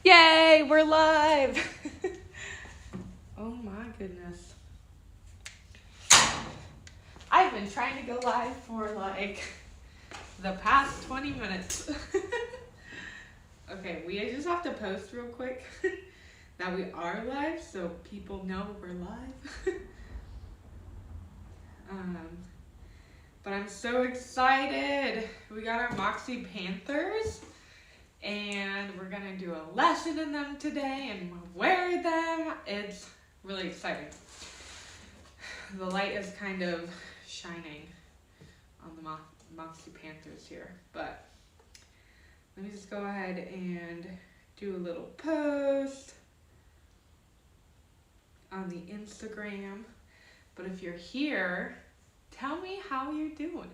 Yay, we're live. Oh my goodness. I've been trying to go live for like the past 20 minutes. Okay, we just have to post real quick that we are live so people know we're live. But I'm so excited. We got our Moxi Panthers and we're gonna do a lesson in them today and wear them. It's really exciting. The light is kind of shining on the Moxi Panthers here, but let me just go ahead and do a little post on the Instagram. But if you're here, tell me how you're doing.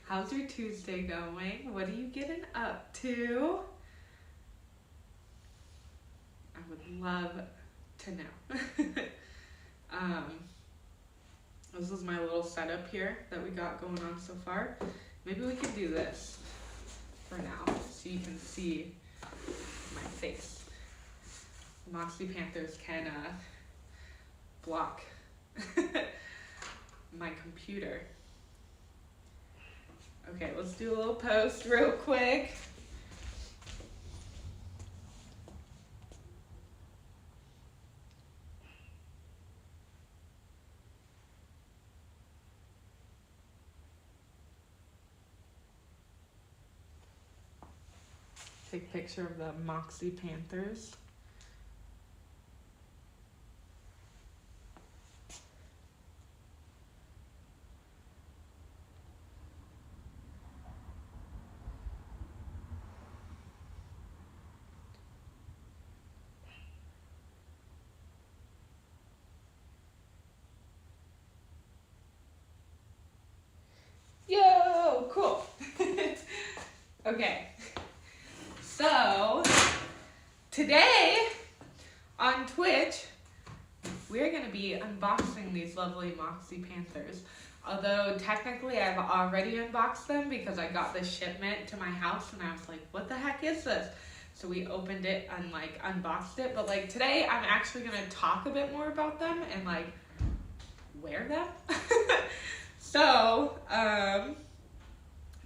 How's your Tuesday going? What are you getting up to? I would love to know. This is my little setup here that we got going on so far. Maybe we can do this for now so you can see my face. Moxi Panthers can block my computer. Okay, let's do a little post real quick. Take a picture of the Moxi Panthers. Yo, cool. Okay, so today on Twitch, we're going to be unboxing these lovely Moxi Panthers. Although technically I've already unboxed them because I got this shipment to my house and I was like, what the heck is this? So we opened it and like unboxed it. But like today I'm actually going to talk a bit more about them and like wear them. So,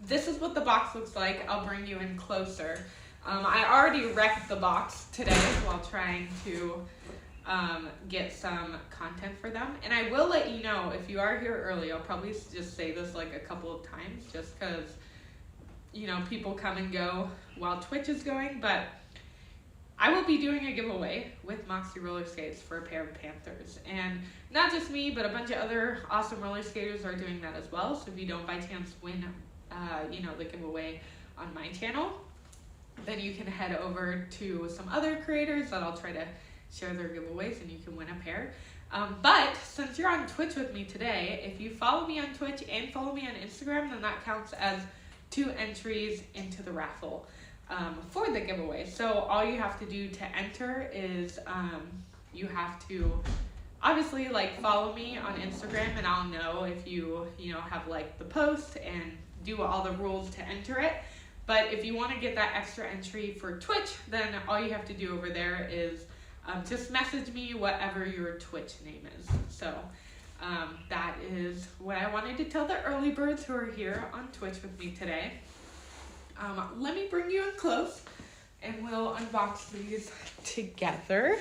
this is what the box looks like. I'll bring you in closer. I already wrecked the box today while trying to get some content for them. And I will let you know, if you are here early, I'll probably just say this like a couple of times just because, you know, people come and go while Twitch is going. But I will be doing a giveaway with Moxi Roller Skates for a pair of Panthers. And not just me, but a bunch of other awesome roller skaters are doing that as well. So if you don't by chance win, you know, the giveaway on my channel, then you can head over to some other creators that I'll try to share their giveaways and you can win a pair. But since you're on Twitch with me today, if you follow me on Twitch and follow me on Instagram, then that counts as 2 entries into the raffle. For the giveaway. So all you have to do to enter is you have to obviously like follow me on Instagram and I'll know if you know have liked the post and do all the rules to enter it. But if you want to get that extra entry for Twitch, then all you have to do over there is just message me whatever your Twitch name is. So that is what I wanted to tell the early birds who are here on Twitch with me today. Let me bring you in close and we'll unbox these together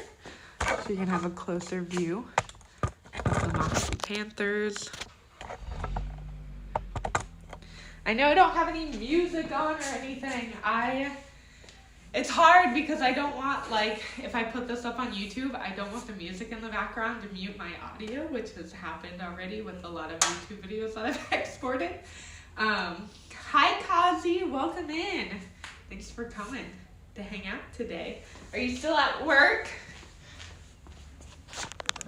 so you can have a closer view of the Moxi Panthers. I know I don't have any music on or anything. It's hard because I don't want, like, if I put this up on YouTube, I don't want the music in the background to mute my audio, which has happened already with a lot of YouTube videos that I've exported. Hi, Kazi. Welcome in. Thanks for coming to hang out today. Are you still at work?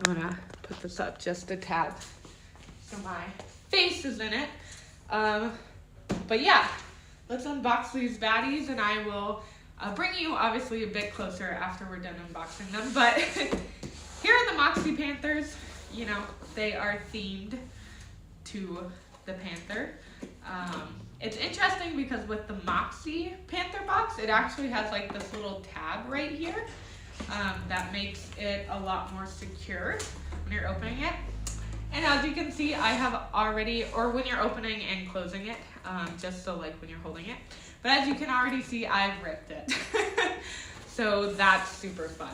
I'm going to put this up just a tad so my face is in it. But yeah, let's unbox these baddies and I will bring you obviously a bit closer after we're done unboxing them. But here are the Moxi Panthers. You know, they are themed to the panther. It's interesting because with the Moxi Panther box, it actually has like this little tab right here that makes it a lot more secure when you're opening it. And as you can see, I have already, or when you're opening and closing it, just so like when you're holding it. But as you can already see, I've ripped it. So that's super fun.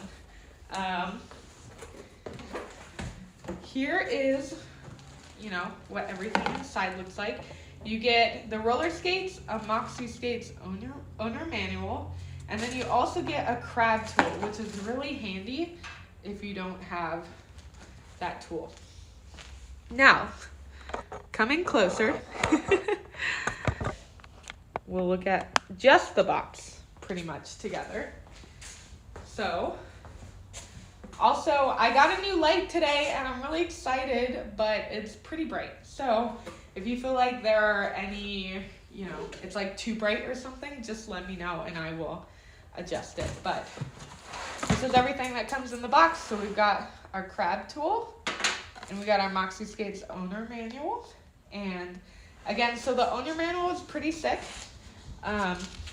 Here is, you know, what everything inside looks like. You get the roller skates, a Moxi Skates owner manual, and then you also get a crab tool, which is really handy if you don't have that tool. Now, coming closer, we'll look at just the box pretty much together. So, also, I got a new light today and I'm really excited, but it's pretty bright. So, if you feel like there are any, you know, it's like too bright or something, just let me know and I will adjust it. But this is everything that comes in the box. So we've got our crab tool and we got our Moxi Skates owner manual. And again, so the owner manual is pretty sick.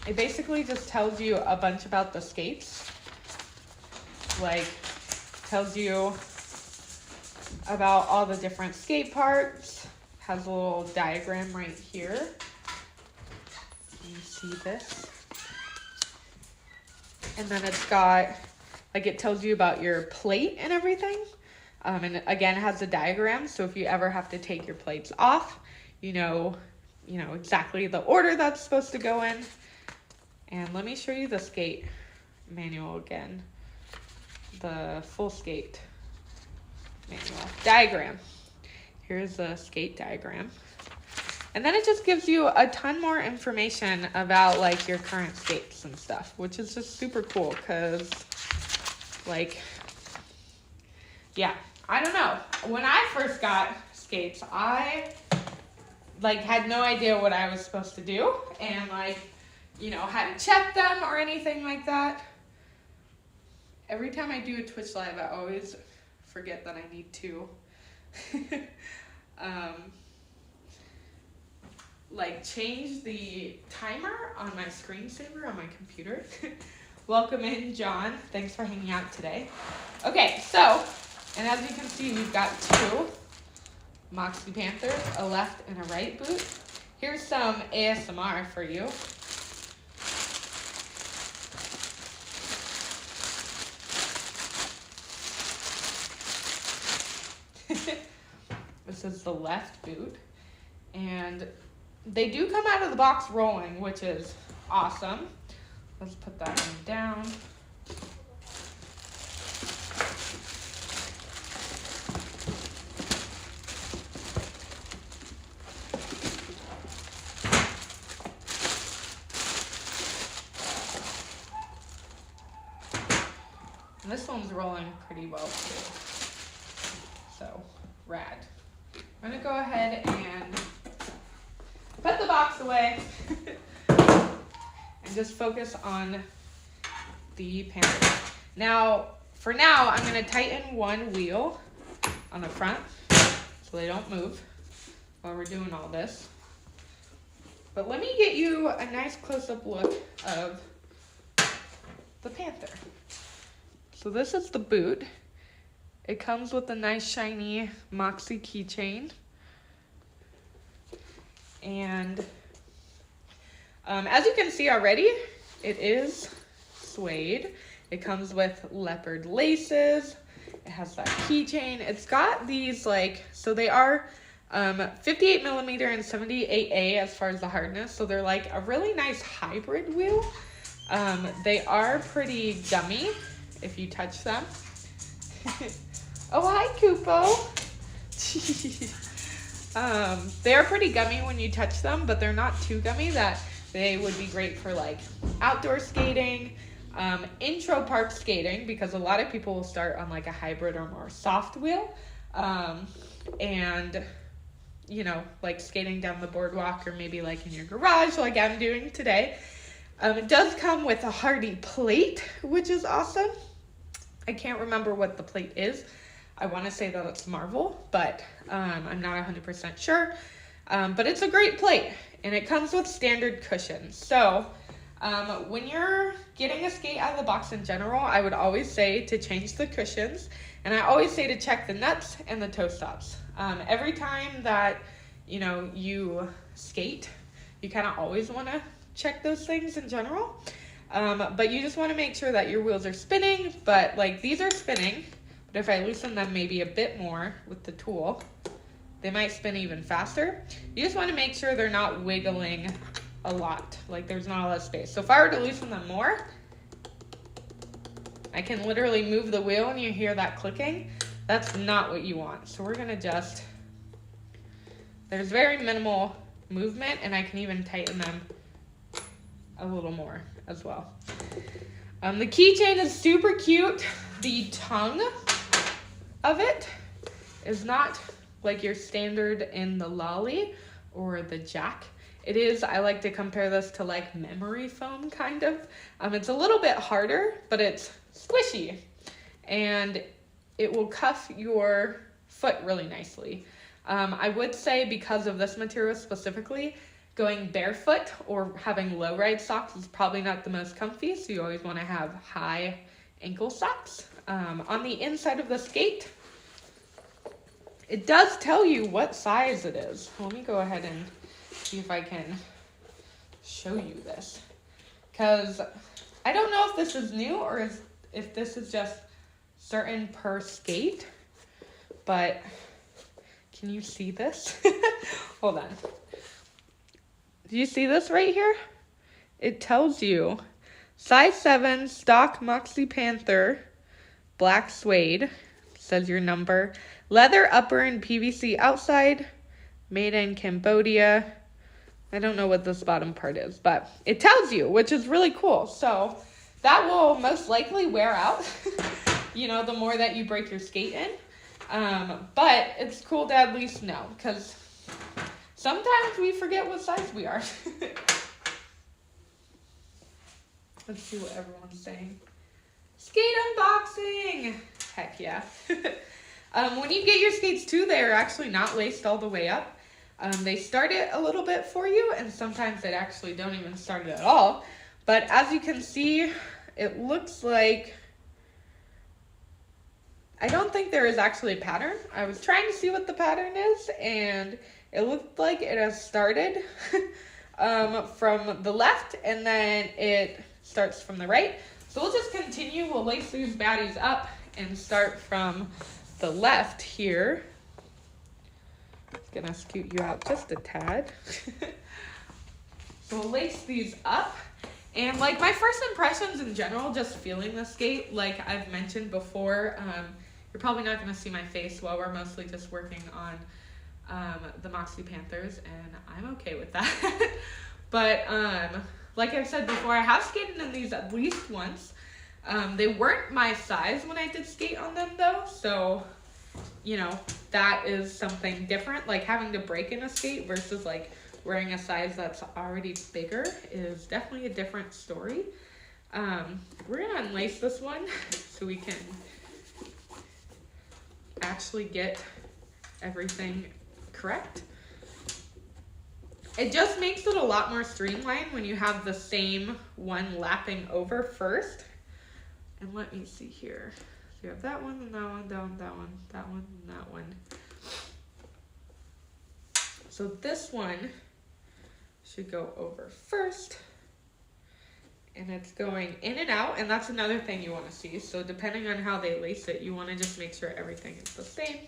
It basically just tells you a bunch about the skates. Like, tells you about all the different skate parts. Has a little diagram right here. You see this? And then it's got, like, it tells you about your plate and everything. And again, it has a diagram. So if you ever have to take your plates off, you know exactly the order that's supposed to go in. And let me show you the skate manual again. The full skate manual diagram. Here's the skate diagram. And then it just gives you a ton more information about like your current skates and stuff, which is just super cool because like, yeah, I don't know. When I first got skates, I like had no idea what I was supposed to do and like, you know, hadn't checked them or anything like that. Every time I do a Twitch live, I always forget that I need to like change the timer on my screensaver on my computer. Welcome in, John. Thanks for hanging out today. Okay, so, and as you can see, we've got two Moxi Panthers, a left and a right boot. Here's some ASMR for you. This is the left boot, and they do come out of the box rolling, which is awesome. Let's put that one down. And this one's rolling pretty well too. So, rad. I'm gonna go ahead and put the box away and just focus on the Panther. Now, for now, I'm gonna tighten one wheel on the front so they don't move while we're doing all this. But let me get you a nice close-up look of the Panther. So this is the boot. It comes with a nice shiny Moxi keychain. And as you can see already, it is suede. It comes with leopard laces. It has that keychain. It's got these like, so they are 58 millimeter and 78A as far as the hardness. So they're like a really nice hybrid wheel. They are pretty gummy if you touch them. Oh, hi, Kupo. They're pretty gummy when you touch them, but they're not too gummy that they would be great for like outdoor skating, intro park skating, because a lot of people will start on like a hybrid or more soft wheel, and you know, like skating down the boardwalk or maybe like in your garage like I'm doing today. It does come with a hardy plate, which is awesome. I can't remember what the plate is. I want to say that it's Marvel, but I'm not 100% sure. But it's a great plate, and it comes with standard cushions. So when you're getting a skate out of the box in general, I would always say to change the cushions, and I always say to check the nuts and the toe stops. Every time that you skate, you kind of always want to check those things in general. But you just want to make sure that your wheels are spinning, but like these are spinning, but if I loosen them maybe a bit more with the tool, they might spin even faster. You just want to make sure they're not wiggling a lot, like there's not a lot of space. So if I were to loosen them more, I can literally move the wheel and you hear that clicking. That's not what you want. So we're gonna there's very minimal movement, and I can even tighten them a little more as well. The keychain is super cute. The tongue of it is not like your standard in the lolly or the jack. It is, I like to compare this to like memory foam kind of. It's a little bit harder, but it's squishy, and it will cuff your foot really nicely. I would say because of this material specifically, going barefoot or having low-ride socks is probably not the most comfy, so you always want to have high ankle socks. On the inside of the skate, it does tell you what size it is. Let me go ahead and see if I can show you this, because I don't know if this is new or if this is just certain per skate, but can you see this? Hold on. Do you see this right here? It tells you size 7 stock Moxi Panther black suede, says your number, leather upper and PVC outside, made in Cambodia. I don't know what this bottom part is, but it tells you, which is really cool. So that will most likely wear out, the more that you break your skate in. But it's cool to at least know, because sometimes we forget what size we are. Let's see what everyone's saying. Skate unboxing! Heck yeah. When you get your skates too, they're actually not laced all the way up. They start it a little bit for you, and sometimes they actually don't even start it at all. But as you can see, it looks like, I don't think there is actually a pattern. I was trying to see what the pattern is, and it looked like it has started from the left, and then it starts from the right. So we'll just continue. We'll lace these baddies up and start from the left here. Gonna scoot you out just a tad. So we'll lace these up, and like my first impressions in general, just feeling the skate, like I've mentioned before, you're probably not gonna see my face while we're mostly just working on the Moxi Panthers, and I'm okay with that. But like I've said before, I have skated in these at least once. They weren't my size when I did skate on them though, so that is something different. Like having to break in a skate versus like wearing a size that's already bigger is definitely a different story. We're gonna unlace this one so we can actually get everything correct. It just makes it a lot more streamlined when you have the same one lapping over first. And let me see here. You have that one, and that one, that one, that one, that one, and that one. So this one should go over first, and it's going in and out, and that's another thing you want to see. So depending on how they lace it, you want to just make sure everything is the same.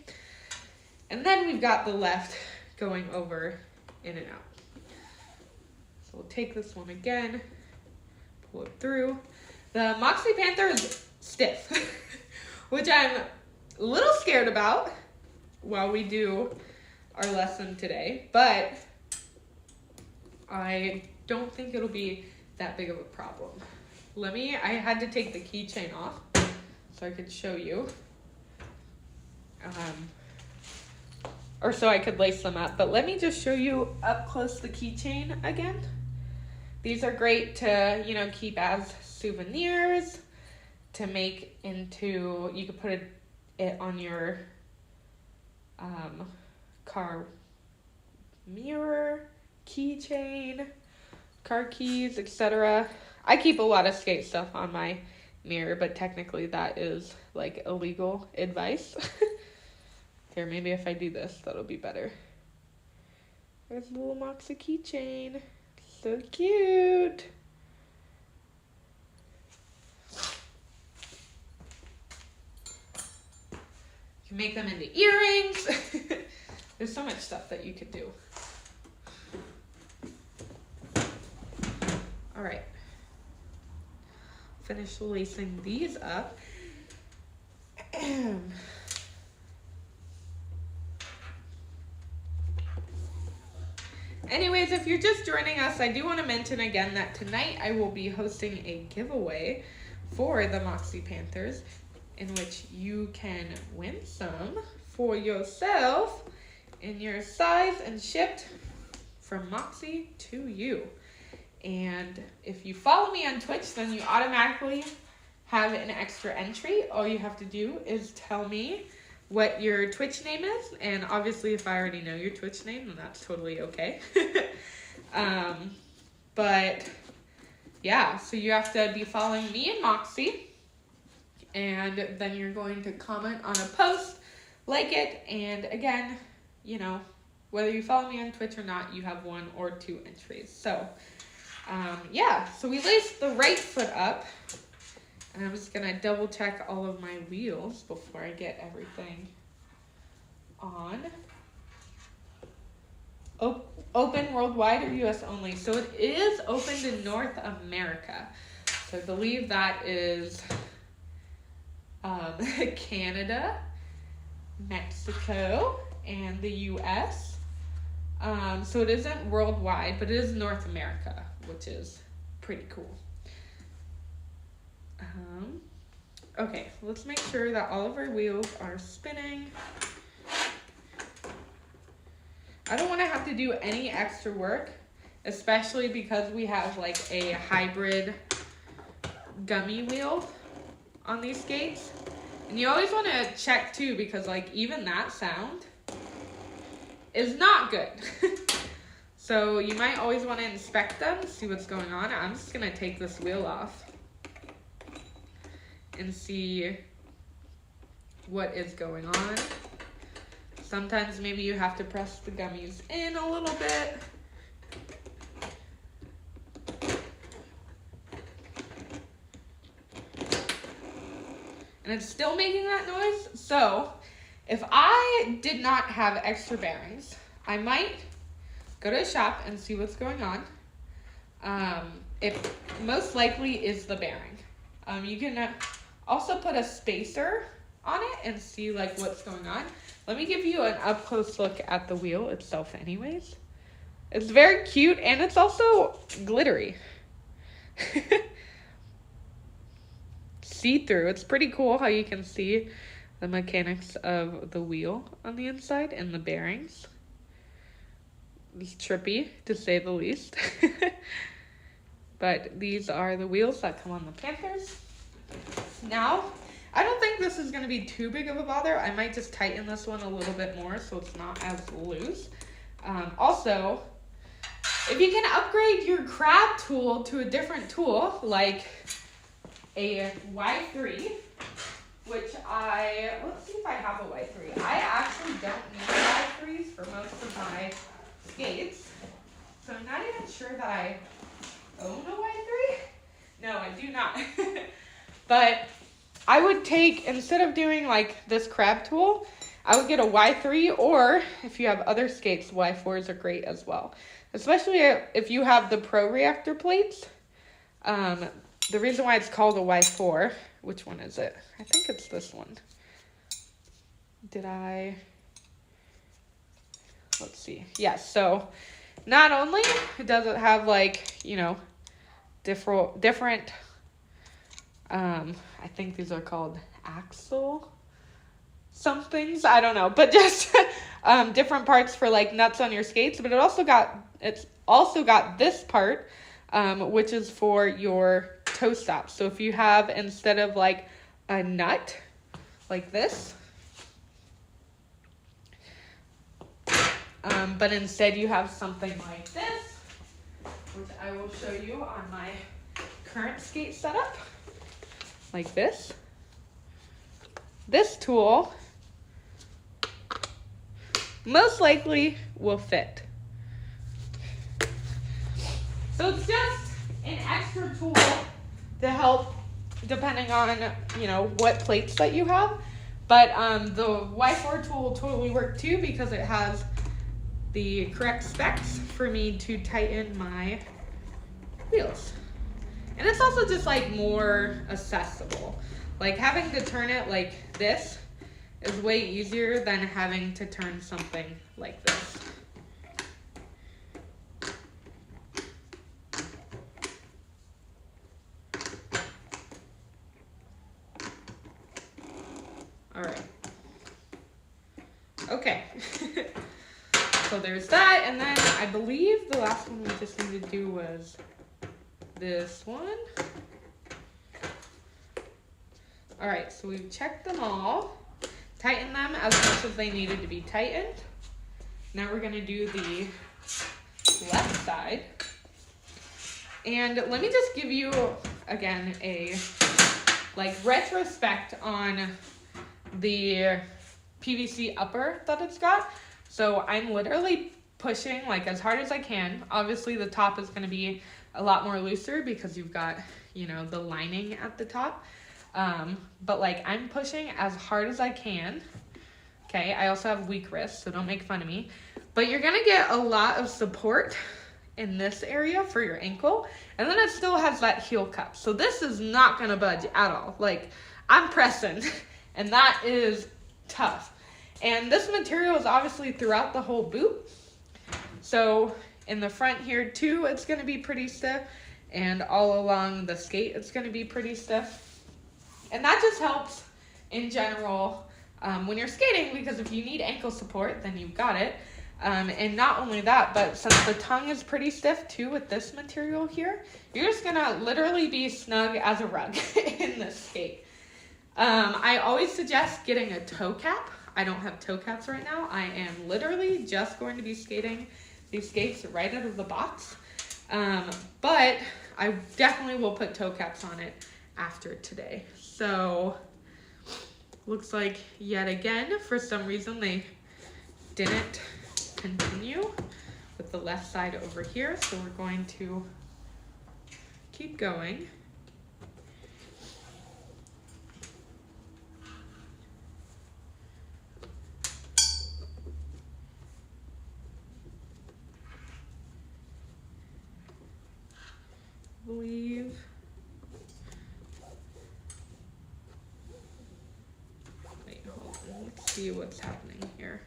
And then we've got the left going over in and out. So we'll take this one again, pull it through. The Moxi Panther is stiff, which I'm a little scared about while we do our lesson today, but I don't think it'll be that big of a problem. I had to take the keychain off so I could show you, or so I could lace them up, but let me just show you up close the keychain again. These are great to, keep as souvenirs, to make into, you could put it on your car mirror, keychain, car keys, etc. I keep a lot of skate stuff on my mirror, but technically that is like illegal advice. Here, maybe if I do this, that'll be better. There's a little Moxi keychain. So cute. You can make them into earrings. There's so much stuff that you could do. All right. Finish lacing these up. Anyways, if you're just joining us, I do want to mention again that tonight I will be hosting a giveaway for the Moxi Panthers, in which you can win some for yourself in your size and shipped from Moxi to you. And if you follow me on Twitch, then you automatically have an extra entry. All you have to do is tell me what your Twitch name is, and obviously if I already know your Twitch name, then that's totally okay. But yeah, so you have to be following me and Moxi, and then you're going to comment on a post, like it, and again, you know, whether you follow me on Twitch or not, you have 1 or 2 entries. So yeah, so we laced the right foot up. And I'm just gonna double check all of my wheels before I get everything on. Open worldwide or US only? So it is open to North America. So I believe that is Canada, Mexico, and the US. So it isn't worldwide, but it is North America, which is pretty cool. Okay, let's make sure that all of our wheels are spinning. I don't want to have to do any extra work, especially because we have like a hybrid gummy wheel on these skates. And you always want to check too, because like even that sound is not good. So you might always want to inspect them, see what's going on. I'm just going to take this wheel off and see what is going on. Sometimes maybe you have to press the gummies in a little bit. And it's still making that noise. So if I did not have extra bearings, I might go to a shop and see what's going on. It most likely is the bearing. You can also put a spacer on it and see like what's going on. Let me give you an up close look at the wheel itself anyways. It's very cute and it's also glittery. See-through. It's pretty cool how you can see the mechanics of the wheel on the inside and the bearings. It's trippy to say the least. But these are the wheels that come on the Panthers. Now, I don't think this is going to be too big of a bother. I might just tighten this one a little bit more so it's not as loose. Also, if you can upgrade your crab tool to a different tool, like a Y3, which let's see if I have a Y3. I actually don't need Y3s for most of my skates, so I'm not even sure that I own a Y3. No, I do not. But I would take, instead of doing like this crab tool, I would get a Y3, or if you have other skates, Y4s are great as well. Especially if you have the Pro Reactor plates. The reason why it's called a Y4, which one is it? I think it's this one. Let's see. Yes, so not only does it have like, you know, different I think these are called axle somethings, I don't know, but just different parts for like nuts on your skates, but it's also got this part, which is for your toe stops. So if you have, instead of like a nut like this, but instead you have something like this, which I will show you on my current skate setup, like this. This tool most likely will fit. So it's just an extra tool to help depending on, you know, what plates that you have. But the Y4 tool will totally work too because it has the correct specs for me to tighten my wheels. And it's also just like more accessible. Like having to turn it like this is way easier than having to turn something like this. All right. Okay. So there's that, and then I believe the last one we just needed to do was this one. All right, so we've checked them all, tightened them as much as they needed to be tightened. Now we're gonna do the left side. And let me just give you, again, a like retrospect on the PVC upper that it's got. So I'm literally pushing like as hard as I can. Obviously the top is gonna be a lot more looser because you've got, you know, the lining at the top. But like I'm pushing as hard as I can. Okay, I also have weak wrists, so don't make fun of me. But you're gonna get a lot of support in this area for your ankle. And then it still has that heel cup. So this is not gonna budge at all. Like I'm pressing and that is tough. And this material is obviously throughout the whole boot. So in the front here too, it's gonna be pretty stiff. And all along the skate, it's gonna be pretty stiff. And that just helps in general when you're skating, because if you need ankle support, then you've got it. And not only that, but since the tongue is pretty stiff too with this material here, you're just gonna literally be snug as a rug in this skate. I always suggest getting a toe cap. I don't have toe caps right now. I am literally just going to be skating these skates right out of the box. But I definitely will put toe caps on it after today. So looks like yet again, for some reason they didn't continue with the left side over here. So we're going to keep going. Believe. Wait, hold on. Let's see what's happening here.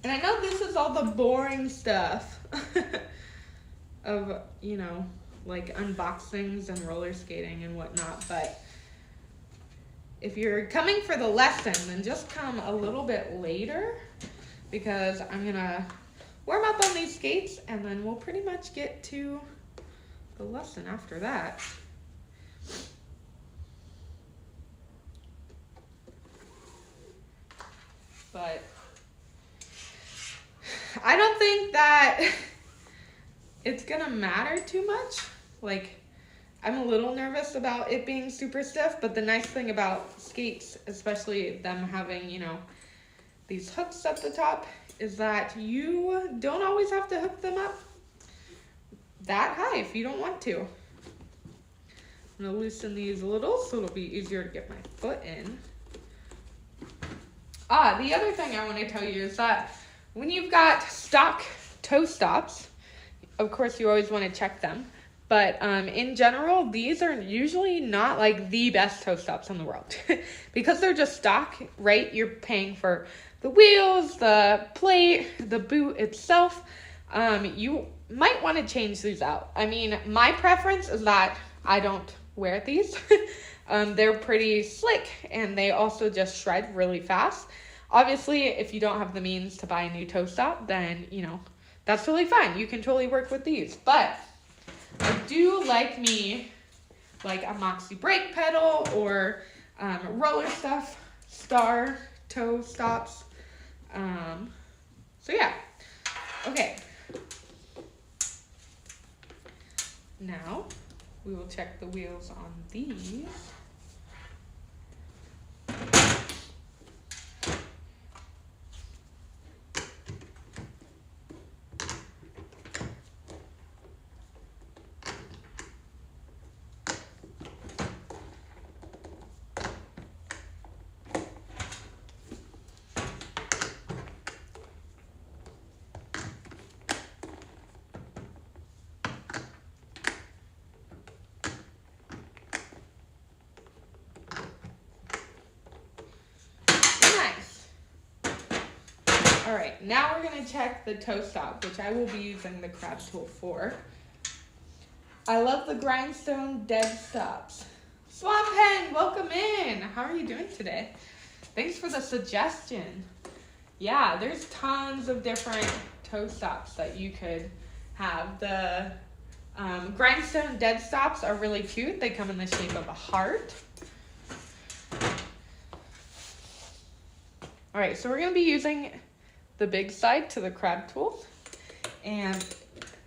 And I know this is all the boring stuff of, you know, like unboxings and roller skating and whatnot, but if you're coming for the lesson, then just come a little bit later, because I'm gonna warm up on these skates and then we'll pretty much get to the lesson after that. But I don't think that it's gonna matter too much. Like, I'm a little nervous about it being super stiff, but the nice thing about skates, especially them having, you know, these hooks at the top, is that you don't always have to hook them up that high if you don't want to. I'm gonna loosen these a little so it'll be easier to get my foot in. The other thing I want to tell you is that when you've got stock toe stops, of course you always want to check them, but in general, these are usually not like the best toe stops in the world. Because they're just stock, right? You're paying for the wheels, the plate, the boot itself. You might want to change these out. I mean, my preference is that I don't wear these. They're pretty slick and they also just shred really fast. Obviously, if you don't have the means to buy a new toe stop, then, you know, that's totally fine. You can totally work with these. But I do like me like a Moxi brake pedal or roller stuff, star toe stops. So yeah, okay. Now we will check the wheels on these. All right, now we're gonna check the toe stop, which I will be using the crab tool for. I love the grindstone dead stops. Swamp Hen, welcome in. How are you doing today? Thanks for the suggestion. Yeah, there's tons of different toe stops that you could have. The grindstone dead stops are really cute. They come in the shape of a heart. All right, so we're gonna be using the big side to the crab tool, and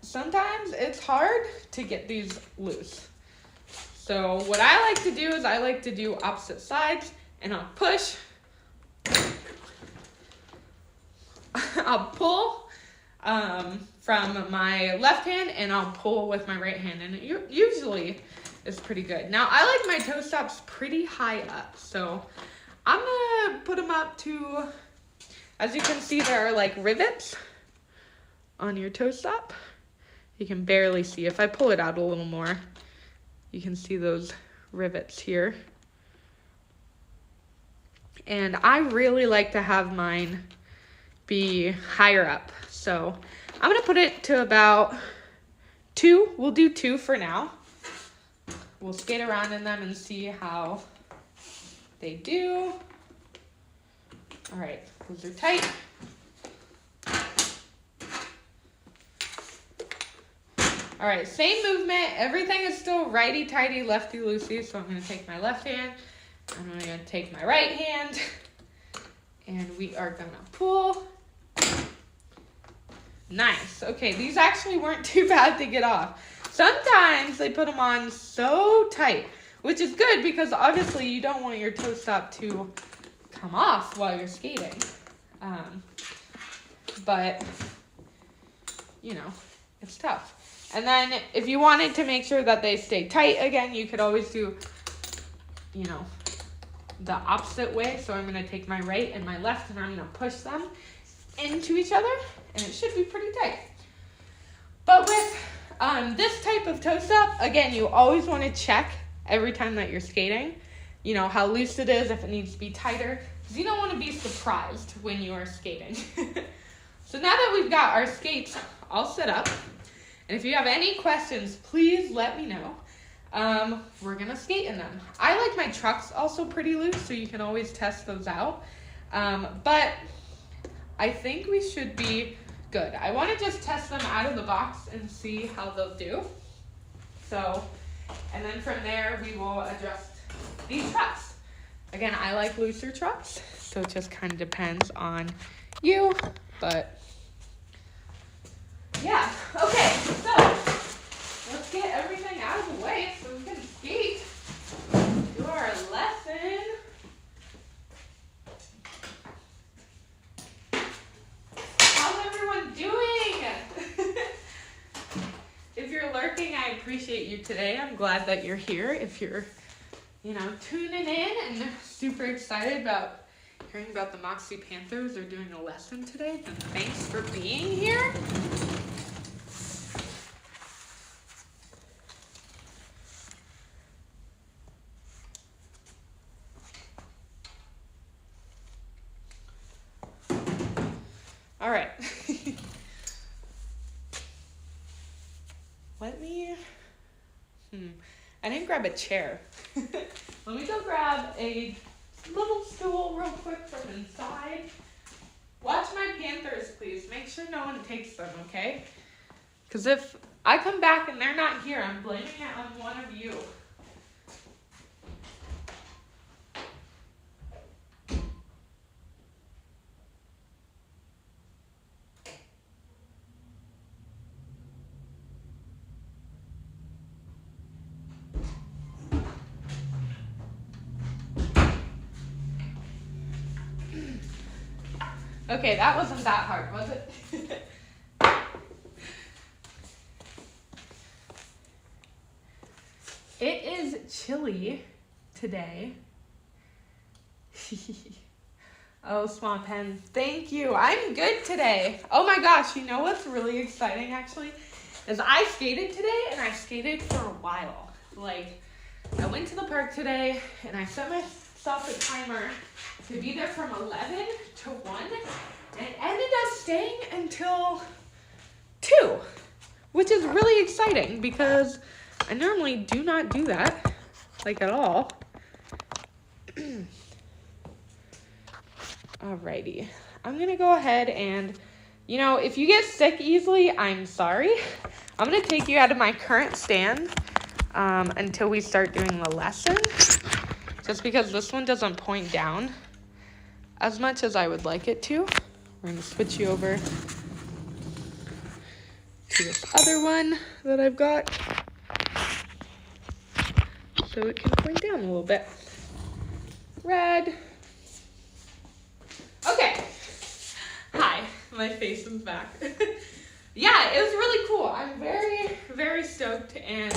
sometimes it's hard to get these loose. So what I like to do is I like to do opposite sides, and I'll push, I'll pull from my left hand, and I'll pull with my right hand, and it usually is pretty good. Now I like my toe stops pretty high up, so I'm gonna put them up to, as you can see, there are like rivets on your toe stop. You can barely see. If I pull it out a little more, you can see those rivets here. And I really like to have mine be higher up. So I'm gonna put it to about 2. We'll do 2 for now. We'll skate around in them and see how they do. All right, those are tight. All right, same movement. Everything is still righty-tighty, lefty-loosey. So I'm gonna take my left hand, and I'm gonna take my right hand, and we are gonna pull. Nice. Okay, these actually weren't too bad to get off. Sometimes they put them on so tight, which is good because obviously you don't want your toe stop to come off while you're skating. But, you know, it's tough. And then if you wanted to make sure that they stay tight again, you could always do, you know, the opposite way. So I'm going to take my right and my left, and I'm going to push them into each other, and it should be pretty tight. But with this type of toe stop, again, you always want to check every time that you're skating, you know, how loose it is, if it needs to be tighter, because you don't want to be surprised when you are skating. So now that we've got our skates all set up, and if you have any questions, please let me know. We're going to skate in them. I like my trucks also pretty loose, so you can always test those out. But I think we should be good. I want to just test them out of the box and see how they'll do. So, and then from there, we will adjust these trucks. Again, I like looser trucks, so it just kind of depends on you, but yeah. Okay, so let's get everything out of the way so we can skate, do our lesson. How's everyone doing? If you're lurking, I appreciate you today. I'm glad that you're here. If you're, you know, tuning in and super excited about hearing about the Moxi Panthers are doing a lesson today, then thanks for being here. All right. Let me, I didn't grab a chair. Let me go grab a little stool real quick from inside. Watch my Panthers, please. Make sure no one takes them, okay? Because if I come back and they're not here, I'm blaming it on one of you. Okay, that wasn't that hard, was it? It is chilly today. Oh, Swamp Hen, thank you. I'm good today. Oh my gosh, you know what's really exciting actually? Is I skated today and I skated for a while. Like, I went to the park today and I set myself a timer to be there from 11 to 1 and ended up staying until 2, which is really exciting because I normally do not do that, like at all. Alrighty, I'm gonna go ahead and, you know, if you get sick easily, I'm sorry. I'm gonna take you out of my current stand until we start doing the lesson, just because this one doesn't point down as much as I would like it to. We're gonna switch you over to this other one that I've got, so it can point down a little bit. Red. Okay. Hi, my face is back. Yeah, it was really cool. I'm very, very stoked, and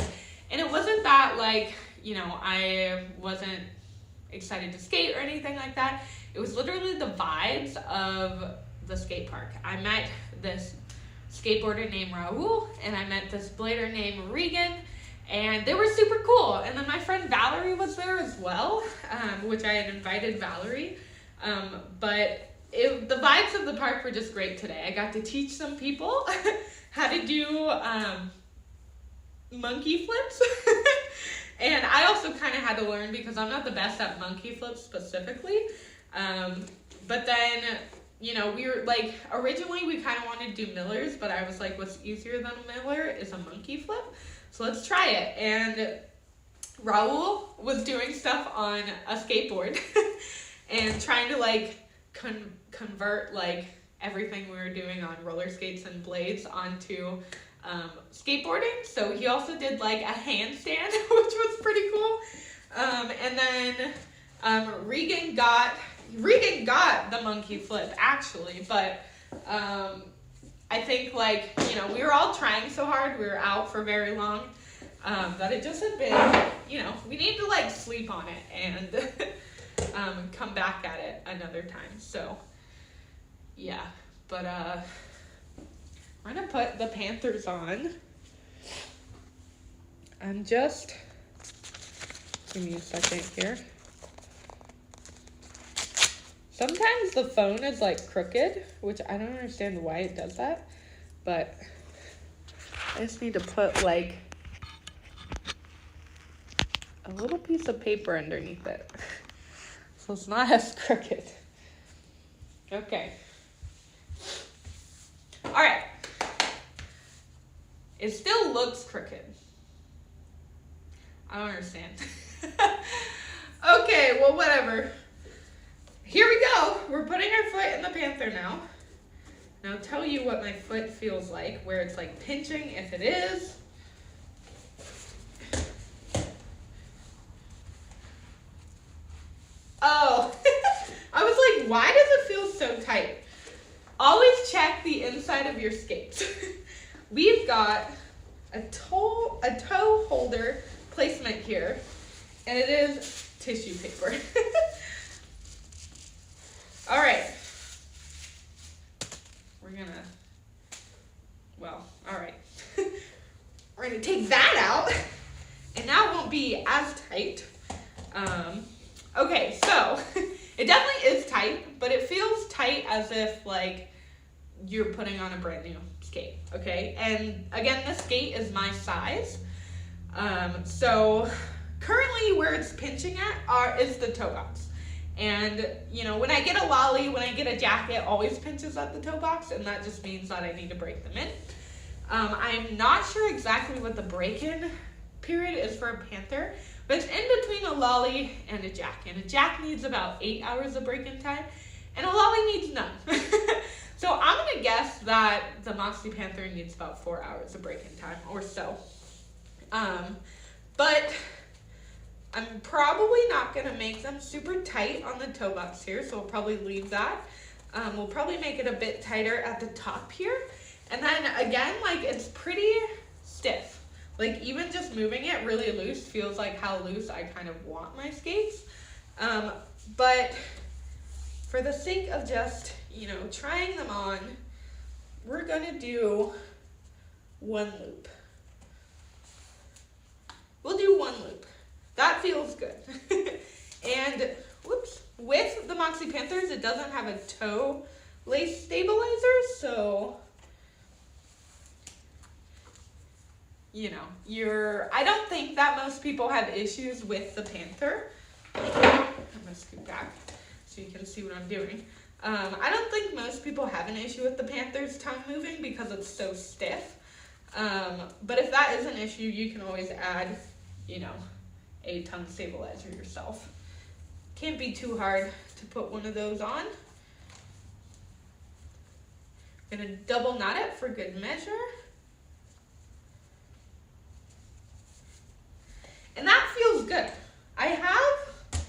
it wasn't that, like, you know, I wasn't excited to skate or anything like that. It was literally the vibes of the skate park. I met this skateboarder named Raul, and I met this blader named Regan, and they were super cool. And then my friend Valerie was there as well, which I had invited Valerie. But the vibes of the park were just great today. I got to teach some people how to do monkey flips. And I also kind of had to learn because I'm not the best at monkey flips specifically. But then, you know, we were like, originally we kind of wanted to do millers, but I was like, what's easier than a miller is a monkey flip. So let's try it. And Raul was doing stuff on a skateboard and trying to like convert like everything we were doing on roller skates and blades onto skateboarding. So he also did like a handstand, which was pretty cool. And then Regan got the monkey flip actually, but I think, like, you know, we were all trying so hard, we were out for very long, that it just had been, you know, we need to like sleep on it and come back at it another time. So yeah, but we're gonna put the Panthers on. I'm just, give me a second here. Sometimes the phone is like crooked, which I don't understand why it does that, but I just need to put like a little piece of paper underneath it so it's not as crooked. Okay. All right. It still looks crooked. I don't understand. Okay, well, whatever. Here we go. We're putting our foot in the Panther now. And I'll tell you what my foot feels like, where it's like pinching, if it is. Oh, I was like, why does it feel so tight? Always check the inside of your skates. We've got a toe holder placement here, and it is tissue paper. All right. We're gonna, well, all right. We're gonna take that out, and now it won't be as tight. Okay, so it definitely is tight, but it feels tight as if like you're putting on a brand new skate, okay? And again, this skate is my size. So currently where it's pinching at is the toe box. And, you know, when I get a lolly, when I get a jacket, it always pinches at the toe box, and that just means that I need to break them in. I'm not sure exactly what the break-in period is for a panther, but it's in between a lolly and a jack. And a jack needs about 8 hours of break-in time, and a lolly needs none. So I'm going to guess that the Moxi Panther needs about 4 hours of break-in time or so. But I'm probably not going to make them super tight on the toe box here, so we'll probably leave that. We'll probably make it a bit tighter at the top here. And then again, like, it's pretty stiff. Like, even just moving it really loose feels like how loose I kind of want my skates. But for the sake of just, you know, trying them on, we're gonna do one loop. We'll do one loop. That feels good. And, whoops, with the Moxi Panthers, it doesn't have a toe lace stabilizer, so, you know, I don't think that most people have issues with the Panther. I'm gonna scoot back so you can see what I'm doing. I don't think most people have an issue with the Panther's tongue moving because it's so stiff. But if that is an issue, you can always add, you know, a tongue stabilizer yourself. Can't be too hard to put one of those on. I'm gonna double knot it for good measure. And that feels good. I have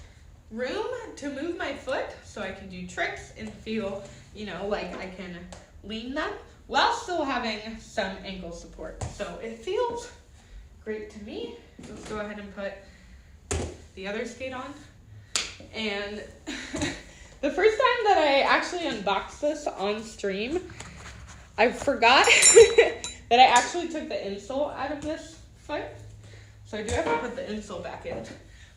room to move my foot so I can do tricks and feel, you know, like I can lean them while still having some ankle support. So it feels great to me. Let's go ahead and put the other skate on. And the first time that I actually unboxed this on stream, I forgot that I actually took the insole out of this foot. So I do have to put the insole back in.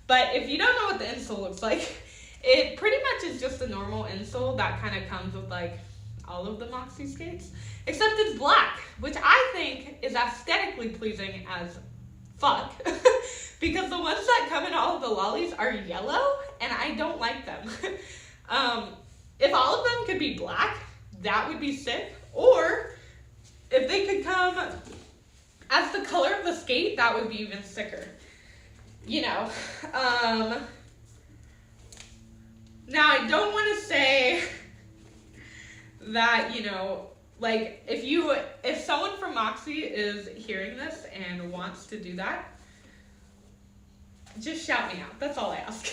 But if you don't know what the insole looks like, it pretty much is just a normal insole that kind of comes with like all of the Moxi skates, except it's black, which I think is aesthetically pleasing as fuck. Because the ones that come in all of the lollies are yellow, and I don't like them. If all of them could be black, that would be sick. Or if they could come as the color of the skate, that would be even sicker. You know. Now, I don't want to say that, you know, like, if someone from Moxi is hearing this and wants to do that, just shout me out. That's all I ask.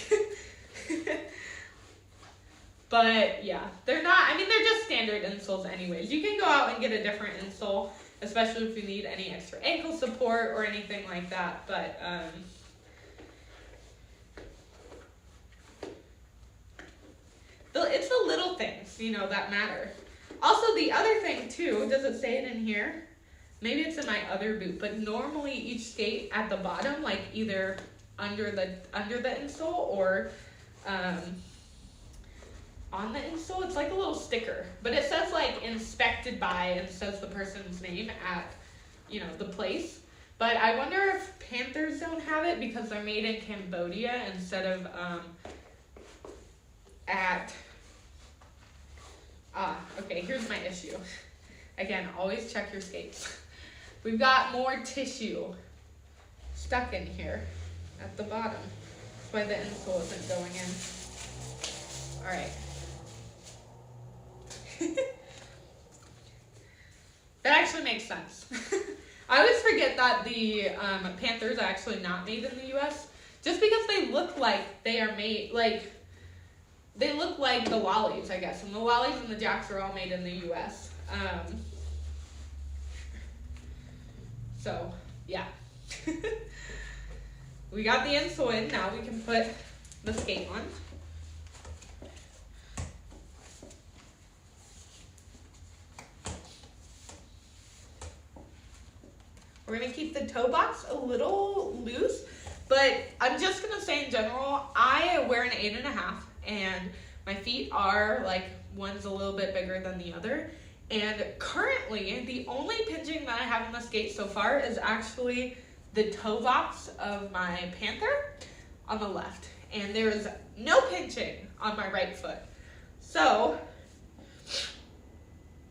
But yeah, they're just standard insoles anyways. You can go out and get a different insole, especially if you need any extra ankle support or anything like that. But it's the little things, you know, that matter. Also, the other thing too, does it say it in here? Maybe it's in my other boot, but normally each skate at the bottom, like either under the insole or on the insole, it's like a little sticker, but it says like inspected by and says the person's name at, you know, the place. But I wonder if Panthers don't have it because they're made in Cambodia instead of okay, here's my issue. Again, always check your skates. We've got more tissue stuck in here at the bottom. That's why the insole isn't going in. All right. That actually makes sense. I always forget that the Panthers are actually not made in the US just because they look like they are made, like, they look like the lollies, I guess. And the lollies and the jacks are all made in the US. So, yeah. We got the insole in. Now we can put the skate on. We're going to keep the toe box a little loose, but I'm just going to say in general, I wear an 8.5, and my feet are like, one's a little bit bigger than the other. And currently, the only pinching that I have on the skate so far is actually the toe box of my Panther on the left. and there is no pinching on my right foot. So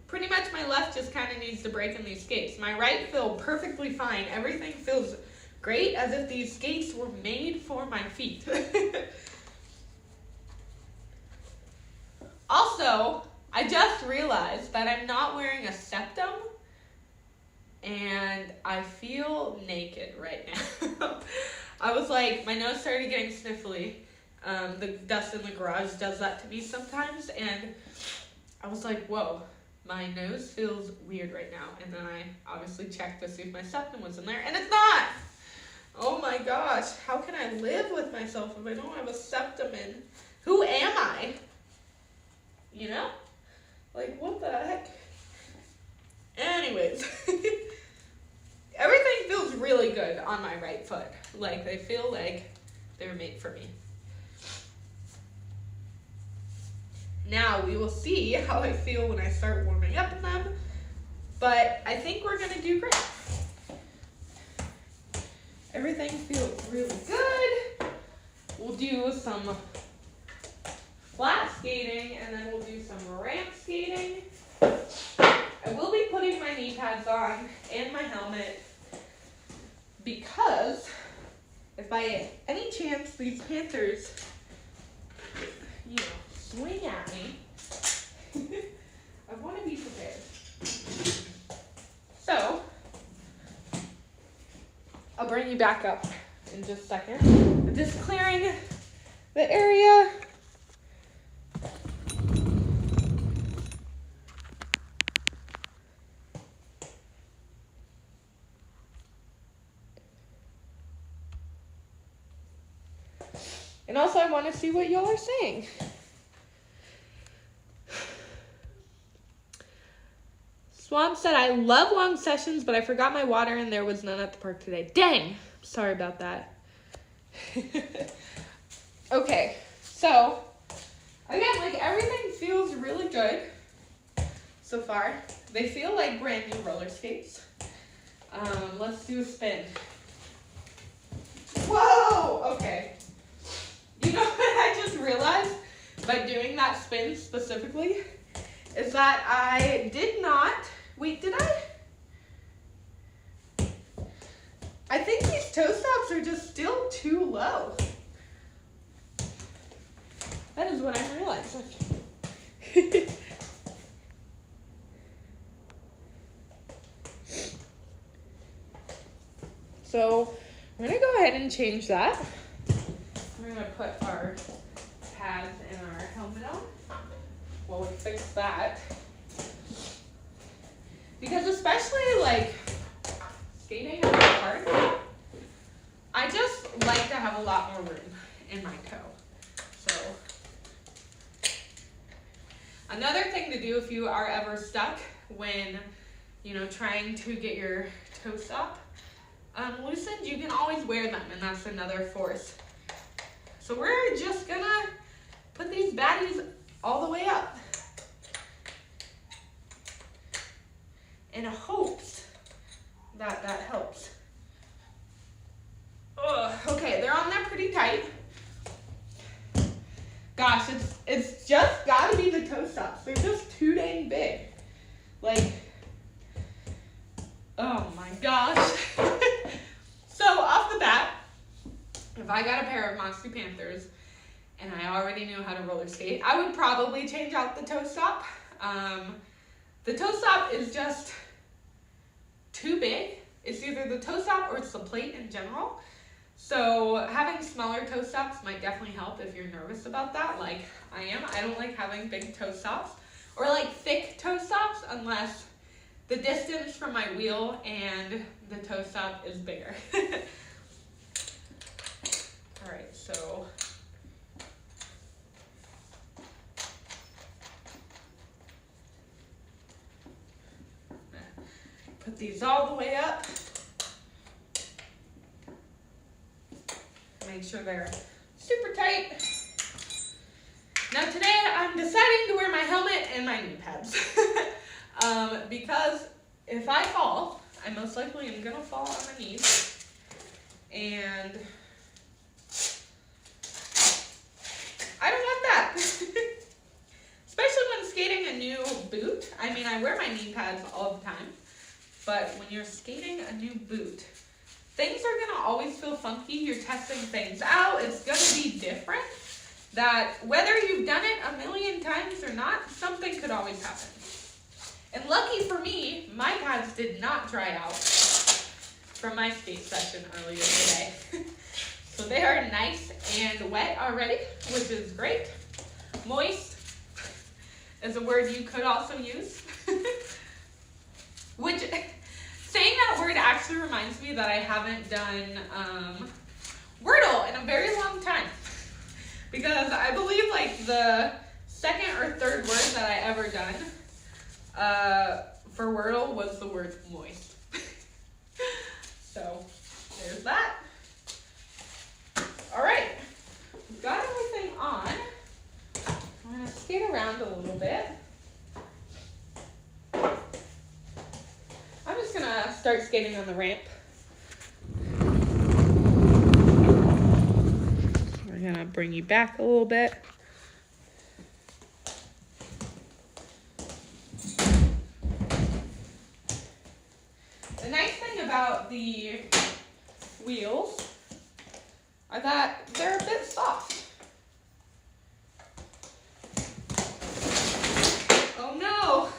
pretty much my left just kind of needs to break in these skates. My right feels perfectly fine. Everything feels great, as if these skates were made for my feet. Also, I just realized that I'm not wearing a septum, and I feel naked right now. I was like, my nose started getting sniffly. The dust in the garage does that to me sometimes, and I was like, whoa, my nose feels weird right now. And then I obviously checked to see if my septum was in there, and it's not! Oh my gosh, how can I live with myself if I don't have a septum in? Who am I? You know? Like, what the heck? Anyways, everything feels really good on my right foot. Like, they feel like they were made for me. Now, we will see how I feel when I start warming up in them, but I think we're gonna do great. Everything feels really good. We'll do some flat skating, and then we'll do some ramp skating. I will be putting my knee pads on and my helmet, because if by any chance these Panthers, swing at me, I want to be prepared. So, I'll bring you back up in just a second. I'm just clearing the area. And also, I want to see what y'all are saying. Swamp said, I love long sessions, but I forgot my water and there was none at the park today. Dang! Sorry about that. Okay, so, again, like, everything feels really good so far. They feel like brand new roller skates. Let's do a spin. Whoa! Okay. You know what I just realized by doing that spin specifically is that I did not, wait, did I? I think these toe stops are just still too low. That is what I'm realizing. So we're gonna go ahead and change that. We're gonna put our pads and our helmet on while we fix that. Because especially like skating at the park, I just like to have a lot more room in my toe. So another thing to do if you are ever stuck when, trying to get your toe stop loosened, you can always wear them, and that's another force. So we're just gonna put these baddies all the way up in hopes that that helps. Ugh, okay, they're on there pretty tight. Gosh, it's just gotta be the toe stops. They're just too dang big. Like, oh my gosh. So off the bat, if I got a pair of Moxi Panthers and I already knew how to roller skate, I would probably change out the toe stop. The toe stop is just too big. It's either the toe stop or it's the plate in general. So having smaller toe stops might definitely help if you're nervous about that, like I am. I don't like having big toe stops or like thick toe stops unless the distance from my wheel and the toe stop is bigger. All right, so put these all the way up. Make sure they're super tight. Now today I'm deciding to wear my helmet and my knee pads. Because if I fall, I most likely am gonna fall on my knees. And my knee pads all the time, but when you're skating a new boot, things are gonna always feel funky. You're testing things out. It's gonna be different. That whether you've done it a million times or not, something could always happen. And lucky for me, my pads did not dry out from my skate session earlier today. So they are nice and wet already, which is great. Moist is a word you could also use. Which, saying that word actually reminds me that I haven't done Wordle in a very long time. Because I believe like the second or third word that I ever done for Wordle was the word moist. So there's that. All right, we've got everything on. I'm gonna skate around a little bit. I'm just gonna start skating on the ramp. We're gonna bring you back a little bit. The nice thing about the wheels are that they're a bit soft. Oh no!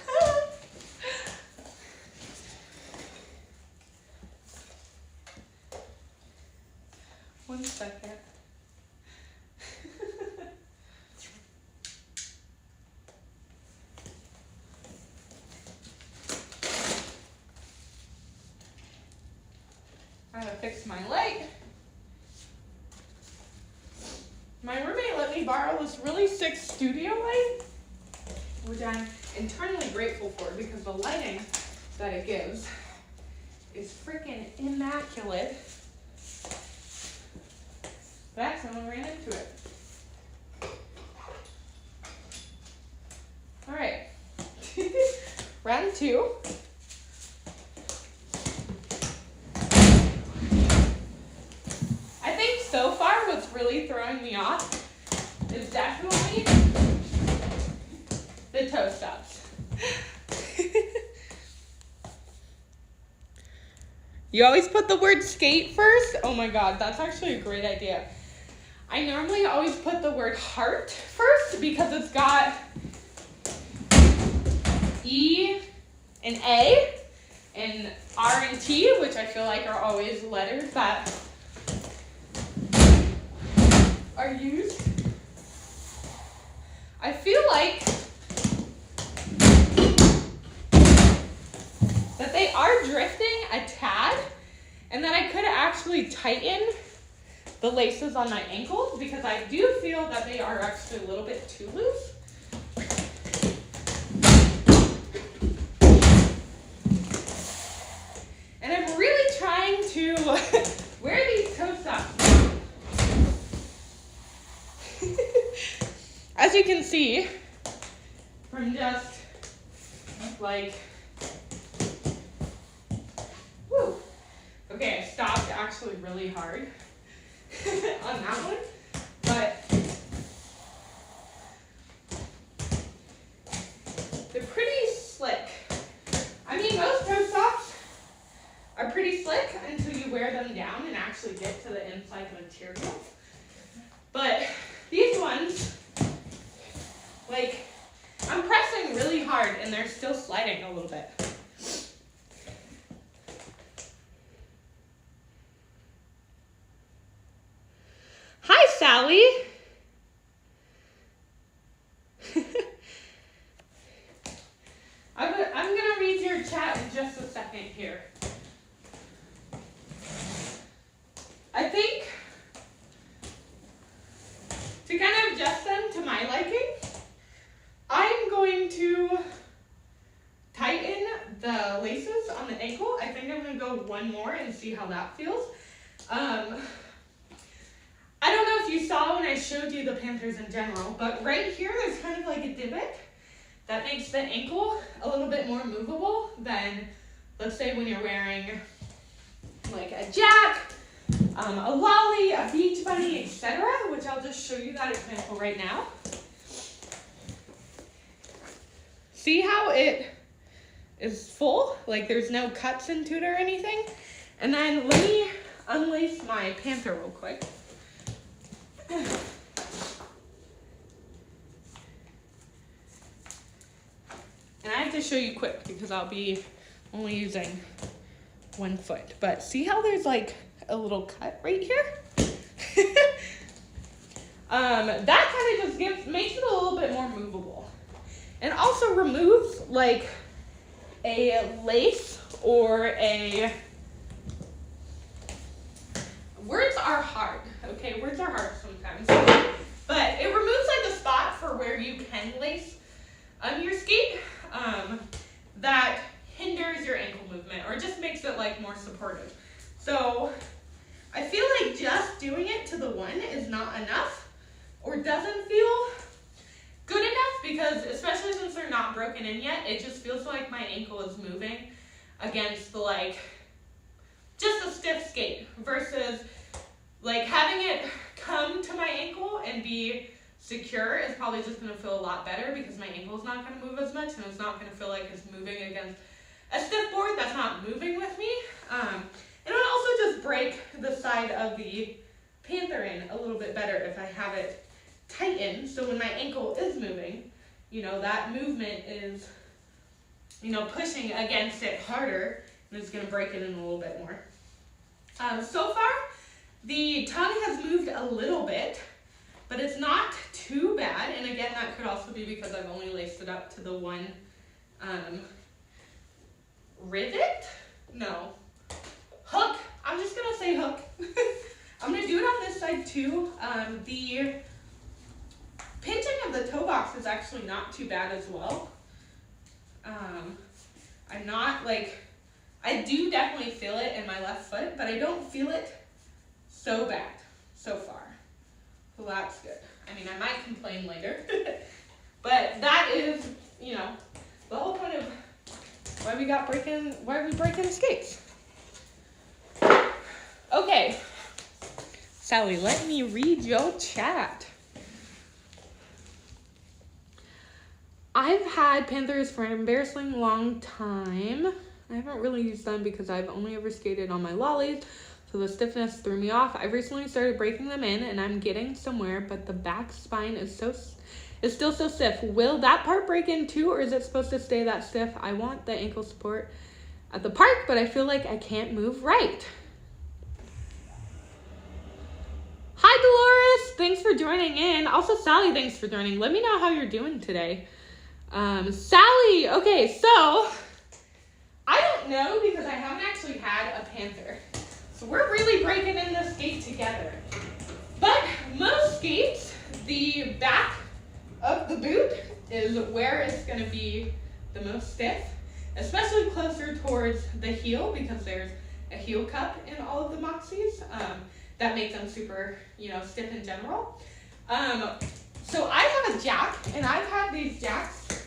One second. I gotta fix my leg. My roommate let me borrow this really sick studio light, which I'm internally grateful for because the lighting that it gives is freaking immaculate. But someone ran into it. All right, round two. I think so far what's really throwing me off is definitely the toe stops. You always put the word skate first? Oh my God, that's actually a great idea. I normally always put the word heart first because it's got E and A and R and T, which I feel like are always letters that are used. I feel like that they are drifting a tad and that I could actually tighten the laces on my ankles because I do feel that they are actually a little bit too loose. And I'm really trying to wear these toe socks. As you can see, from just like, woo. Okay, I stopped actually really hard on that one, but they're pretty slick. I mean, most toe socks are pretty slick until you wear them down and actually get to the inside material. But these ones, like, I'm pressing really hard and they're still sliding a little bit. Hi, Sally. I'm gonna read your chat in just a second here. I think to kind of adjust them to my liking, I'm going to tighten the laces on the ankle. I think I'm gonna go one more and see how that feels. I don't know if you saw when I showed you the Panthers in general, but right here there's kind of like a divot that makes the ankle a little bit more movable than, let's say, when you're wearing like a jack, a lolly, a beach bunny, etc., which I'll just show you that example right now. See how it is full, like there's no cuts into it or anything. And then let me unlace my Panther real quick. And I have to show you quick because I'll be only using 1 foot. But see how there's like a little cut right here? That kind of just makes it a little bit more movable. And also removes like a lace or a, words are hard, okay? Words are hard sometimes. But it removes like the spot for where you can lace on your skate that hinders your ankle movement or just makes it like more supportive. So I feel like just doing it to the one is not enough or doesn't feel good enough because especially since they're not broken in yet, it just feels like my ankle is moving against the like just a stiff skate versus like having it come to my ankle and be secure is probably just going to feel a lot better because my ankle is not going to move as much and it's not going to feel like it's moving against a stiff board that's not moving with me. And it would also just break the side of the Panther in a little bit better if I have it tightened. So when my ankle is moving, you know, that movement is, you know, pushing against it harder and it's going to break it in a little bit more. So far, the tongue has moved a little bit, but it's not too bad. And again, that could also be because I've only laced it up to the one rivet? No. Hook. I'm just going to say hook. I'm going to do it on this side too. The pinching of the toe box is actually not too bad as well. I'm not like, I do definitely feel it in my left foot, but I don't feel it so bad so far. So that's good. I mean, I might complain later, but that is, you know, the whole point of why we breaking skates. Okay, Sally, let me read your chat. I've had Panthers for an embarrassingly long time. I haven't really used them because I've only ever skated on my lollies, so the stiffness threw me off. I've recently started breaking them in, and I'm getting somewhere, but the back spine is still so stiff. Will that part break in too, or is it supposed to stay that stiff? I want the ankle support at the park, but I feel like I can't move right. Hi, Dolores. Thanks for joining in. Also, Sally, thanks for joining. Let me know how you're doing today. Sally, okay, so I don't know because I haven't actually had a Panther. So we're really breaking in this skate together. But most skates, the back of the boot is where it's going to be the most stiff, especially closer towards the heel because there's a heel cup in all of the Moxis. That makes them super, you know, stiff in general. So I have a jack, and I've had these jacks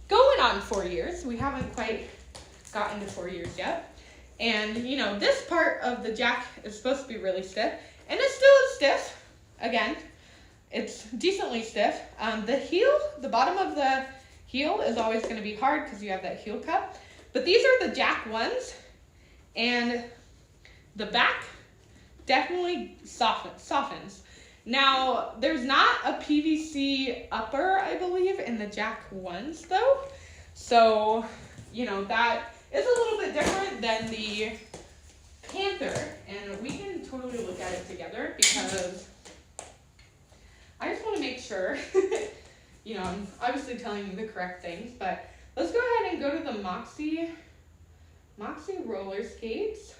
going on 4 years. We haven't quite gotten to 4 years yet. And, you know, this part of the jack is supposed to be really stiff, and it still is stiff. Again, it's decently stiff. The heel, the bottom of the heel is always going to be hard because you have that heel cup. But these are the jack ones, and the back definitely softens. Now, there's not a PVC upper, I believe, in the jack ones, though. So, you know, that is a little bit different than the Panther. And we can totally look at it together because I just want to make sure, you know, I'm obviously telling you the correct things. But let's go ahead and go to the Moxi Roller Skates.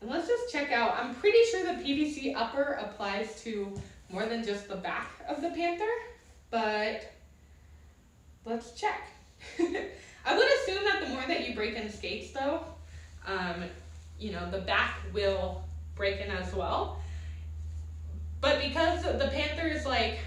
And let's just check out, I'm pretty sure the PVC upper applies to more than just the back of the Panther, but let's check. I would assume that the more that you break in skates though, you know, the back will break in as well. But because the Panther is like,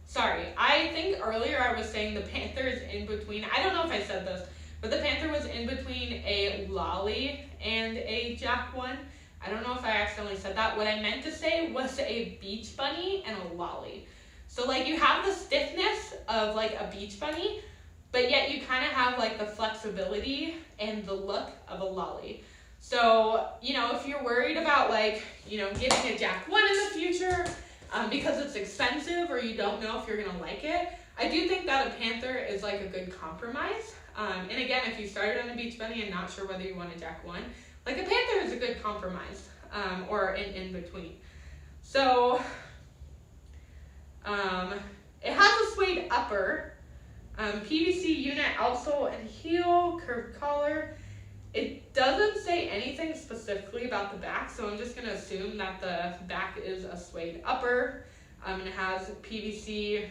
sorry, I think earlier I was saying the Panther is in between, I don't know if I said this, but the Panther was in between a lolly and a jack one. I don't know if I accidentally said that. What I meant to say was a beach bunny and a lolly. So like you have the stiffness of like a beach bunny, but yet you kind of have like the flexibility and the look of a lolly. So, you know, if you're worried about like, you know, getting a Jack 1 in the future because it's expensive or you don't know if you're going to like it, I do think that a Panther is like a good compromise. And again, if you started on a Beach Bunny and not sure whether you want a Jack 1, like a Panther is a good compromise, or an in-between. So, it has a suede upper, PVC unit outsole and heel, curved collar. It doesn't say anything specifically about the back, so I'm just going to assume that the back is a suede upper. And it has PVC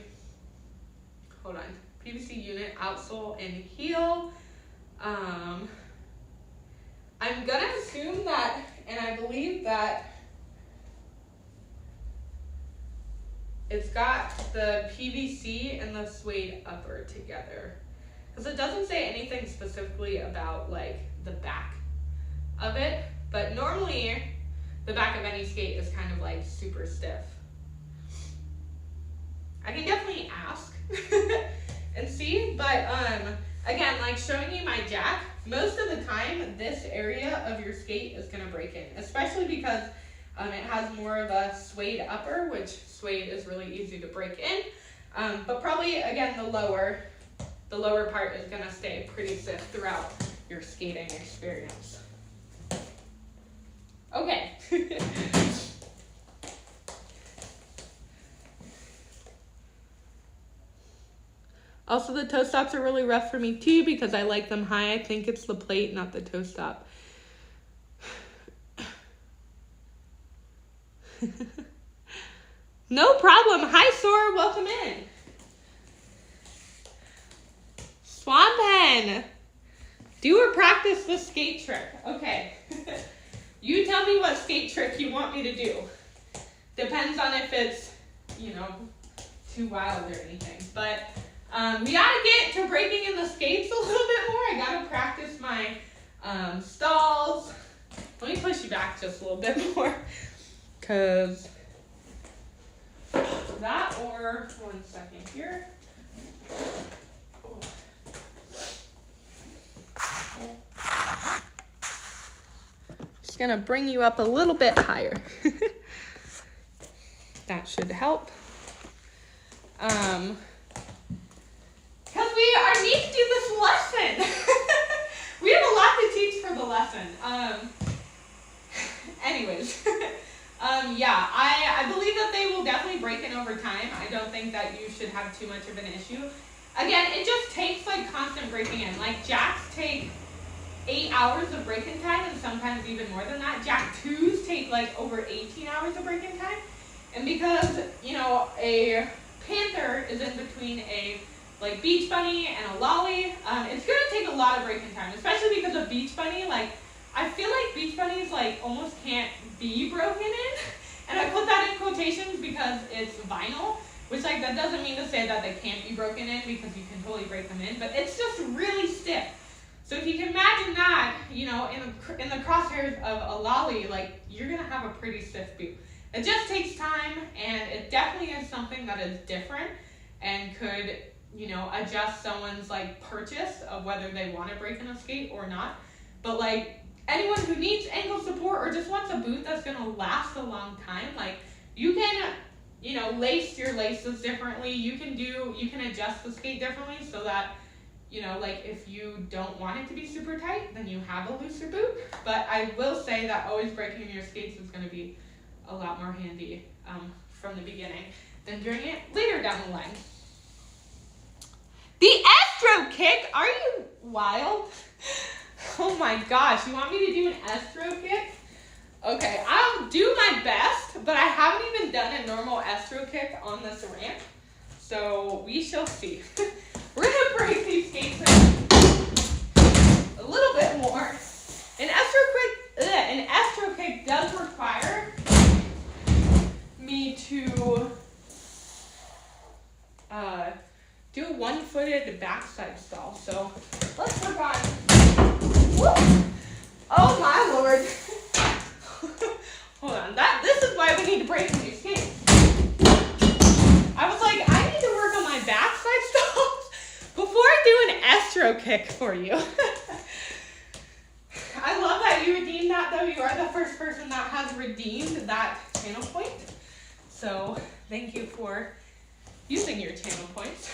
unit outsole and heel. I'm going to assume that, and I believe that it's got the PVC and the suede upper together. Because it doesn't say anything specifically about like the back of it, but normally the back of any skate is kind of like super stiff. I can definitely ask and see, but again, like showing you my Jack, most of the time this area of your skate is going to break in, especially because it has more of a suede upper, which suede is really easy to break in, but probably again the lower part is going to stay pretty stiff throughout your skating experience. Okay. Also, the toe stops are really rough for me too because I like them high. I think it's the plate, not the toe stop. No problem. Hi, Sora. Welcome in. Swan do or practice the skate trick. Okay. You tell me what skate trick you want me to do. Depends on if it's, you know, too wild or anything. But we gotta get to breaking in the skates a little bit more. I gotta practice my stalls. Let me push you back just a little bit more. Because that, or 1 second here. Just gonna bring you up a little bit higher. That should help. Because we need to do this lesson. We have a lot to teach for the lesson. Anyways, yeah, I believe that they will definitely break in over time. I don't think that you should have too much of an issue. Again, it just takes like constant breaking in. Like Jacks take 8 hours of break-in time, and sometimes even more than that. Jack 2s take like over 18 hours of break-in time. And because, you know, a Panther is in between a like Beach Bunny and a Lolly, it's gonna take a lot of break-in time, especially because of Beach Bunny. Like, I feel like Beach Bunnies like almost can't be broken in. And I put that in quotations because it's vinyl, which like that doesn't mean to say that they can't be broken in, because you can totally break them in, but it's just really stiff. So if you can imagine that, you know, in the crosshairs of a Lolly, like you're gonna have a pretty stiff boot. It just takes time, and it definitely is something that is different and could, you know, adjust someone's like purchase of whether they want to break in a skate or not. But like anyone who needs ankle support or just wants a boot that's gonna last a long time, like you can, you know, lace your laces differently. You can adjust the skate differently so that, you know, like if you don't want it to be super tight, then you have a looser boot. But I will say that always breaking in your skates is gonna be a lot more handy from the beginning than doing it later down the line. The Estro kick? Are you wild? Oh my gosh, you want me to do an Estro kick? Okay, I'll do my best, but I haven't even done a normal Estro kick on this ramp, so we shall see. We're gonna break these skates a little bit more. An Estro kick does require me to do a one-footed backside stall. So let's work on. Woo! Oh my lord! Hold on. This is why we need to break these skates. I was like, I need to work on my backside stalls before I do an kick for you. I love that you redeemed that, though. You are the first person that has redeemed that channel point. So thank you for using your channel points.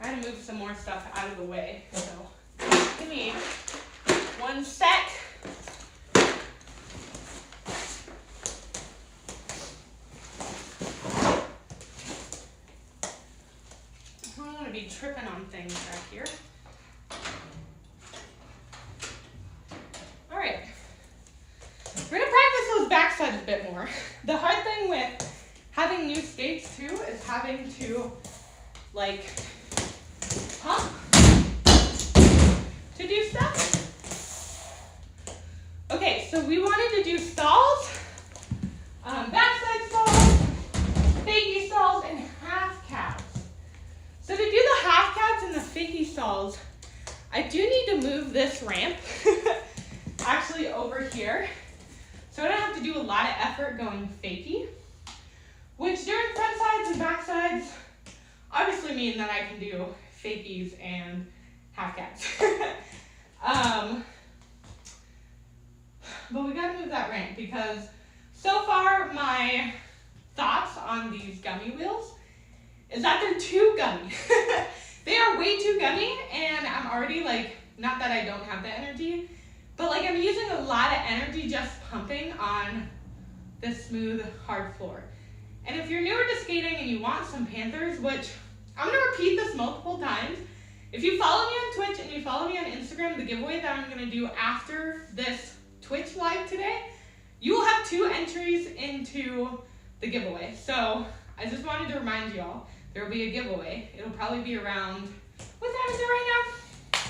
I had to move some more stuff out of the way. So give me 1 sec. I don't want to be tripping on things back here. All right. We're going to practice those backsides a bit more. The hard thing with having new skates too is having to like pump to do stuff. Okay, so we wanted to do stalls, backside stalls, fakie stalls, and half cabs. So to do the half cabs and the fakie stalls, I do need to move this ramp actually over here. So I don't have to do a lot of effort going fakie, which during front sides and back sides obviously mean that I can do fakies and half cabs. But we gotta move that ramp because so far my thoughts on these gummy wheels is that they're too gummy. They are way too gummy, and I'm already like, not that I don't have the energy, but like I'm using a lot of energy just pumping on this smooth, hard floor. And if you're newer to skating and you want some Panthers, which I'm gonna repeat this multiple times, if you follow me on Twitch and you follow me on Instagram, the giveaway that I'm gonna do after this Twitch live today, you will have 2 entries into the giveaway. So I just wanted to remind y'all, there will be a giveaway. It'll probably be around, what time is it right now?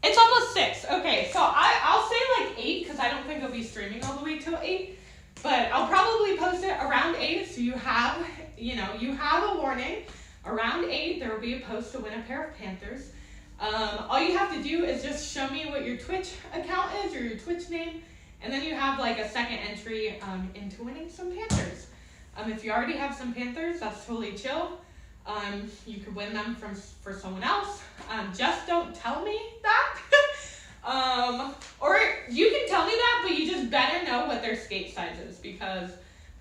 It's almost 6. Okay, so I'll say like 8 because I don't think I'll be streaming all the way till 8. But I'll probably post it around 8 so you have a warning. Around 8, there will be a post to win a pair of Panthers. All you have to do is just show me what your Twitch account is or your Twitch name, and then you have like a second entry into winning some Panthers. If you already have some Panthers, that's totally chill. You could win them for someone else. Just don't tell me that. Or you can tell me that, but you just better know what their skate size is, because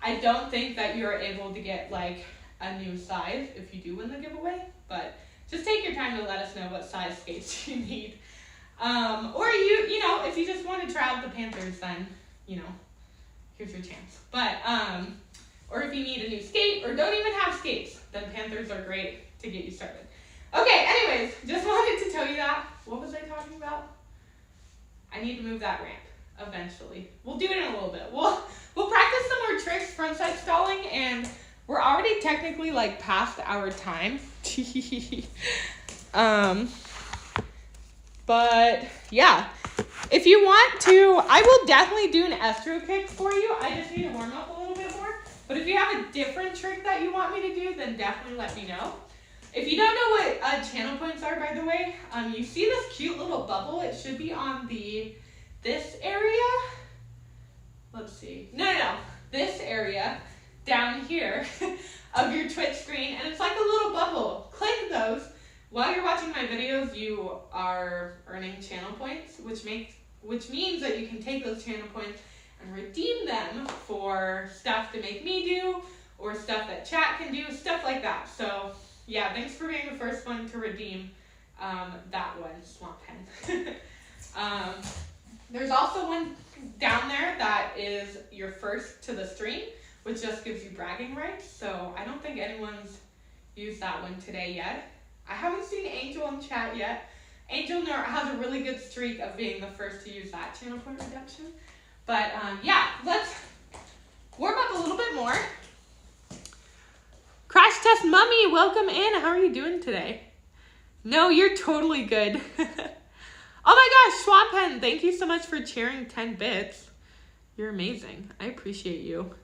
I don't think that you're able to get like a new size if you do win the giveaway. But just take your time to let us know what size skates you need. Or if you just want to try out the Panthers, then here's your chance. But or if you need a new skate or don't even have skates, then Panthers are great to get you started. Okay, anyways, just wanted to tell you that. What was I talking about? I need to move that ramp eventually. We'll do it in a little bit. We'll practice some more tricks, frontside stalling, and we're already technically like past our time. But yeah, if you want to, I will definitely do an estro kick for you. I just need to warm up a little bit more. But if you have a different trick that you want me to do, then definitely let me know. If you don't know what channel points are, by the way, you see this cute little bubble. It should be on this area. Let's see. No. This area down here of your Twitch screen, and it's like a little bubble. Click those. While you're watching my videos, you are earning channel points, which means that you can take those channel points and redeem them for stuff to make me do, or stuff that chat can do, stuff like that. So yeah, thanks for being the first one to redeem that one, Swamp Pen. There's also one down there that is your first to the stream, which just gives you bragging rights. So I don't think anyone's used that one today yet. I haven't seen Angel in chat yet. Angel has a really good streak of being the first to use that channel point redemption. But yeah, let's warm up a little bit more. Crash Test Mummy, welcome in. How are you doing today? No, you're totally good. Oh my gosh, Swamp Pen, thank you so much for cheering 10 bits. You're amazing. I appreciate you.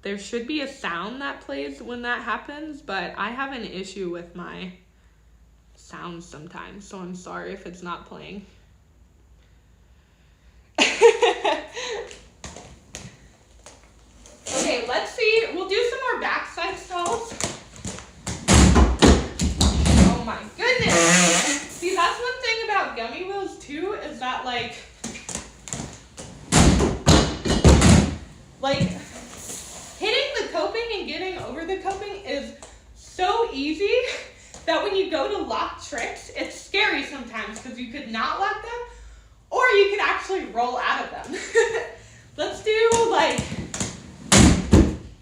There should be a sound that plays when that happens, but I have an issue with my sounds sometimes, so I'm sorry if it's not playing. Okay, let's see. We'll do some more backside stalls. Like, hitting the coping and getting over the coping is so easy that when you go to lock tricks, it's scary sometimes because you could not lock them or you could actually roll out of them. Let's do like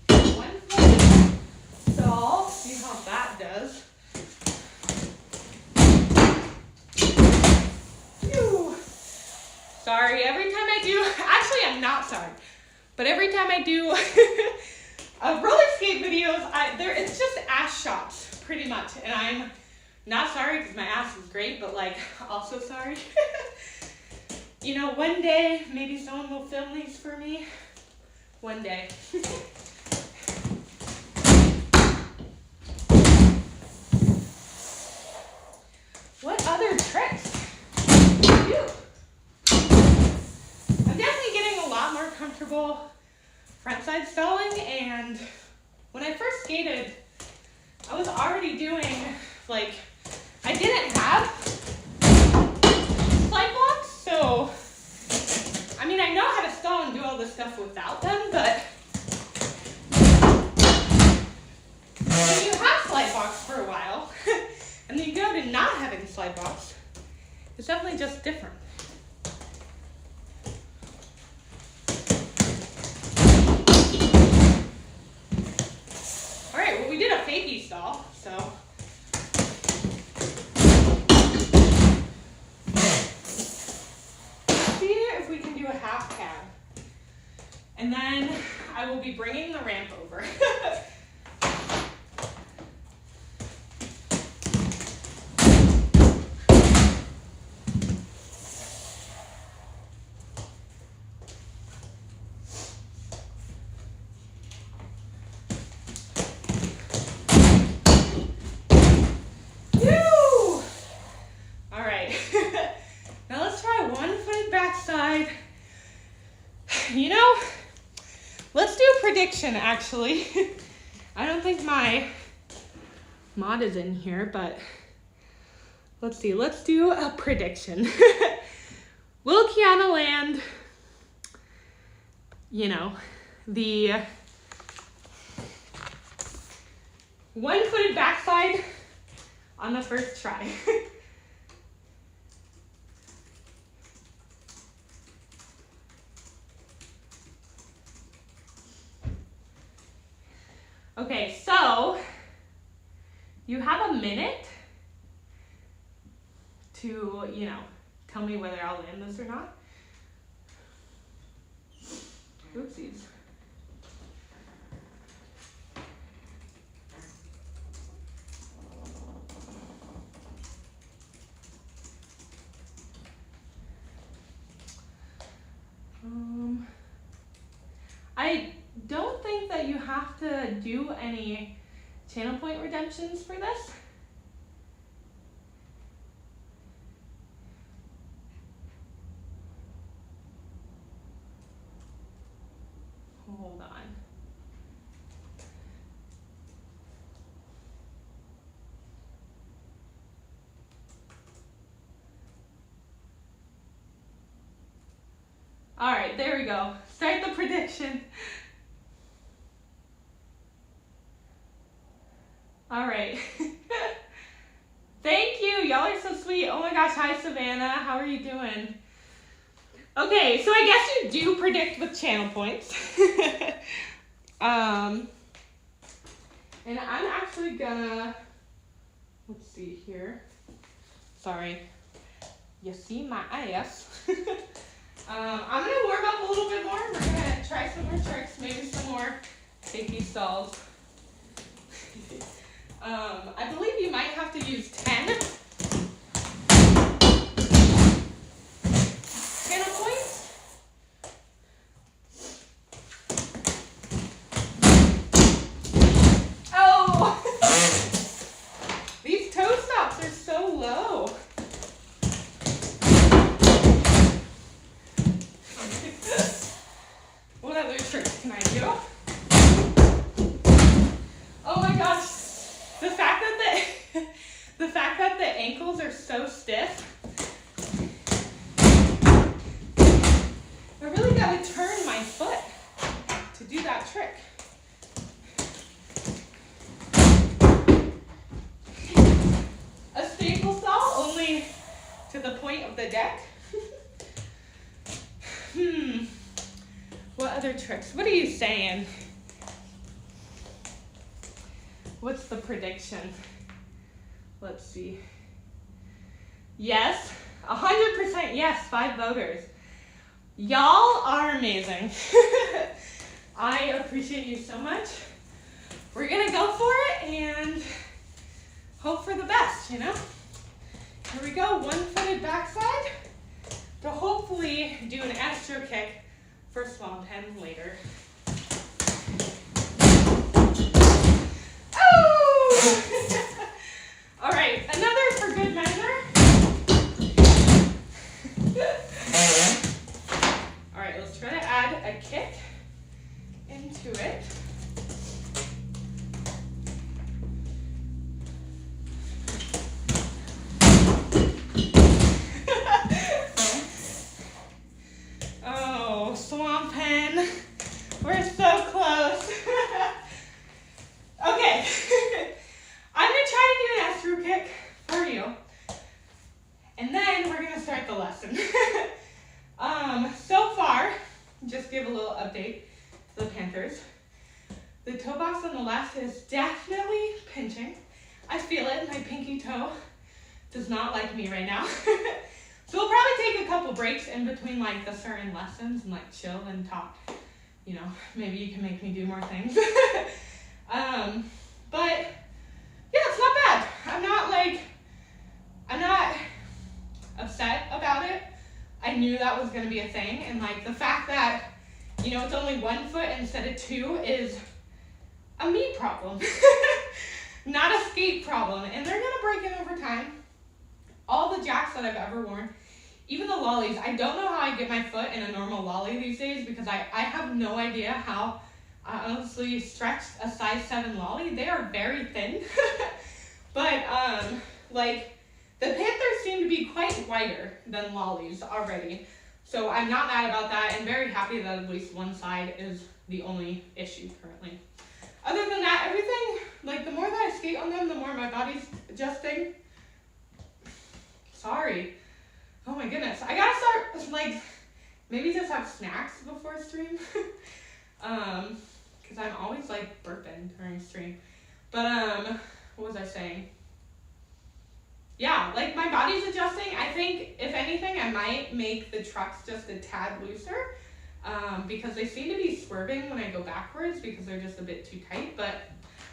1 foot stall, see how that does. Phew. Sorry, every time I do, actually I'm not sorry, but every time I do roller skate videos, it's just ass shots pretty much, and I'm not sorry because my ass is great, but like also sorry. You know, one day maybe someone will film these for me. One day. What other tricks do you do? I'm definitely getting a lot more comfortable frontside stalling, and when I first skated, I was already doing, like, I didn't have slide blocks, so, I mean, I know how to stall and do all this stuff without them, but when you have slide blocks for a while, and then you go to not having slide blocks, it's definitely just different. All right, well, we did a fakie stall, so. See if we can do a half cab. And then I will be bringing the ramp over. You know, let's do a prediction, actually. I don't think my mod is in here, but let's see. Let's do a prediction. Will Kiana land, you know, the one-footed backside on the first try? Okay, so you have a minute to, you know, tell me whether I'll land this or not. Oopsies. I don't think that you have to do any channel point redemptions for this. Hold on. All right, there we go. Start the prediction. All right. Thank you. Y'all are so sweet. Oh my gosh. Hi, Savannah. How are you doing? Okay, so I guess you do predict with channel points. And I'm actually gonna, let's see here. Sorry. You see my ass. I'm gonna warm up a little bit more. We're gonna try some more tricks, maybe some more safety stalls. I believe you might have to use 10 channel points. Oh! These toe stops are so low. What other tricks can I do? Oh my gosh. The fact that the ankles are so stiff, I really gotta turn my foot to What other tricks? What are you saying? What's the prediction? Let's see. Yes, 100% yes, 5 voters. Y'all are amazing. I appreciate you so much. We're gonna go for it and hope for the best, you know? Here we go, one-footed backside to hopefully do an extra kick for Swamp Pen later. Oh! All right, another for good measure. All right, let's try to add a kick into it. Oh, Swamp Pen, we're so close. Okay, I'm gonna try to do an S-through kick for you, and then we're gonna start the lesson. So far, just give a little update to the Panthers. The toe box on the left is definitely pinching. I feel it, my pinky toe does not like me right now. So we'll probably take a couple breaks in between like the certain lessons and like chill and talk. You know, maybe you can make me do more things. But yeah, it's not bad. I'm not upset about it. I knew that was gonna be a thing, and like the fact that, you know, it's only 1 foot instead of 2 is a me problem, not a skate problem, and they're gonna break in over time. All the jacks that I've ever worn, even the lollies, I don't know how I get my foot in a normal lolly these days because I have no idea how I honestly stretched a size 7 lolly. They are very thin, but like the Panthers seem to be quite wider than lollies already. So I'm not mad about that and very happy that at least one side is the only issue currently. Other than that, everything, like the more that I skate on them, the more my body's adjusting. Sorry. Oh my goodness. I gotta start, like, maybe just have snacks before stream. Because I'm always, like, burping during stream. But, what was I saying? Yeah, like, my body's adjusting. I think, if anything, I might make the trucks just a tad looser. Because they seem to be swerving when I go backwards because they're just a bit too tight. But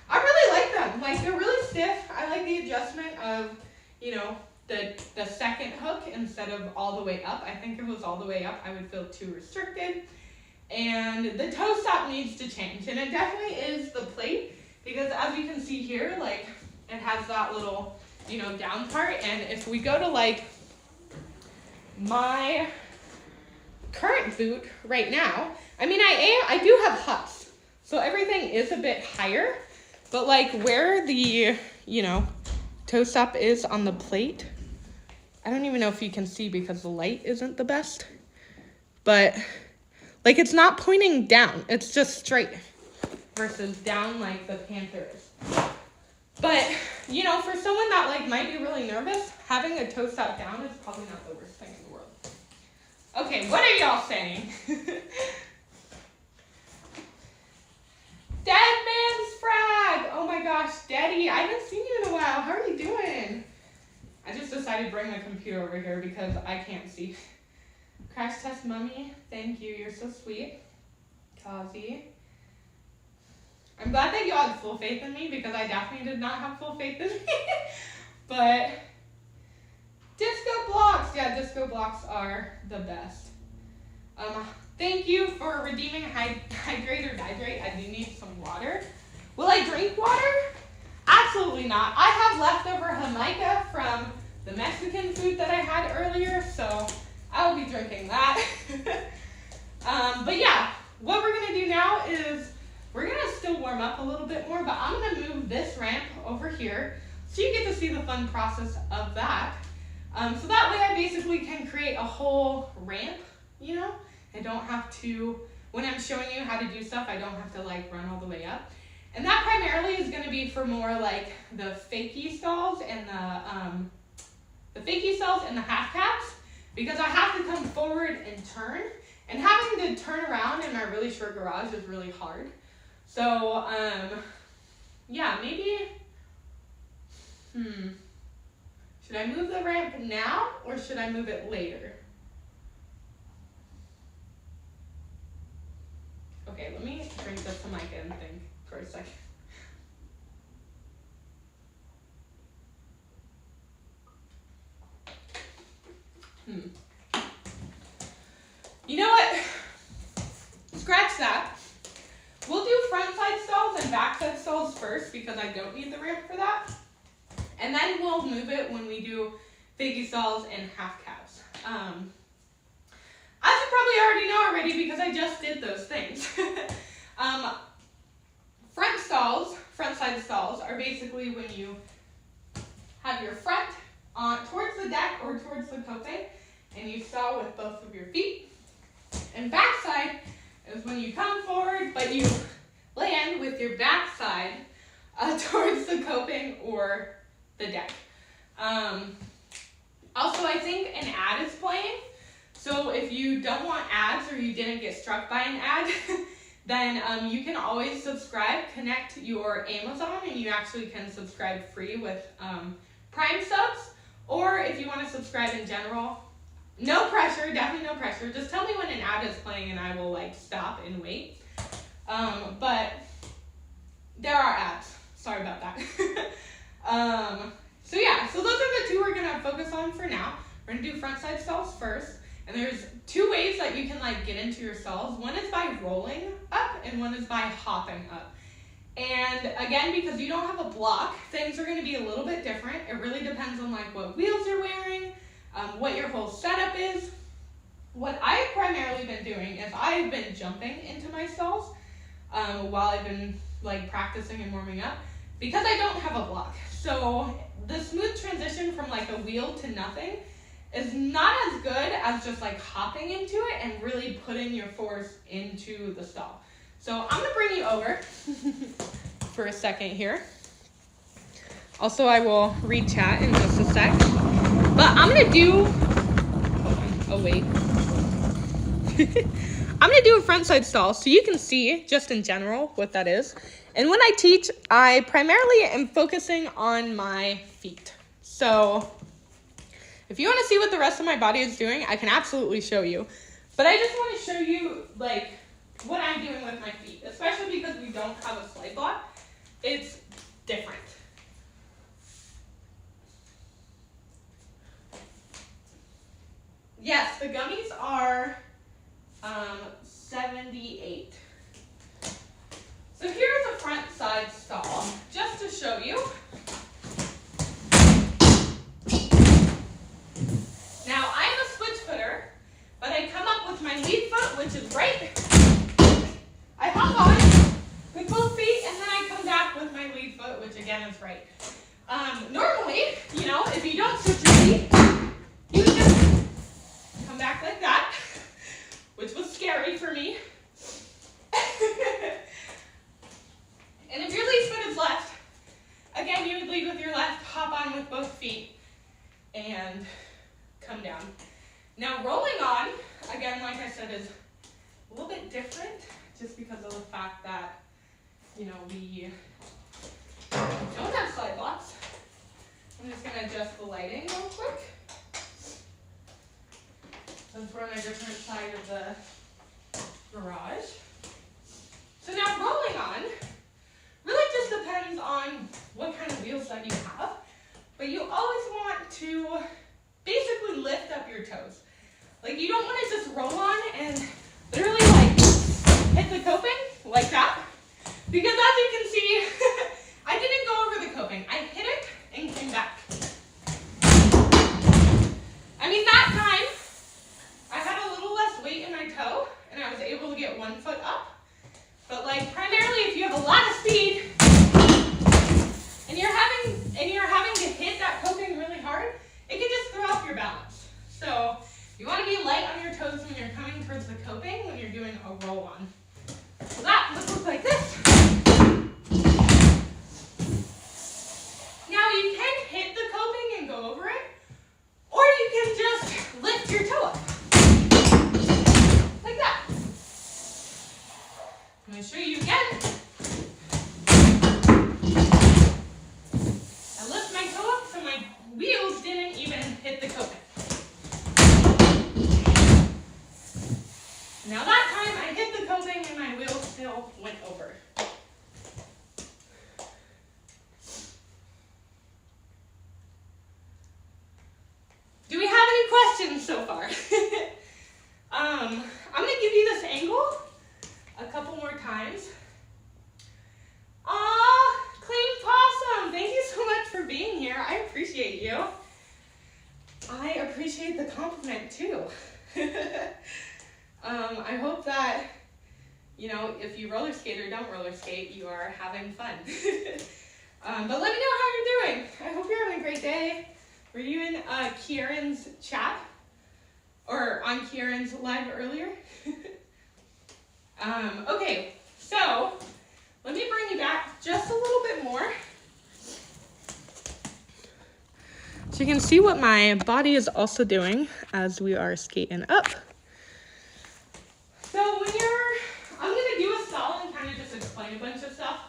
I really like them. Like, they're really stiff. I like the adjustment of, you know, the second hook instead of all the way up. I think if it was all the way up, I would feel too restricted. And the toe stop needs to change. And it definitely is the plate because as you can see here, like, it has that little, you know, down part. And if we go to, like, my current boot right now, I mean, I do have huts. So everything is a bit higher. But, like, where the, you know, toe stop is on the plate, I don't even know if you can see because the light isn't the best, but like it's not pointing down, it's just straight versus down like the Panthers. But, you know, for someone that like might be really nervous, having a toe stop down is probably not the worst thing in the world. Okay, what are y'all saying? Dead Man's Frag! Oh my gosh, Daddy, I haven't seen you in a while. How are you doing? I just decided to bring my computer over here because I can't see. Crash Test Mummy, thank you. You're so sweet. Kazi. I'm glad that you all had full faith in me because I definitely did not have full faith in me. But disco blocks. Yeah, disco blocks are the best. Thank you for redeeming hydrate or dihydrate. I do need some water. Will I drink water? Absolutely not. I have leftover Jamaica from the Mexican food that I had earlier, so I will be drinking that. But yeah, what we're gonna do now is we're gonna still warm up a little bit more, but I'm gonna move this ramp over here so you get to see the fun process of that. So that way I basically can create a whole ramp, you know? I don't have to, when I'm showing you how to do stuff, I don't have to like run all the way up. And that primarily is going to be for more like the fakie stalls and the half caps because I have to come forward and turn And having to turn around in my really short garage is really hard. So, yeah, maybe, should I move the ramp now or should I move it later? Okay, let me drink this to mic and think for a second. You know what? Scratch that. We'll do front side stalls and back side stalls first because I don't need the ramp for that. And then we'll move it when we do figgy stalls and half calves. As you probably already know already because I just did those things. Front side stalls are basically when you have your front on towards the deck or towards the coping and you stall with both of your feet. And backside is when you come forward but you land with your backside towards the coping or the deck. Also, I think an ad is playing. So if you don't want ads or you didn't get struck by an ad, then you can always subscribe, connect your Amazon, and you actually can subscribe free with Prime subs. Or if you want to subscribe in general, no pressure, definitely no pressure. Just tell me when an ad is playing and I will like stop and wait. But there are ads. Sorry about that. So yeah, so those are the two we're gonna focus on for now. We're gonna do front side stalls first. And there's two ways that you can like get into your stalls. One is by rolling up and one is by hopping up. And again, because you don't have a block, things are gonna be a little bit different. It really depends on like what wheels you're wearing, what your whole setup is. What I've primarily been doing is I've been jumping into my stalls while I've been like practicing and warming up because I don't have a block. So the smooth transition from like a wheel to nothing is not as good as just like hopping into it and really putting your force into the stall. So I'm gonna bring you over for a second here. Also, I will read chat in just a sec. But I'm gonna do, oh wait. I'm gonna do a front side stall so you can see just in general what that is. And when I teach, I primarily am focusing on my feet. So if you want to see what the rest of my body is doing, I can absolutely show you. But I just want to show you like what I'm doing with my feet, especially because we don't have a slide block. It's different. Yes, the gummies are 78. So here's a front side stall, just to show you. Now, I'm a switch footer, but I come up with my lead foot, which is right. I hop on with both feet, and then I come back with my lead foot, which again is right. Normally, you know, if you don't switch your feet, you just come back like that, which was scary for me. And if your lead foot is left, again, you would lead with your left, hop on with both feet, and come down. Now rolling on, again, like I said, is a little bit different just because of the fact that, you know, we don't have slide blocks. I'm just gonna adjust the lighting real quick. Since we're on a different side of the garage. So now rolling on really just depends on what kind of wheels that you have, but you always want to basically lift up your toes. Like you don't want to just roll on and literally like hit the coping like that, because as you can see, I didn't go over the coping. I hit it and came back. I mean, that time I had a little less weight in my toe and I was able to get one foot up. But like primarily if you have a lot of speed and you're having to hit that coping really hard, it can just throw off your balance. So you want to be light on your toes when you're coming towards the coping when you're doing a roll on. So that would look like this. Now you can hit the coping and go over it, or you can just lift your toe up. Like that. going to show you again. I lift my toe up so my wheels didn't even hit the coping. Now that time I hit the coping and my wheel still went over. Do we have any questions so far? I'm going to give you this angle a couple more times. Aw, Clean Possum, thank you so much for being here. I appreciate you. I appreciate the compliment too. I hope that, you know, if you roller skate or don't roller skate, you are having fun. But let me know how you're doing. I hope you're having a great day. Were you in Kieran's chat? Or on Kieran's live earlier? Okay, so let me bring you back just a little bit more. So you can see what my body is also doing as we are skating up. So I'm gonna do a stall and kind of just explain a bunch of stuff,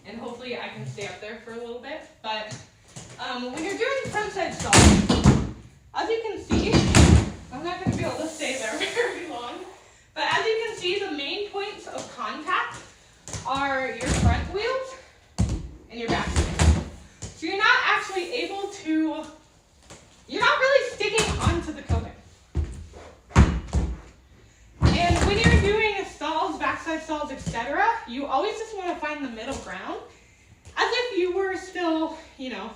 and hopefully I can stay up there for a little bit. But when you're doing frontside stall, as you can see, I'm not gonna be able to stay there very long, but as you can see, the main points of contact are your front wheels and your back wheels. So you're not actually able to, you're not really sticking onto the coping. And when you're doing stalls, backside stalls, etc., you always just want to find the middle ground, as if you were still, you know,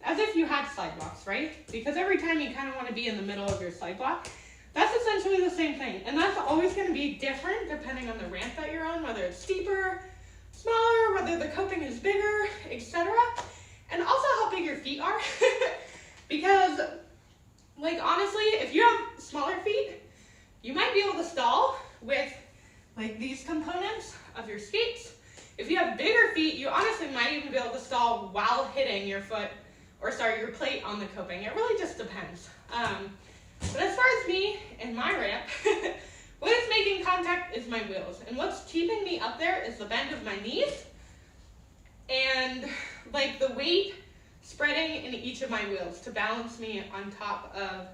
as if you had slide blocks, right? Because every time you kind of want to be in the middle of your slide block, that's essentially the same thing. And that's always going to be different depending on the ramp that you're on, whether it's steeper, smaller, whether the coping is bigger, etc. And also how big your feet are. Because, like, honestly, if you have smaller feet, you might be able to stall with, like, these components of your skates. If you have bigger feet, you honestly might even be able to stall while hitting your foot, or sorry, your plate on the coping. It really just depends. But as far as me and my ramp, what is making contact is my wheels. And what's keeping me up there is the bend of my knees and like the weight spreading in each of my wheels to balance me on top of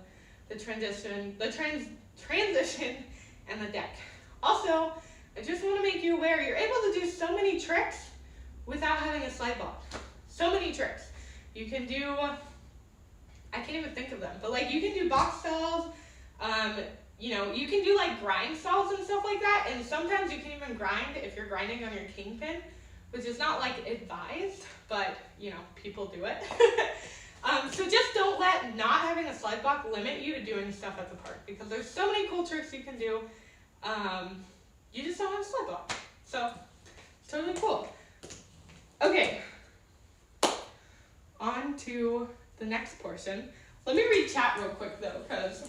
the transition and the deck. Also, I just want to make you aware, you're able to do so many tricks without having a slide block. So many tricks. You can do, I can't even think of them, but like you can do box stalls, you know, you can do like grind stalls and stuff like that, and sometimes you can even grind if you're grinding on your kingpin, which is not like advised, but you know, people do it. So just don't let not having a slide block limit you to doing stuff at the park, because there's so many cool tricks you can do. You just don't have a slide block. So it's totally cool. Okay. On to the next portion. Let me read chat real quick though, because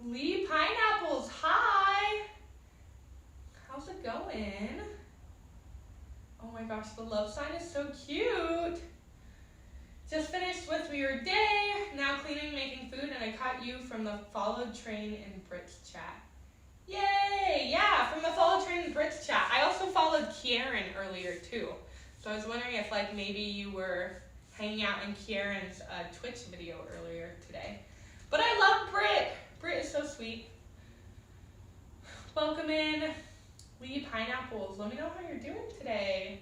Lee Pineapples, hi! How's it going? Oh my gosh, the love sign is so cute. Just finished with your day, now cleaning, making food, and I caught you from the followed train in Brit's chat. Yay! Yeah, from the follow train in Brit's chat. I also followed Kieran earlier too. So I was wondering if like maybe you were hanging out in Kieran's Twitch video earlier today. But I love Brit. Brit is so sweet. Welcome in, Lee Pineapples. Let me know how you're doing today.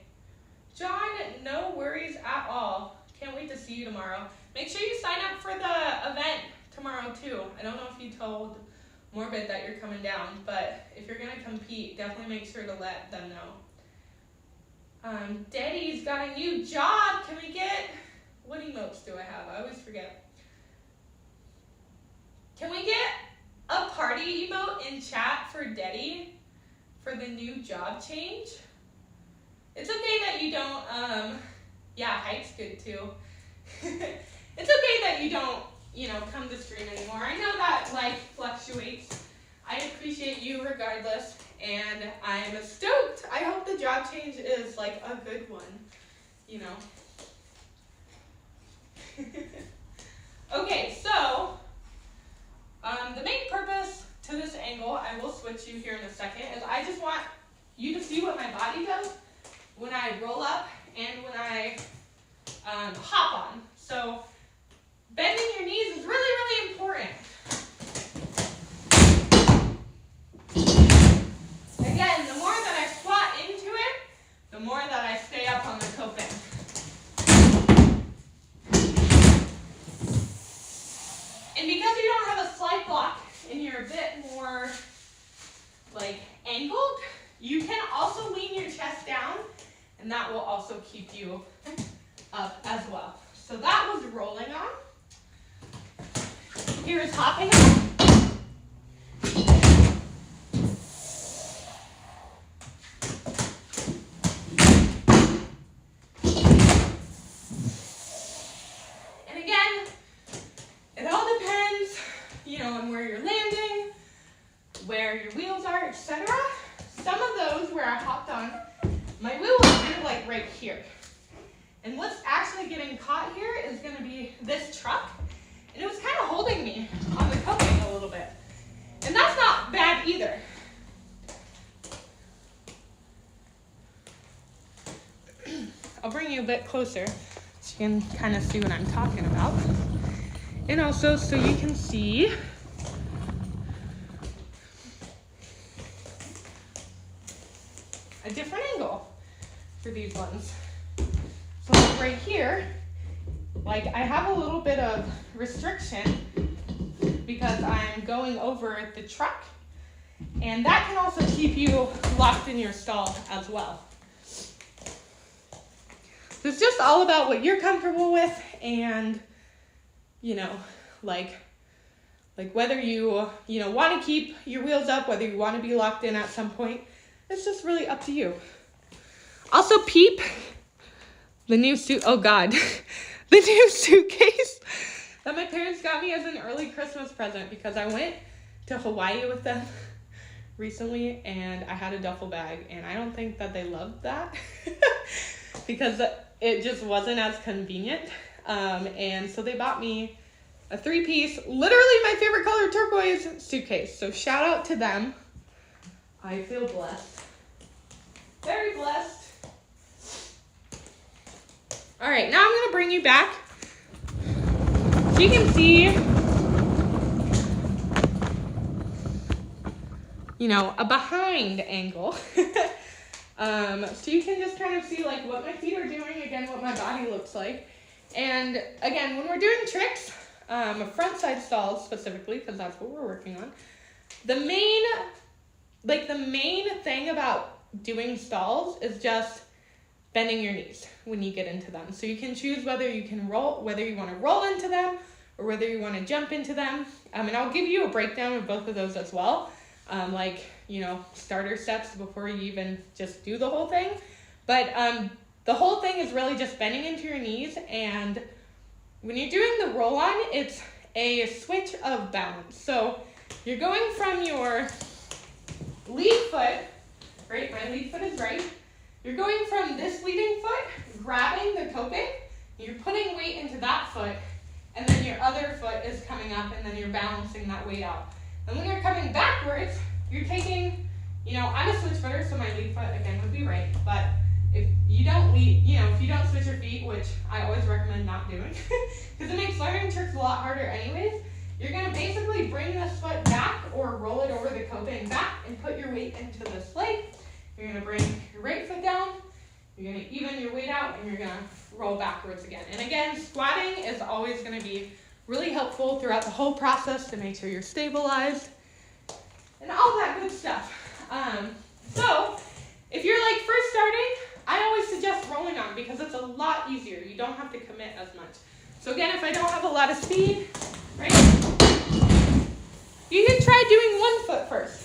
John, no worries at all. Can't wait to see you tomorrow. Make sure you sign up for the event tomorrow too. I don't know if you told Morbid that you're coming down, but if you're gonna compete, definitely make sure to let them know. Daddy's got a new job. Can we get, what emotes do I have? I always forget. Can we get a party emote in chat for Daddy for the new job change? It's okay that you don't, yeah, height's good too. It's okay that you don't, you know, come to stream anymore. I know that life fluctuates. I appreciate you regardless, and I'm stoked. I hope the job change is like a good one, you know. Okay, so you here in a second, is I just want you to see what my body does when I roll up and when I hop on. So bending your knees is really, really important. Again, the more that I squat into it, the more that I stay up on the coping. And because you don't have a slide block and you're a bit more like angled, you can also lean your chest down, and that will also keep you up as well. So that was rolling on. Here's hopping on. And again, it all depends, on where you're landing, where your wheels are, etc. Some of those where I hopped on, my wheel was kind of like right here. And what's actually getting caught here is going to be this truck. And it was kind of holding me on the coping a little bit. And that's not bad either. I'll bring you a bit closer so you can kind of see what I'm talking about. And also so you can see a different angle for these ones. So right here, like I have a little bit of restriction because I'm going over the truck, and that can also keep you locked in your stall as well. So it's just all about what you're comfortable with, and like whether you want to keep your wheels up, whether you want to be locked in at some point. It's just really up to you. Also, peep the new the new suitcase that my parents got me as an early Christmas present, because I went to Hawaii with them recently and I had a duffel bag, and I don't think that they loved that because it just wasn't as convenient. And so they bought me a 3-piece, literally my favorite color, turquoise suitcase. So shout out to them. I feel blessed. Very blessed. All right, now I'm going to bring you back so you can see, a behind angle. So you can just kind of see like what my feet are doing, again, what my body looks like. And again, when we're doing tricks, front side stalls specifically, because that's what we're working on, the main thing about doing stalls is just bending your knees when you get into them. So you can choose whether you want to roll into them or whether you want to jump into them. And I'll give you a breakdown of both of those as well. Starter steps before you even just do the whole thing. But the whole thing is really just bending into your knees. And when you're doing the roll on, it's a switch of balance. So you're going from your lead foot, right? My lead foot is right. You're going from this leading foot, grabbing the coping, you're putting weight into that foot, and then your other foot is coming up, and then you're balancing that weight out. And when you're coming backwards, you're taking, I'm a switch footer, so my lead foot, again, would be right. But if you don't if you don't switch your feet, which I always recommend not doing, because it makes learning tricks a lot harder anyways, you're going to basically bring this foot back or roll it over the coping back and put your weight into this leg. You're going to bring your right foot down, you're going to even your weight out, and you're going to roll backwards again. And again, squatting is always going to be really helpful throughout the whole process to make sure you're stabilized and all that good stuff. So if you're like first starting, I always suggest rolling on because it's a lot easier. You don't have to commit as much. So again, if I don't have a lot of speed, right, you can try doing one foot first.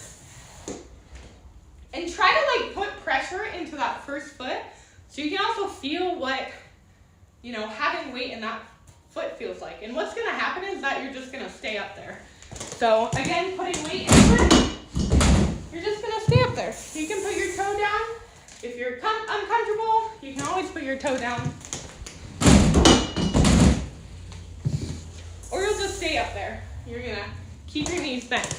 And try to put pressure into that first foot so you can also feel what, having weight in that foot feels like. And what's going to happen is that you're just going to stay up there. So again, putting weight into it, you're just going to stay up there. You can put your toe down. If you're uncomfortable, you can always put your toe down. Or you'll just stay up there. You're going to keep your knees bent.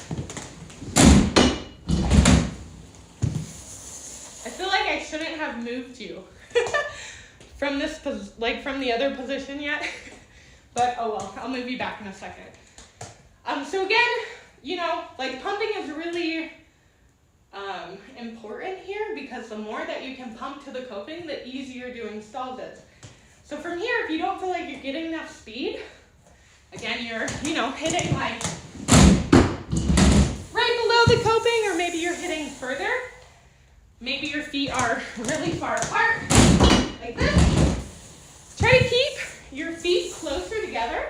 shouldn't have moved you from this, from the other position yet. But oh well, I'll move you back in a second. So again, you know, like pumping is really important here because the more that you can pump to the coping, the easier doing stalls is. So from here, if you don't feel like you're getting enough speed, again, you're, you know, hitting like right below the coping, or maybe you're hitting further. Maybe your feet are really far apart, like this. Try to keep your feet closer together.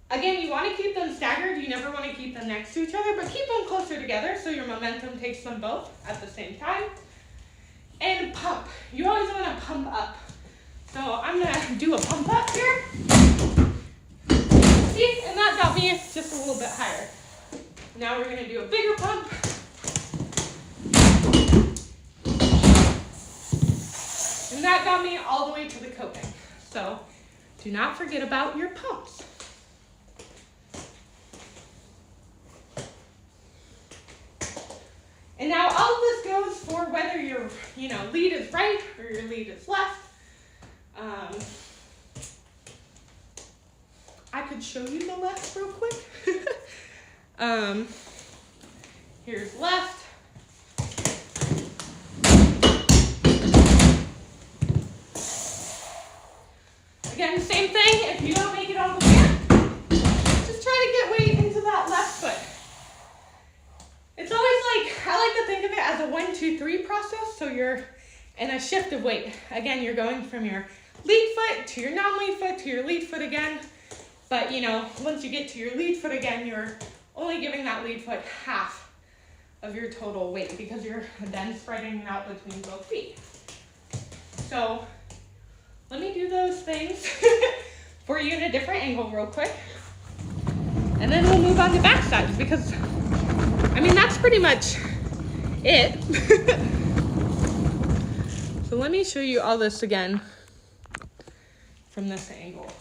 Again, you want to keep them staggered. You never want to keep them next to each other, but keep them closer together so your momentum takes them both at the same time. And pump. You always want to pump up. So I'm going to do a pump up here. See, and that got me just a little bit higher. Now we're going to do a bigger pump. And that got me all the way to the coping. So do not forget about your pumps. And now all of this goes for whether your, you know, lead is right or your lead is left. I could show you the left real quick. Here's left. Again, same thing. If you don't make it all the way up, just try to get weight into that left foot. It's always like, I like to think of it as a 1, 2, 3 process. So you're in a shift of weight. Again, you're going from your lead foot to your non-lead foot to your lead foot again. But you know, once you get to your lead foot again, you're only giving that lead foot half of your total weight because you're then spreading it out between both feet. So let me do those things for you in a different angle real quick. And then we'll move on to back sides because, I mean, that's pretty much it. So let me show you all this again from this angle.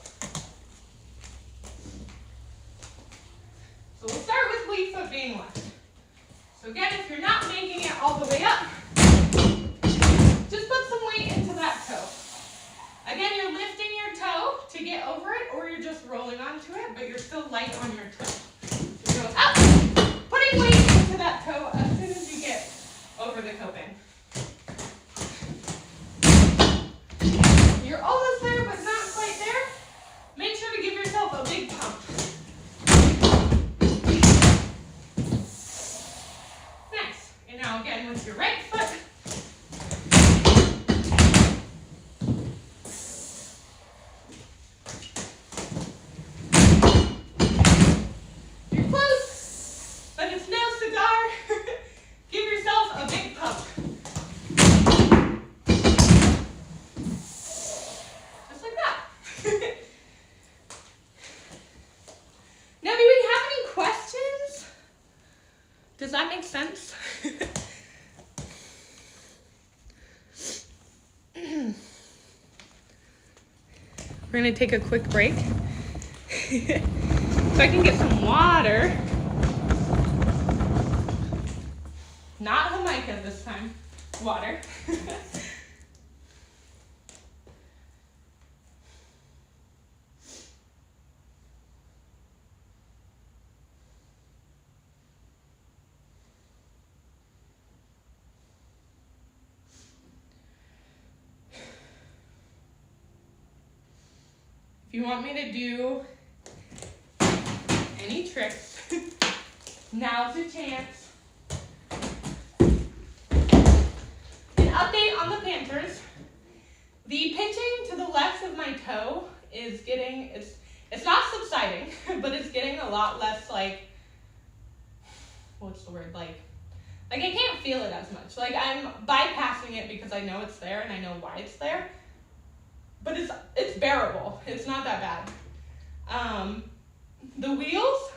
So we'll start with lead foot being left. So again, if you're not making it all the way up, just put some weight into that toe. Again, you're lifting your toe to get over it, or you're just rolling onto it, but you're still light on your toe. So go up, putting weight into that toe as soon as you get over the coping. You're almost there, but not quite there. Make sure to give yourself a big pump. Nice. And now again with your right foot. You're close, but it's no cigar. Give yourself a big pump. Just like that. Now, do we have any questions? Does that make sense? We're going to take a quick break so I can get some water. Not Jamaica this time. Water. If you want me to do any tricks, now's your chance. An update on the Panthers. The pinching to the left of my toe is getting, it's not subsiding, but it's getting a lot less like, what's the word, like I can't feel it as much. Like I'm bypassing it because I know it's there and I know why it's there. But it's bearable. It's not that bad. The wheels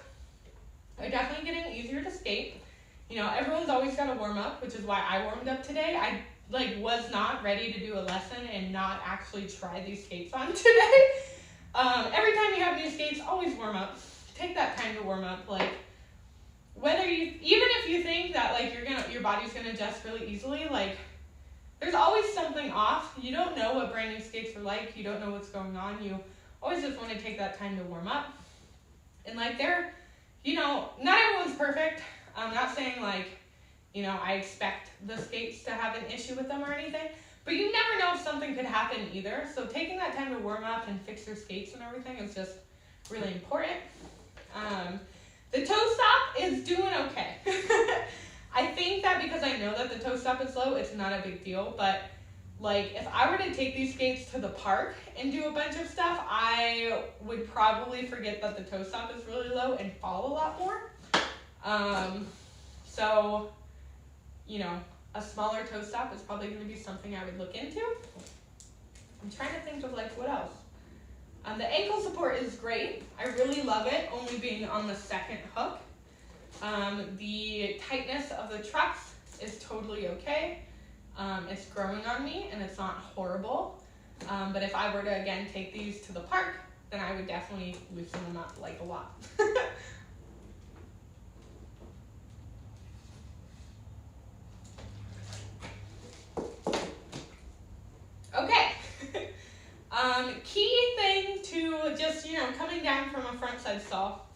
are definitely getting easier to skate. You know, everyone's always got to warm up, which is why I warmed up today. I was not ready to do a lesson and not actually try these skates on today. Every time you have new skates, always warm up. Take that time to warm up. Like whether you, even if you think that like your body's gonna adjust really easily, like there's always something off. You don't know what brand new skates are like. You don't know what's going on. You always just want to take that time to warm up. And like they're, you know, not everyone's perfect. I'm not saying like, you know, I expect the skates to have an issue with them or anything, but you never know if something could happen either. So taking that time to warm up and fix your skates and everything is just really important. The toe stop is doing okay. I think that because I know that the toe stop is low, it's not a big deal, but like if I were to take these skates to the park and do a bunch of stuff, I would probably forget that the toe stop is really low and fall a lot more. So, you know, a smaller toe stop is probably going to be something I would look into. I'm trying to think of like what else. The ankle support is great. I really love it, only being on the second hook. The tightness of the trucks is totally okay. It's growing on me and it's not horrible. But if I were to, again, take these to the park, then I would definitely loosen them up like a lot. Okay. Key thing to just, you know, coming down from a front side stall.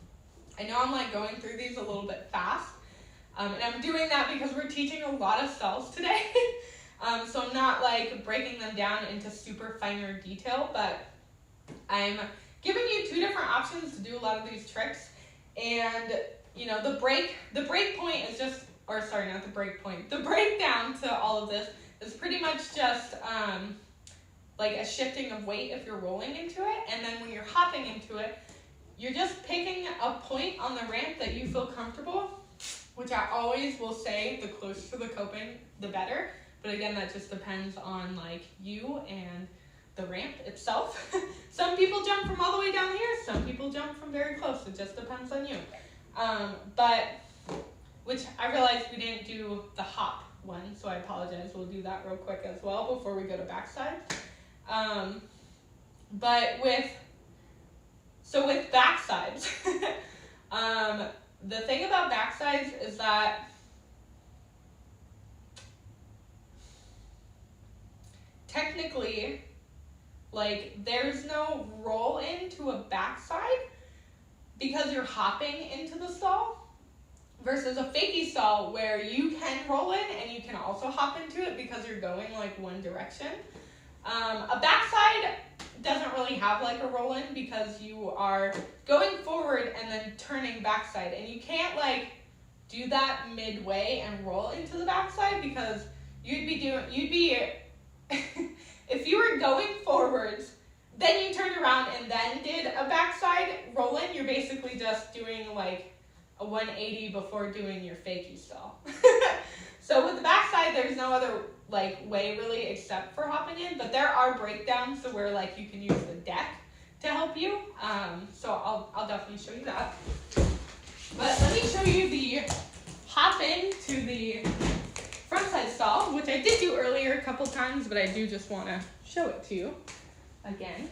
I know I'm like going through these a little bit fast. And I'm doing that because we're teaching a lot of stalls today. So I'm not like breaking them down into super finer detail, but I'm giving you 2 different options to do a lot of these tricks. And, you know, the break point is just, or sorry, not the break point. The breakdown to all of this is pretty much just like a shifting of weight if you're rolling into it. And then when you're hopping into it, you're just picking a point on the ramp that you feel comfortable, which I always will say the closer to the coping, the better. But again, that just depends on like you and the ramp itself. Some people jump from all the way down here. Some people jump from very close. It just depends on you. Which I realized we didn't do the hop one, so I apologize. We'll do that real quick as well before we go to backside. With backsides, the thing about backsides is that technically, like, there's no roll into a backside because you're hopping into the stall versus a fakie stall where you can roll in and you can also hop into it because you're going like one direction. A backside doesn't really have like a roll in because you are going forward and then turning backside, and you can't like do that midway and roll into the backside because you'd be if you were going forwards, then you turned around and then did a backside roll in, you're basically just doing like a 180 before doing your fakie stall. So with the backside, there's no other like way really except for hopping in, but there are breakdowns to where like you can use the deck to help you. So I'll definitely show you that. But let me show you the hop in to the front side stall, which I did do earlier a couple times, but I do just want to show it to you again.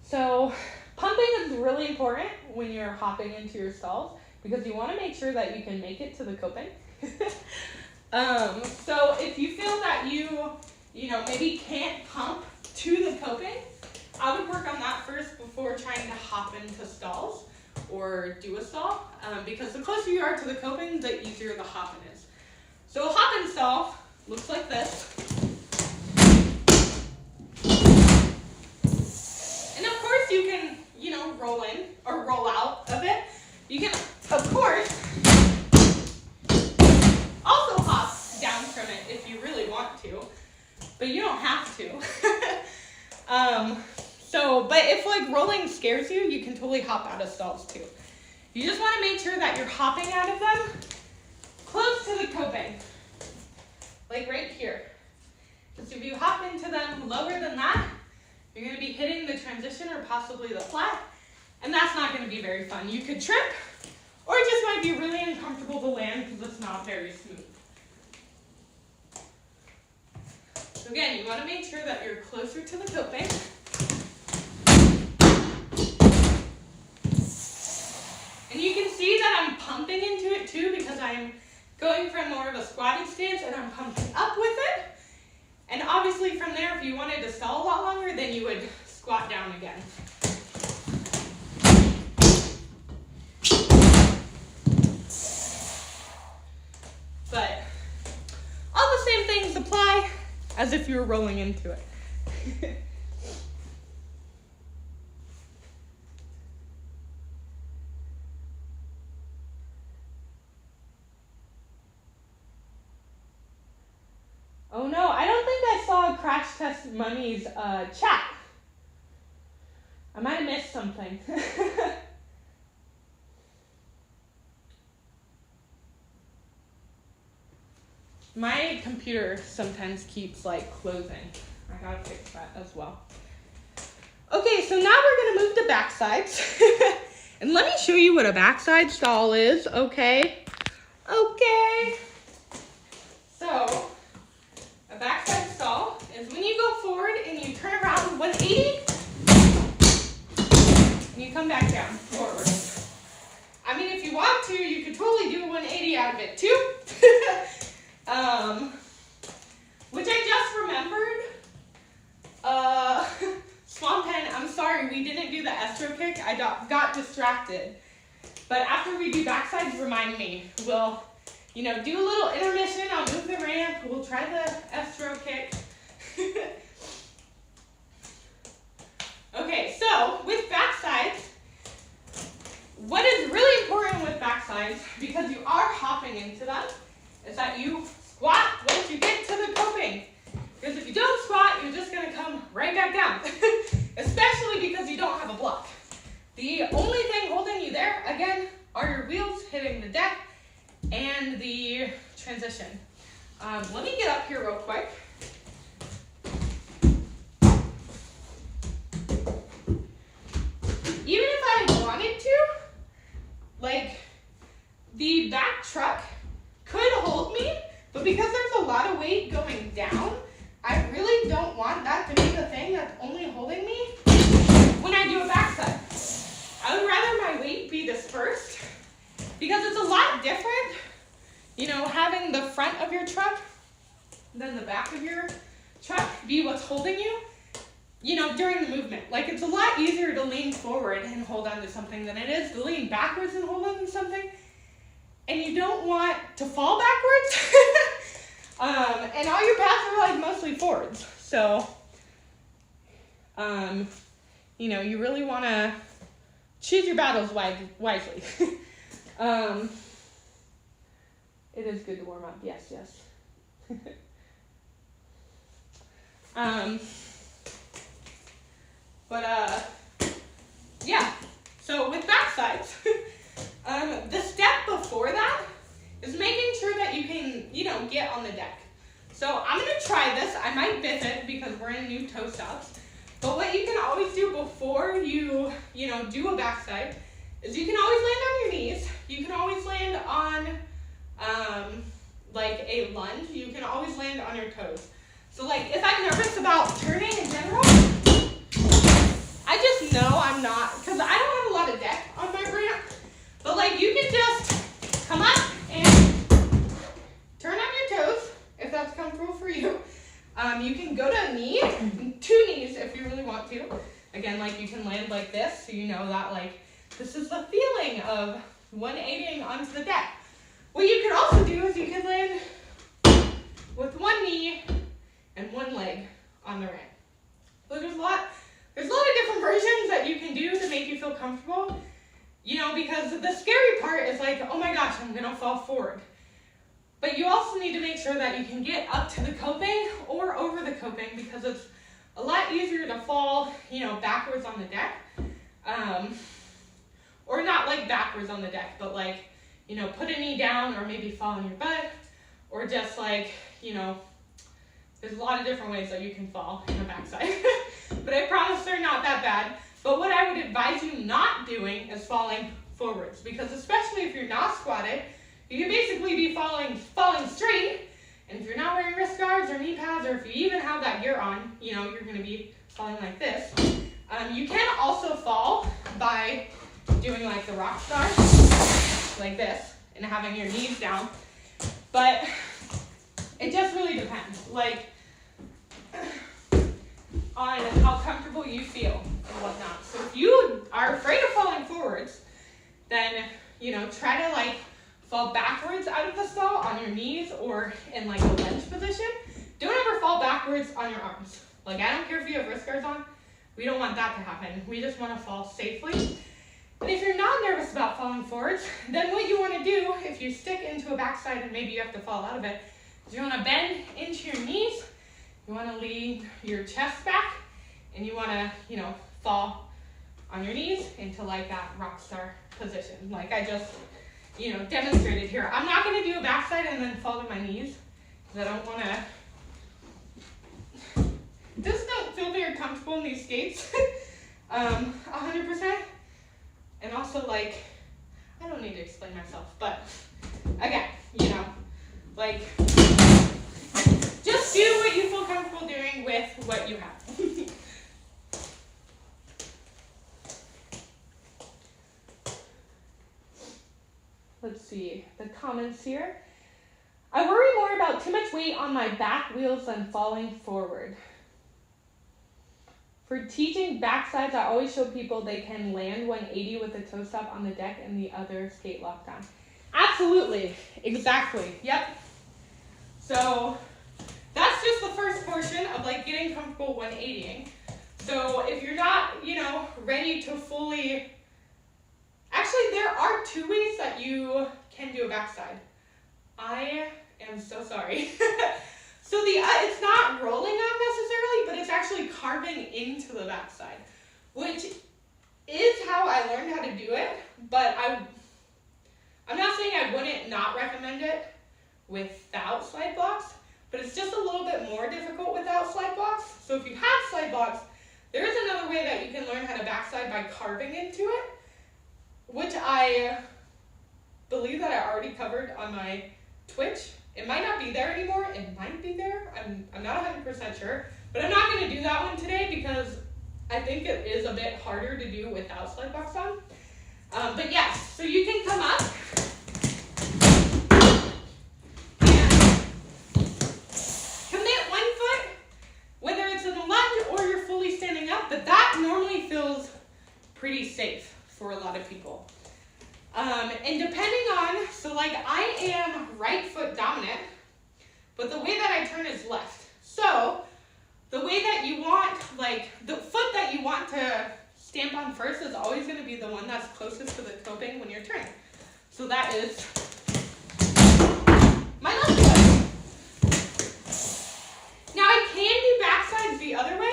So pumping is really important when you're hopping into your stalls because you want to make sure that you can make it to the coping. So if you feel that you know, maybe can't pump to the coping, I would work on that first before trying to hop into stalls or do a stall, because the closer you are to the coping, the easier the hopping is. So a hop and stall looks like this. And of course you can, you know, roll in or roll out of it. You can, of course, also hop down from it if you really want to, but you don't have to. But if like rolling scares you, you can totally hop out of stalls too. You just want to make sure that you're hopping out of them close to the coping, like right here. Because if you hop into them lower than that, you're going to be hitting the transition or possibly the flat, and that's not going to be very fun. You could trip, or it just might be really uncomfortable to land because it's not very smooth. So again, you want to make sure that you're closer to the coping. And you can see that I'm pumping into it too because I'm going from more of a squatted stance and I'm pumping up with it. And obviously from there, if you wanted to stall a lot longer, then you would squat down again. But all the same things apply as if you were rolling into it. Oh no, I don't think I saw Crash Test Mummy's chat. I might have missed something. My computer sometimes keeps like closing. I gotta fix that as well. Okay, so now we're gonna move to backsides. And let me show you what a backside stall is, okay? Okay. So, a backside stall is when you go forward and you turn around 180 and you come back down forward. I mean, if you want to, you could totally do a 180 out of it too. Which I just remembered. Swamp Pen, I'm sorry, we didn't do the estro kick. I got distracted. But after we do backsides, remind me. We'll, do a little intermission. I'll move the ramp. We'll try the estro kick. Okay, so with backsides, what is really important with backsides, because you are hopping into them, is that you squat once you get to the coping. Because if you don't squat, you're just going to come right back down. Especially because you don't have a block. The only thing holding you there, again, are your wheels hitting the deck and the transition. Let me get up here real quick. Even if I wanted to, like, the back truck could hold me, but because there's a lot of weight going down, I really don't want that to be the thing that's only holding me when I do a backside. I would rather my weight be dispersed because it's a lot different, having the front of your truck than the back of your truck be what's holding you, during the movement. Like, it's a lot easier to lean forward and hold on to something than it is to lean backwards and hold on to something. And you don't want to fall backwards. And all your paths are like mostly forwards. So, you really want to choose your battles wisely. It is good to warm up. Yes. Yeah. So with backsides, the step before that is making sure that you can, get on the deck. So I'm going to try this. I might biff it because we're in new toe stops. But what you can always do before you, do a backside is you can always land on your knees. You can always land on, like a lunge. You can always land on your toes. So, like, if I'm nervous about turning in general, I just know I'm not, because I don't have a lot of deck on my ramp. But, like, you can just come up and turn on your toes, if that's comfortable for you. You can go to a knee, 2 knees if you really want to. Again, like, you can land like this, so you know that, like, this is the feeling of 180ing onto the deck. What you could also do is you can land with 1 knee and 1 leg on the ramp. So there's a lot of different versions that you can do to make you feel comfortable. Because the scary part is like, oh my gosh, I'm gonna fall forward. But you also need to make sure that you can get up to the coping or over the coping, because it's a lot easier to fall, backwards on the deck. Or not like backwards on the deck, but like, put a knee down or maybe fall on your butt, or just like, there's a lot of different ways that you can fall in the backside. But I promise they're not that bad. But what I would advise you not doing is falling forwards, because especially if you're not squatted, you can basically be falling straight. And if you're not wearing wrist guards or knee pads, or if you even have that gear on, you're going to be falling like this. You can also fall by doing like the rock star, like this, and having your knees down. But it just really depends. Like, on how comfortable you feel and whatnot. So if you are afraid of falling forwards, then, you know, try to like fall backwards out of the stall on your knees or in like a lunge position. Don't ever fall backwards on your arms. Like, I don't care if you have wrist guards on. We don't want that to happen. We just want to fall safely. And if you're not nervous about falling forwards, then what you want to do, if you stick into a backside and maybe you have to fall out of it, is you want to bend into your knees. You want to lean your chest back, and you want to, you know, fall on your knees into like that rock star position, like I just, you know, demonstrated here. I'm not going to do a backside and then fall to my knees, because I don't want to, just don't feel very comfortable in these skates, 100%. And also, like, I don't need to explain myself, but again, you know, like, just do what you feel comfortable doing with what you have. Let's see the comments here. I worry more about too much weight on my back wheels than falling forward. For teaching backsides, I always show people they can land 180 with a toe stop on the deck and the other skate locked on. Absolutely, exactly, yep. So that's just the first portion of like getting comfortable 180ing. So if you're not, you know, ready to fully, actually there are two ways that you can do a backside. I am so sorry. So it's not rolling on necessarily, but it's actually carving into the backside, which is how I learned how to do it, but I'm not saying I wouldn't not recommend it without slide blocks, but it's just a little bit more difficult without slide blocks. So if you have slide blocks, there is another way that you can learn how to backside by carving into it, which I believe that I already covered on my Twitch. It might not be there anymore. It might be there. I'm not 100% sure, but I'm not going to do that one today because I think it is a bit harder to do without slide blocks on. But yes, so you can come up and commit 1 foot, whether it's in a lunge or you're fully standing up, but that normally feels pretty safe for a lot of people. And depending on, so like I am right foot dominant, but the way that I turn is left. So the way that you want, like the foot that you want to stamp on first is always going to be the one that's closest to the coping when you're turning. So that is my left foot. Now I can do backsides the other way,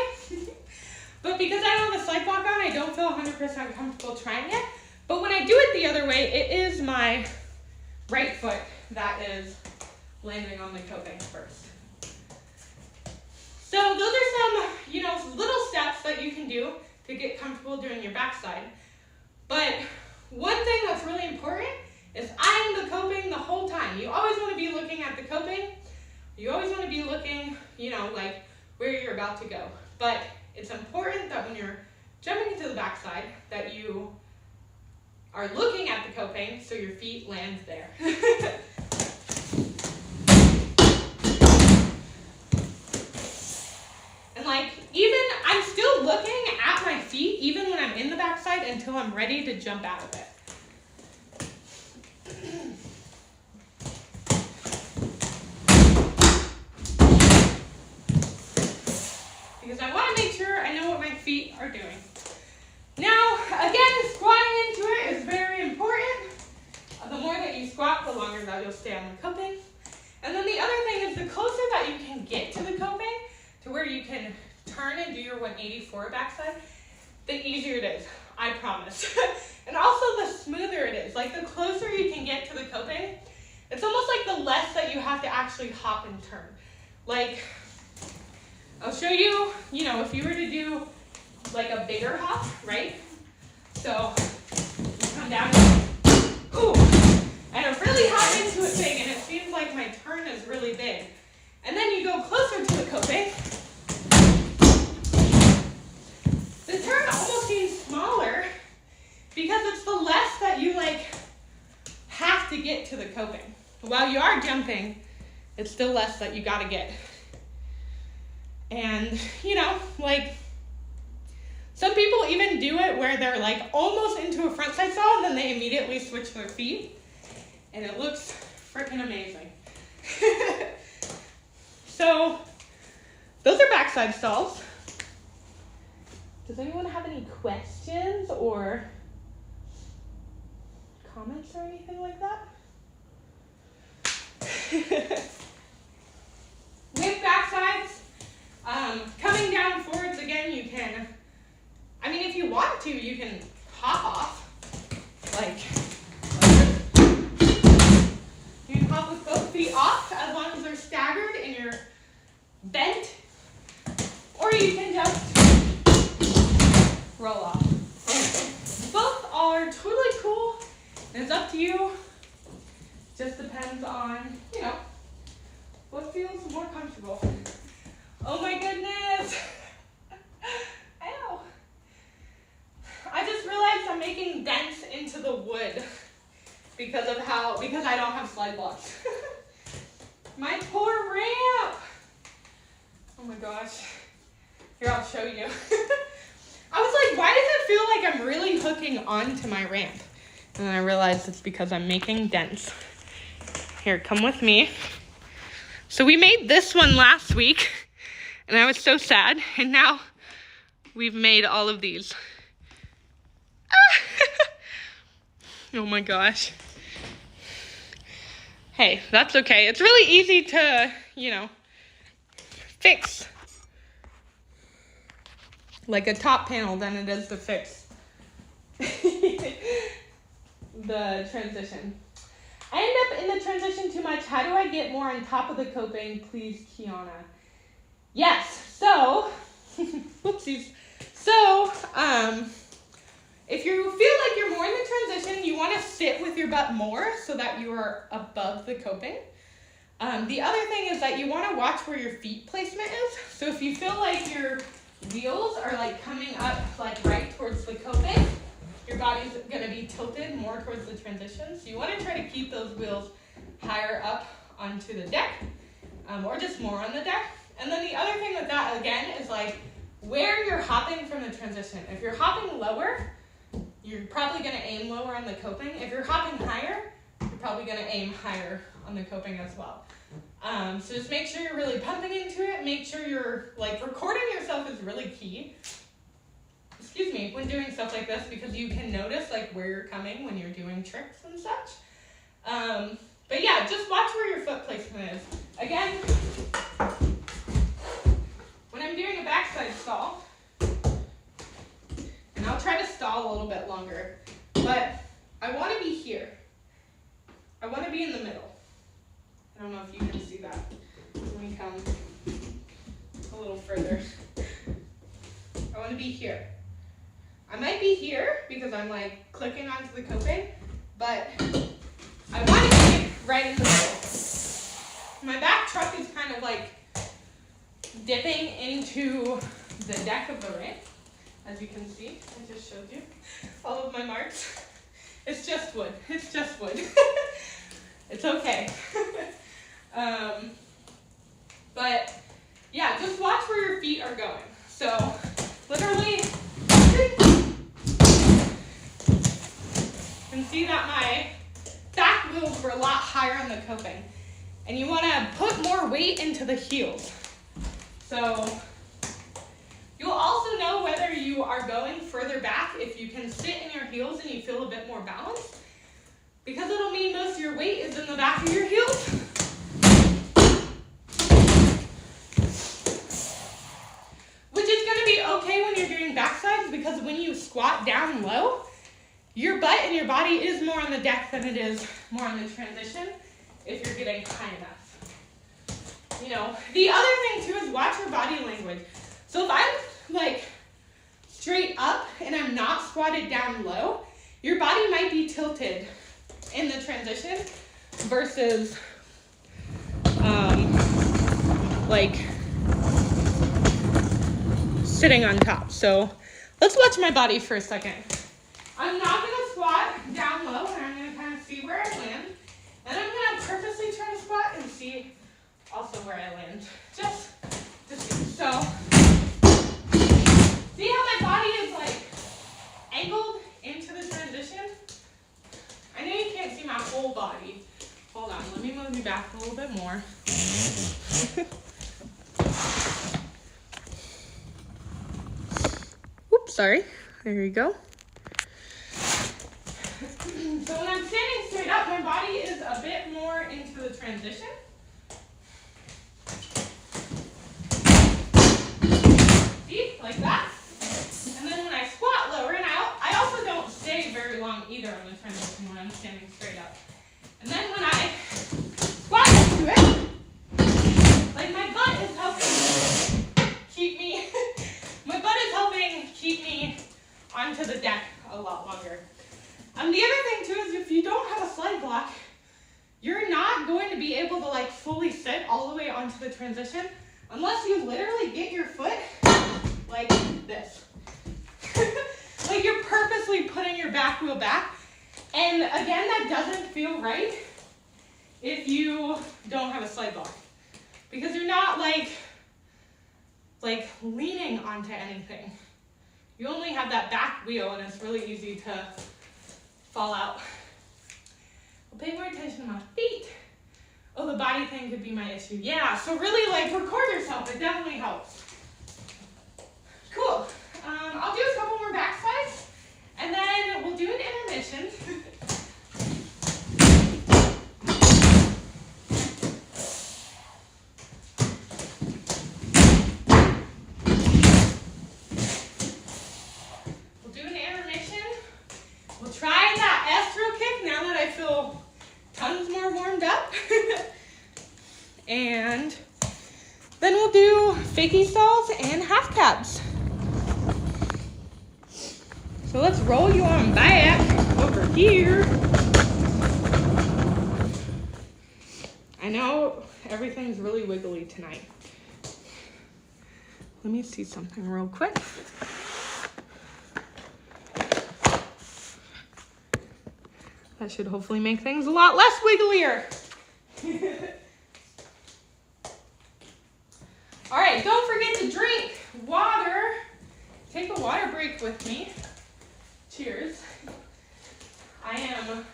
but because I don't have a slide block on, I don't feel 100% comfortable trying it. But when I do it the other way, it is my right foot that is landing on the coping first. So those are some, you know, little steps that you can do to get comfortable doing your backside. But one thing that's really important is eyeing the coping the whole time. You always want to be looking at the coping. You always want to be looking, you know, like where you're about to go. But it's important that when you're jumping into the backside that you are looking at the coping so your feet land there. And like, even, I'm still looking at my feet even when I'm in the backside until I'm ready to jump out of it. Because I want to make sure I know what my feet are doing. Now, again, squatting into it is very important. The more that you squat, the longer that you'll stay on the coping. And then the other thing is the closer that you can get to the coping, to where you can turn and do your 180 forward backside, the easier it is, I promise. And also the smoother it is. Like the closer you can get to the coping, it's almost like the less that you have to actually hop and turn. Like, I'll show you, you know, if you were to do like a bigger hop, right? So you come down, ooh, and I really hop into it big, and it seems like my turn is really big. And then you go closer to the coping. The turn almost seems smaller because it's the less that you like have to get to the coping. While you are jumping, it's still less that you gotta get. And, you know, like, some people even do it where they're like almost into a front side stall and then they immediately switch their feet. And it looks freaking amazing. So, those are backside stalls. Does anyone have any questions or comments or anything like that? With backsides, coming down forwards again, you can, I mean, if you want to, you can hop off, like you can hop with both feet off as long as they're staggered and you're bent, or you can just roll off. Both are totally cool, and it's up to you. Just depends on, you know, what feels more comfortable. Oh my goodness. Ow. I just realized I'm making dents into the wood because I don't have slide blocks. My poor ramp. Oh my gosh. Here, I'll show you. I was like, why does it feel like I'm really hooking onto my ramp? And then I realized it's because I'm making dents. Here, come with me. So we made this one last week, and I was so sad, and now we've made all of these. Oh my gosh. Hey, that's okay. It's really easy to, you know, fix like a top panel than it is to fix the transition. I end up in the transition too much. How do I get more on top of the coping? Please, Kiana. Yes, so, whoopsies. So, if you feel like you're more in the transition, you want to sit with your butt more so that you are above the coping. The other thing is that you want to watch where your feet placement is. So if you feel like your wheels are like coming up like right towards the coping, your body's going to be tilted more towards the transition. So you want to try to keep those wheels higher up onto the deck, or just more on the deck. And then the other thing with that, again, is like where you're hopping from the transition. If you're hopping lower, you're probably going to aim lower on the coping. If you're hopping higher, you're probably going to aim higher on the coping as well. So just make sure you're really pumping into it. Make sure you're like recording yourself is really key. Excuse me, when doing stuff like this, because you can notice like where you're coming when you're doing tricks and such. But yeah, just watch where your foot placement is. Again, when I'm doing a backside stall, and I'll try to stall a little bit longer, but I want to be here. I want to be in the middle. I don't know if you can see that. Let me come a little further. I want to be here. I might be here because I'm like clicking onto the coping, but I want to be right in the middle. My back truck is kind of like dipping into the deck of the ramp, as you can see. I just showed you all of my marks. It's just wood. It's just wood. It's okay. But yeah, just watch where your feet are going. So literally, you can see that my back wheels were a lot higher on the coping. And you want to put more weight into the heels. So you'll also know whether you are going further back if you can sit in your heels and you feel a bit more balanced. Because it'll mean most of your weight is in the back of your heels. Which is going to be okay when you're doing backsides, because when you squat down low, your butt and your body is more on the deck than it is more on the transition if you're getting high enough. You know, the other thing too is watch your body language. So if I'm like straight up and I'm not squatted down low, your body might be tilted in the transition versus like sitting on top. So let's watch my body for a second. I'm not going to squat down low, and I'm going to kind of see where I land. And I'm going to purposely try to squat and see also where I land. Just to see. So my whole body. Hold on, let me move you back a little bit more. Oops, sorry. There you go. So when I'm standing straight up, my body is a bit more into the transition. See, like that. And then when I squat lower, and I also don't stay very long either on the transition when I'm standing straight up. And then when I squat into it, like my butt is helping keep me, onto the deck a lot longer. The other thing too is if you don't have a slide block, you're not going to be able to like fully sit all the way onto the transition unless you literally get your foot like this. Like you're purposely putting your back wheel back. And again, that doesn't feel right if you don't have a slide block. Because you're not like leaning onto anything. You only have that back wheel and it's really easy to fall out. Well, pay more attention to my feet. Oh, the body thing could be my issue. Yeah, so really like record yourself. It definitely helps. Cool. I'll do a couple more back slides and then we'll do an intermission. We'll try that estro kick now that I feel tons more warmed up. And then we'll do fakie stalls and half cabs. So let's roll you on back over here. I know everything's really wiggly tonight. Let me see something real quick. That should hopefully make things a lot less wigglier. All right, don't forget to drink water. Take a water break with me. Cheers. I am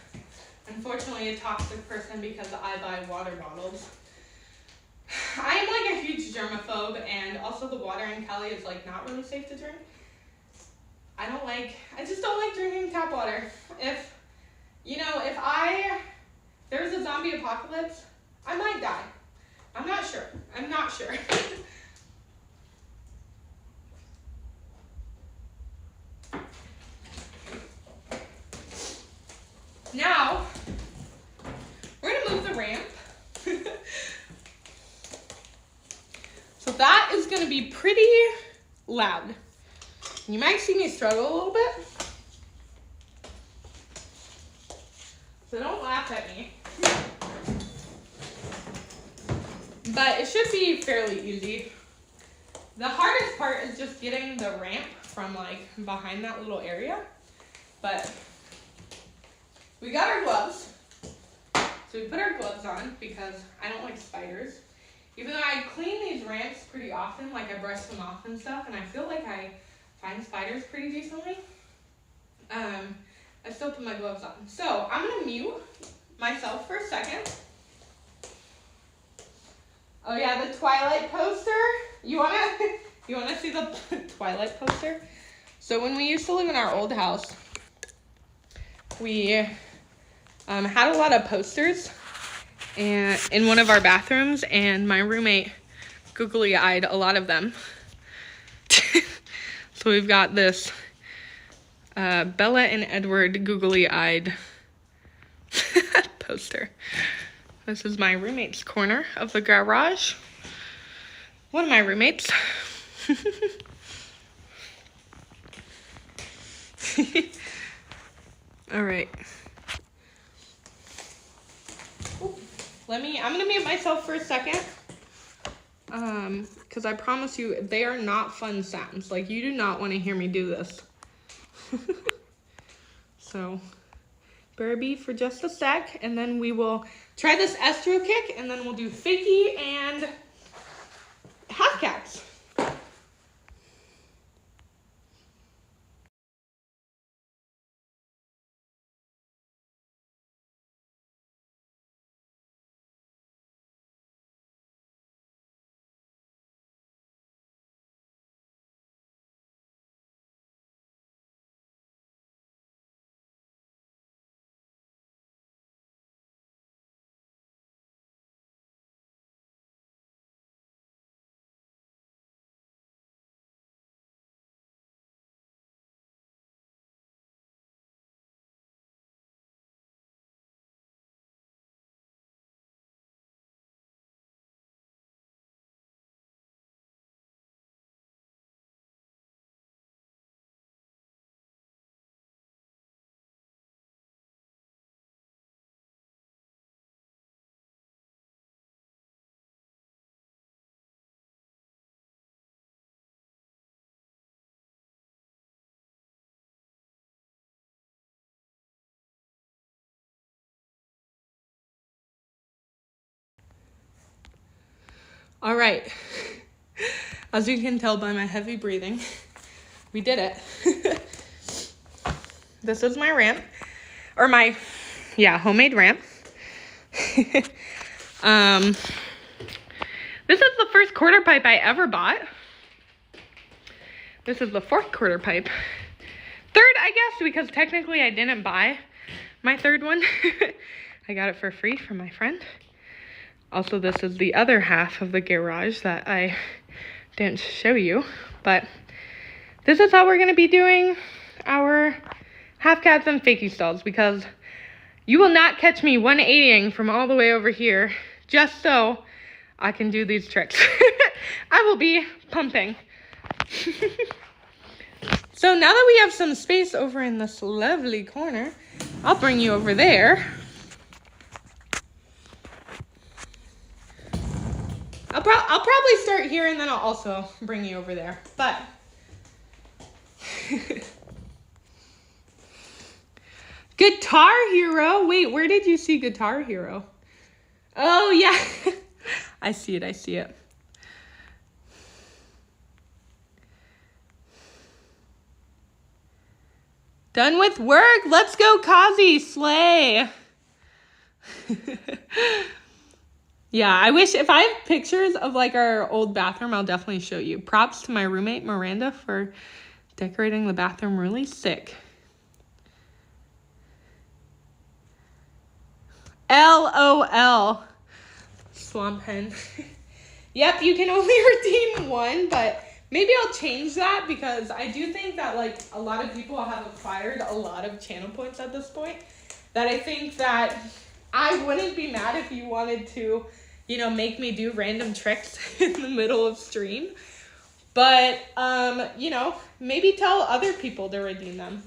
unfortunately a toxic person because I buy water bottles. I am like a huge germaphobe, and also the water in Cali is like not really safe to drink. I just don't like drinking tap water. If there's a zombie apocalypse, I might die. I'm not sure. Now, we're gonna move the ramp. So that is gonna be pretty loud. You might see me struggle a little bit. So don't laugh at me. But it should be fairly easy. The hardest part is just getting the ramp from like behind that little area. But we got our gloves. So we put our gloves on because I don't like spiders. Even though I clean these ramps pretty often, like I brush them off and stuff, and I feel like I find spiders pretty decently. I still put my gloves on. So I'm gonna mute myself for a second. Oh yeah, the Twilight poster. You wanna see the Twilight poster? So when we used to live in our old house, we had a lot of posters in one of our bathrooms, and my roommate googly-eyed a lot of them. So we've got this Bella and Edward googly-eyed poster. This is my roommate's corner of the garage. One of my roommates. All right. I'm gonna mute myself for a second. Because I promise you, they are not fun sounds. Like, you do not want to hear me do this. So, bear be for just a sec, and then we will try this estro kick, and then we'll do fakie and half cabs. All right. As you can tell by my heavy breathing, we did it. This is my ramp, or my, homemade ramp. This is the first quarter pipe I ever bought. This is the fourth quarter pipe. Third, I guess, because technically I didn't buy my third one. I got it for free from my friend. Also, this is the other half of the garage that I didn't show you. But this is how we're going to be doing our half cats and fakie stalls, because you will not catch me 180ing from all the way over here just so I can do these tricks. I will be pumping. So now that we have some space over in this lovely corner, I'll bring you over there. I'll probably start here and then I'll also bring you over there. But Guitar Hero. Wait, where did you see Guitar Hero? Oh, yeah. I see it. Done with work. Let's go, Kazi. Slay. Yeah, I wish if I have pictures of like our old bathroom, I'll definitely show you. Props to my roommate, Miranda, for decorating the bathroom really sick. LOL. Swamp hen. Yep, you can only redeem one, but maybe I'll change that, because I do think that like a lot of people have acquired a lot of channel points at this point, that I think that I wouldn't be mad if you wanted to, make me do random tricks in the middle of stream. But, maybe tell other people to redeem them.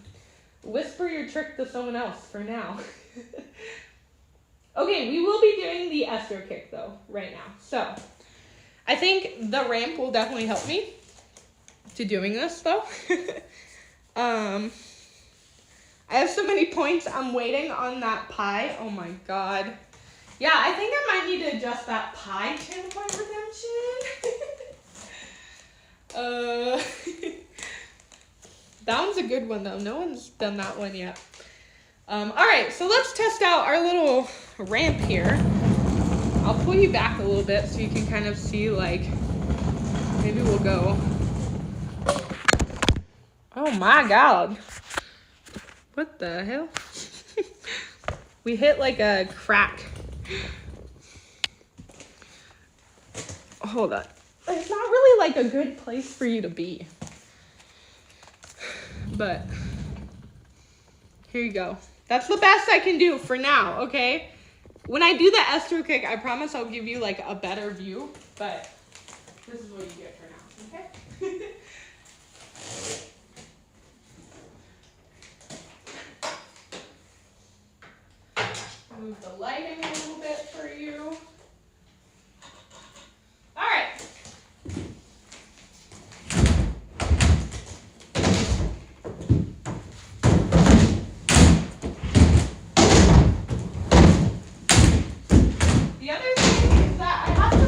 Whisper your trick to someone else for now. Okay, we will be doing the Esther kick, though, right now. So, I think the ramp will definitely help me to doing this, though. I have so many points. I'm waiting on that pie. Oh, my God. Yeah, I think I might need to adjust that pie channel point redemption. That one's a good one, though. No one's done that one yet. All right, so let's test out our little ramp here. I'll pull you back a little bit so you can kind of see, like, maybe we'll go. Oh my God. What the hell? We hit like a crack. Hold on. It's not really like a good place for you to be. But here you go. That's the best I can do for now, okay? When I do the Esther kick, I promise I'll give you like a better view, but this is what you get for now, okay? Move the lighting a little bit for you. All right. The other thing is that I have to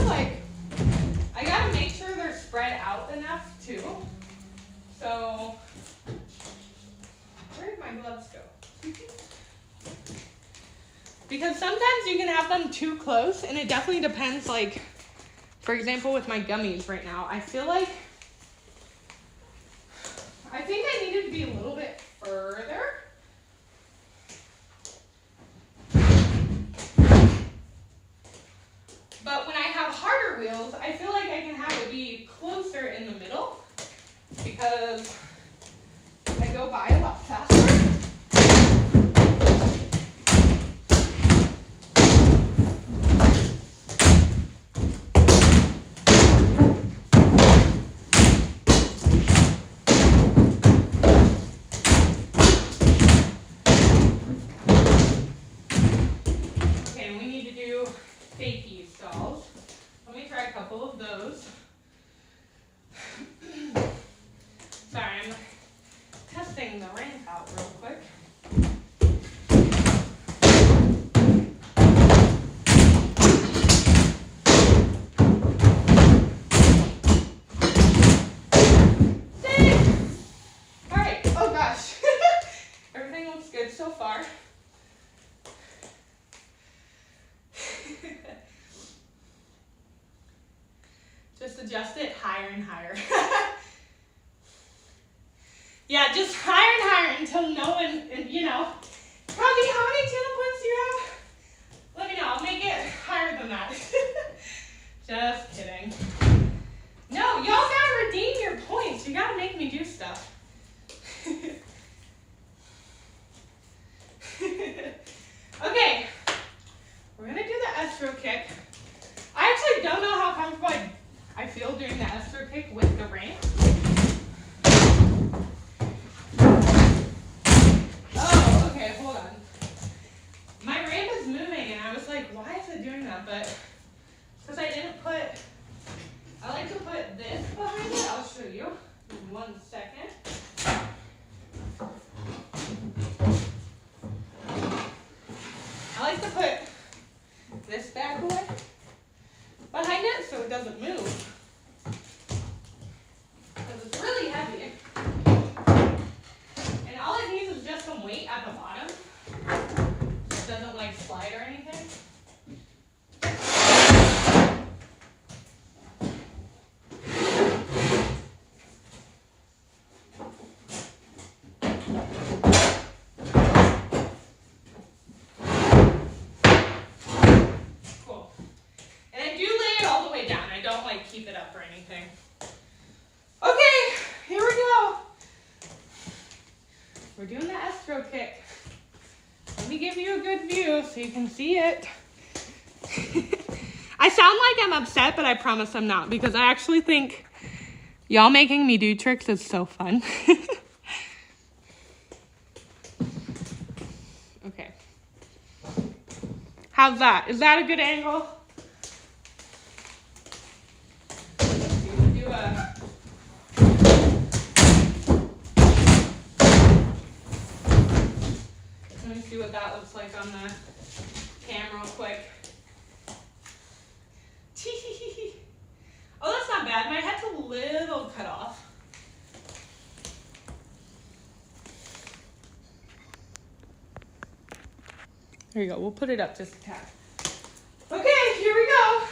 I gotta make sure they're spread out enough too. So, where did my gloves go? Because sometimes you can have them too close, and it definitely depends, like, for example, with my gummies right now, I feel like, I think I needed to be a little bit further. But when I have harder wheels, I feel like I can have it be closer in the middle, because I go by a lot faster. Sorry, I'm testing the ramp. adjust it higher and higher. Yeah, just higher and higher until no one, you know. Robbie, how many channel points do you have? Let me know, I'll make it higher than that. Just kidding. No, y'all gotta redeem your points. You gotta make me do stuff. Okay, we're gonna do the estro kick. I actually don't know how comfortable I feel doing the estro kick with the ramp. Oh, okay, hold on. My ramp is moving and I was like, why is it doing that? But because I like to put this behind it. I'll show you in 1 second. I like to put this bad boy behind it so it doesn't move. Because it's really heavy. And all it needs is just some weight at the bottom. It doesn't like slide or anything. Keep it up or anything. Okay, here we go. We're doing the estro kick. Let me give you a good view so you can see it. I sound like I'm upset, but I promise I'm not, because I actually think y'all making me do tricks is so fun. Okay. How's that? Is that a good angle? Let me see what that looks like on the camera real quick. Oh, that's not bad. My head's a little cut off. There you go. We'll put it up just a tad. Okay, here we go.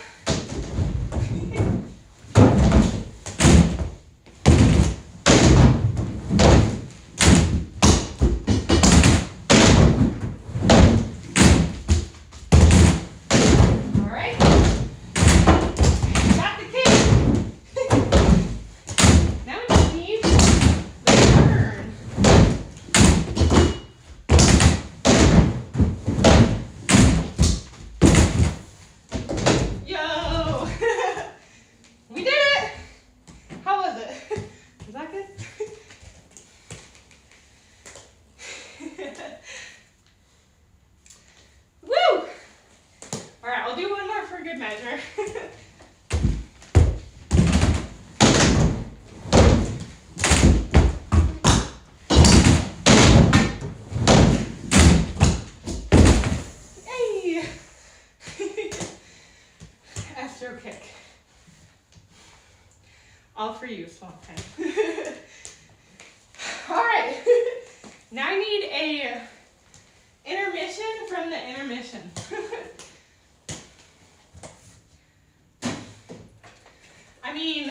Kick. All for you, small pen. All right. Now I need a intermission from the intermission. I mean,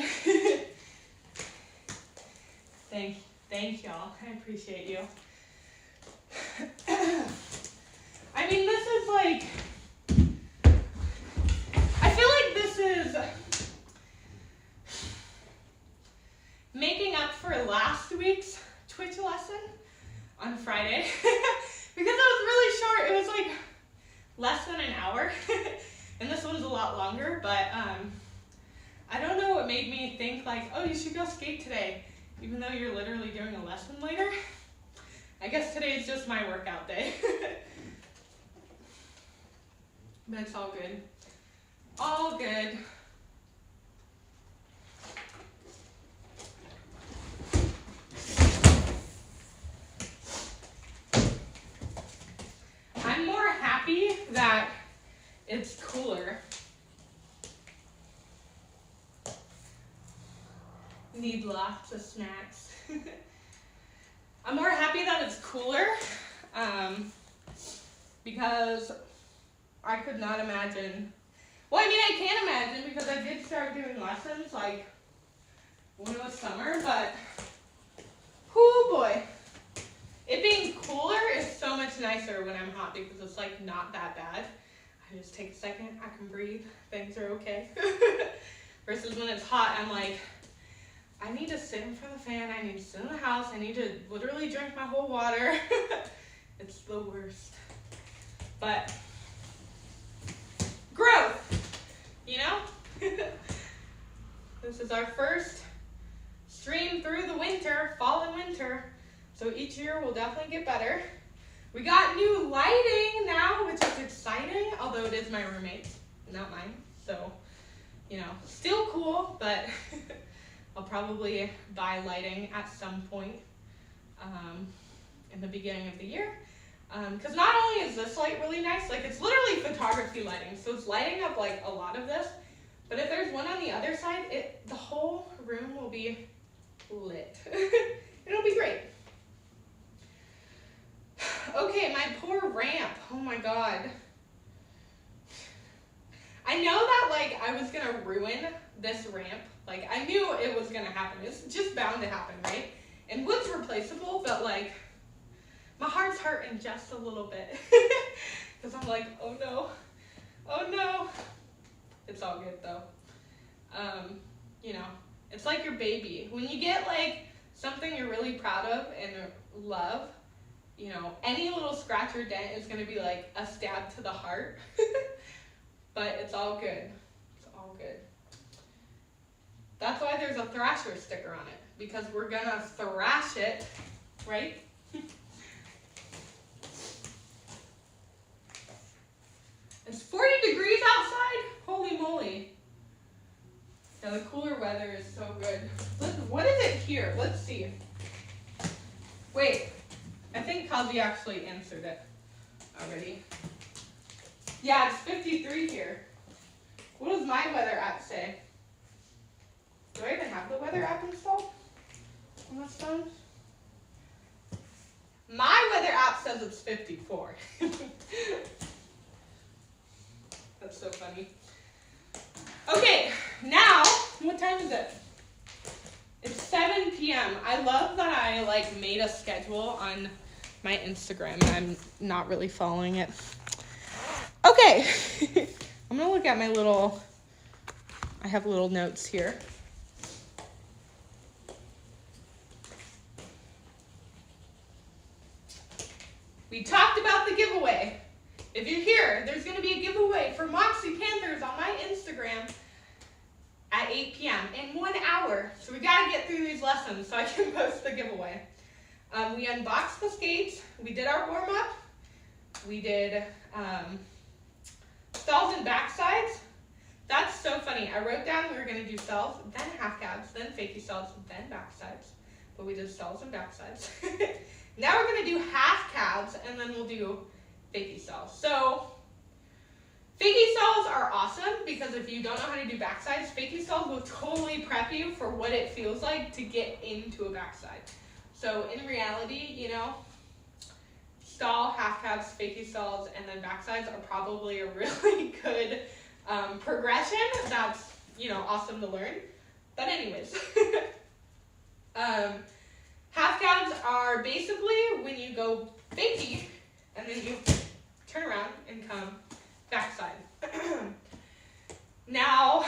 thank y'all. I appreciate you. I mean, this is like, I feel like this is making up for last week's Twitch lesson on Friday. Because it was really short. It was like less than an hour. And this one's a lot longer, but I don't know what made me think like, oh, you should go skate today, even though you're literally doing a lesson later. I guess today is just my workout day. But it's all good. All good. I'm more happy that it's cooler. Need lots of snacks. I'm more happy that it's cooler because I could not imagine Well, I mean, I can't imagine because I did start doing lessons like when it was summer, but whoo boy. It being cooler is so much nicer when I'm hot because it's like not that bad. I just take a second, I can breathe, things are okay. Versus when it's hot, I'm like, I need to sit in front of the fan, I need to sit in the house, I need to literally drink my whole water. It's the worst. But growth, you know? This is our first stream through the winter, fall and winter. So each year will definitely get better. We got new lighting now, which is exciting, although it is my roommate's, not mine. So, you know, still cool, but I'll probably buy lighting at some point in the beginning of the year. Because not only is this light really nice, like it's literally photography lighting, so it's lighting up like a lot of this. But if there's one on the other side, the whole room will be lit. It'll be great. Okay, my poor ramp. Oh my god. I know that like I was gonna ruin this ramp. Like I knew it was gonna happen. It's just bound to happen, right? And wood's replaceable, but like my heart's hurting just a little bit. Because I'm like, oh no. Oh no. It's all good though. You know, it's like your baby. When you get like something you're really proud of and love, you know, any little scratch or dent is going to be like a stab to the heart. But it's all good. It's all good. That's why there's a Thrasher sticker on it. Because we're going to thrash it, right? It's 40 degrees outside? Holy moly. Yeah, the cooler weather is so good. What is it here? Let's see. Wait. I think Kazi actually answered it already. Yeah, it's 53 here. What does my weather app say? Do I even have the weather app installed on this phone? My weather app says it's 54. That's so funny. Okay, now, what time is it? It's 7 p.m. I love that I like made a schedule on my Instagram and I'm not really following it. Okay, I'm gonna look at my I have little notes here. We talked about the giveaway. If you're here, there's gonna be a giveaway for Moxi Panthers on my Instagram at 8 p.m. in 1 hour. So we gotta get through these lessons so I can post the giveaway. We unboxed the skates. We did our warm up. We did stalls and backsides. That's so funny. I wrote down we were gonna do stalls, then half cabs, then fakie stalls, then backsides. But we did stalls and backsides. Now we're gonna do half cabs and then we'll do fakie stalls. So fakie stalls are awesome because if you don't know how to do backsides, fakie stalls will totally prep you for what it feels like to get into a backside. So in reality, you know, stall, half cabs, fakie stalls, and then backsides are probably a really good progression. That's, you know, awesome to learn. But anyways, half cabs are basically when you go fakie and then you turn around and come backside. Now,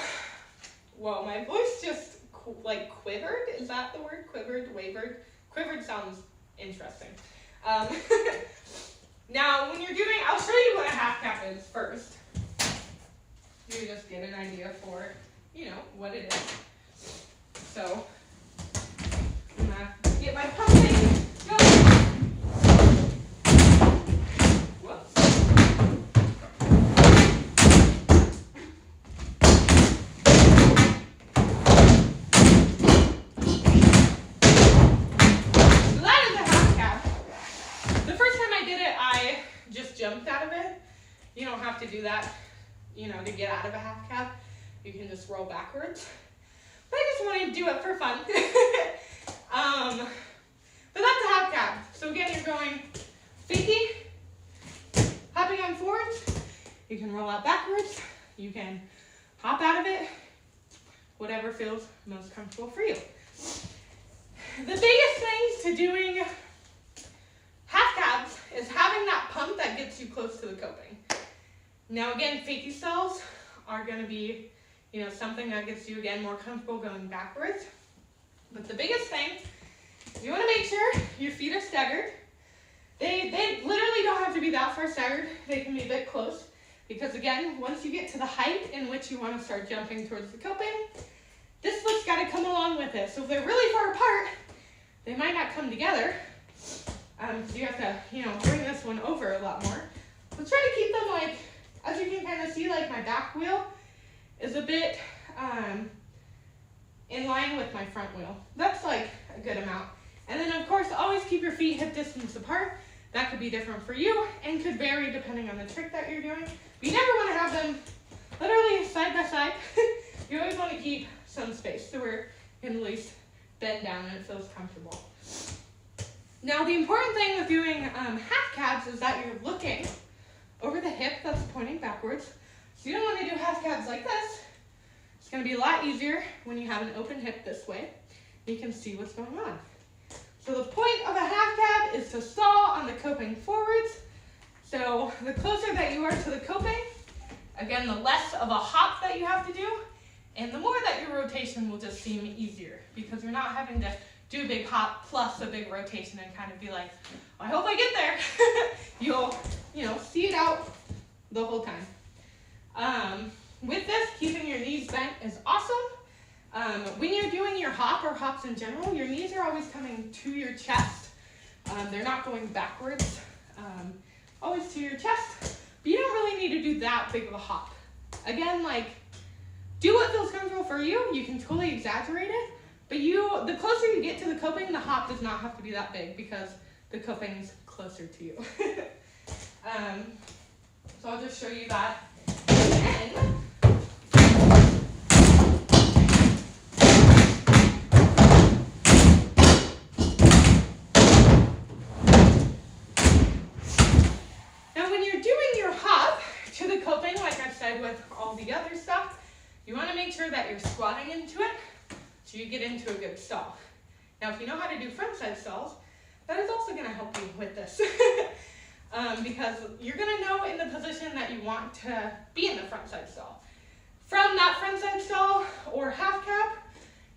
whoa, my voice just like quivered. Is that the word? Quivered, wavered? Quivered sounds interesting. Now, when you're doing, I'll show you what a half cap is first. You just get an idea for, you know, what it is. So, I'm gonna get my pumping going. Whoops. So that is a half cap. The first time I did it, I just jumped out of it. You don't have to do that, you know, to get out of a half cap. You can just roll backwards. But I just wanted to do it for fun. But that's a half cap. So again, you're going fakie, hopping on forwards. You can roll out backwards, You can hop out of it, whatever feels most comfortable for you. The biggest things to doing half cabs is having that pump that gets you close to the coping. Now again, fakie stalls are going to be, something that gets you, again, more comfortable going backwards. But the biggest thing, you want to make sure your feet are staggered. They literally don't have to be that far staggered. They can be a bit close because, again, once you get to the height in which you want to start jumping towards the coping, this foot's got to come along with it. So if they're really far apart, they might not come together. So you have to, bring this one over a lot more. So try to keep them like, as you can kind of see, like my back wheel is a bit in line with my front wheel. That's like a good amount. And then of course, always keep your feet hip distance apart. That could be different for you and could vary depending on the trick that you're doing. But you never want to have them literally side by side. You always want to keep some space so we're in at least bend down and it feels comfortable. Now the important thing with doing half cabs is that you're looking over the hip that's pointing backwards. So you don't want to do half cabs like this. It's going to be a lot easier when you have an open hip this way. You can see what's going on. So the point of a half cab is to stall on the coping forwards. So the closer that you are to the coping, again, the less of a hop that you have to do, and the more that your rotation will just seem easier because you're not having to do a big hop plus a big rotation and kind of be like, well, I hope I get there. You'll, see it out the whole time. With this, keeping your knees bent is awesome. When you're doing your hop or hops in general, your knees are always coming to your chest. They're not going backwards, always to your chest. But you don't really need to do that big of a hop. Again, do what feels comfortable for you. You can totally exaggerate it. But the closer you get to the coping, the hop does not have to be that big because the coping's closer to you. So I'll just show you that again. With all the other stuff, you want to make sure that you're squatting into it so you get into a good stall. Now, if you know how to do front side stalls, that is also going to help you with this because you're going to know in the position that you want to be in the front side stall. From that front side stall or half cab,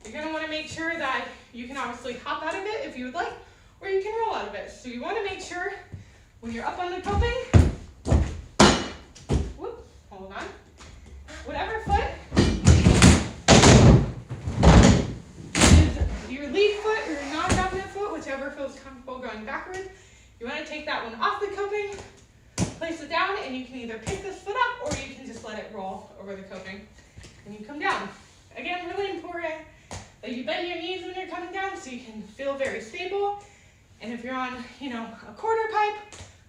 you're going to want to make sure that you can obviously hop out of it if you would like, or you can roll out of it. So you want to make sure when you're up on the coping, hold on. Whatever foot is your lead foot or your non-dominant foot, whichever feels comfortable going backwards, you want to take that one off the coping, place it down, and you can either pick this foot up or you can just let it roll over the coping and you come down. Again, really important that you bend your knees when you're coming down so you can feel very stable. And if you're on, a quarter pipe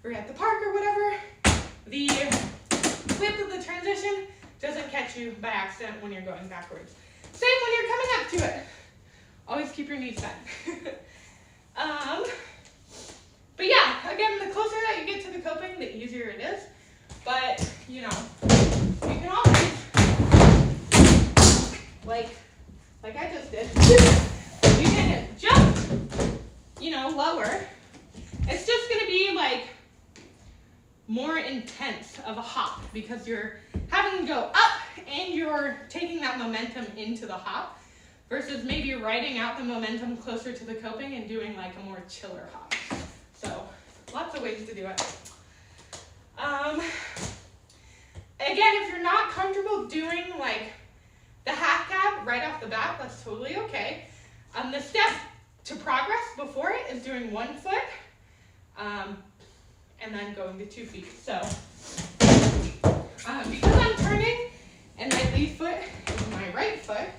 or at the park or whatever, the flip of the transition doesn't catch you by accident when you're going backwards. Same when you're coming up to it. Always keep your knees bent. But yeah, again, the closer that you get to the coping, the easier it is. But, you can always, like I just did, you can jump, lower. It's just going to be more intense of a hop because you're having to go up and you're taking that momentum into the hop versus maybe riding out the momentum closer to the coping and doing a more chiller hop. So lots of ways to do it. Again, if you're not comfortable doing the half cab right off the bat, that's totally okay. The step to progress before it is doing one foot and then going to 2 feet. So because I'm turning and my lead foot is my right foot,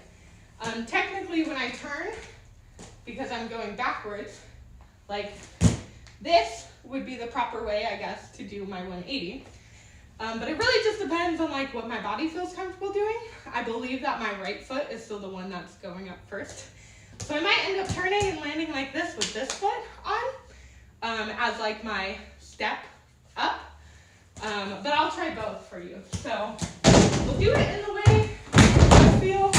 technically when I turn, because I'm going backwards, this would be the proper way, I guess, to do my 180. But it really just depends on what my body feels comfortable doing. I believe that my right foot is still the one that's going up first. So I might end up turning and landing like this with this foot on as my step up. But I'll try both for you. So we'll do it in the way I feel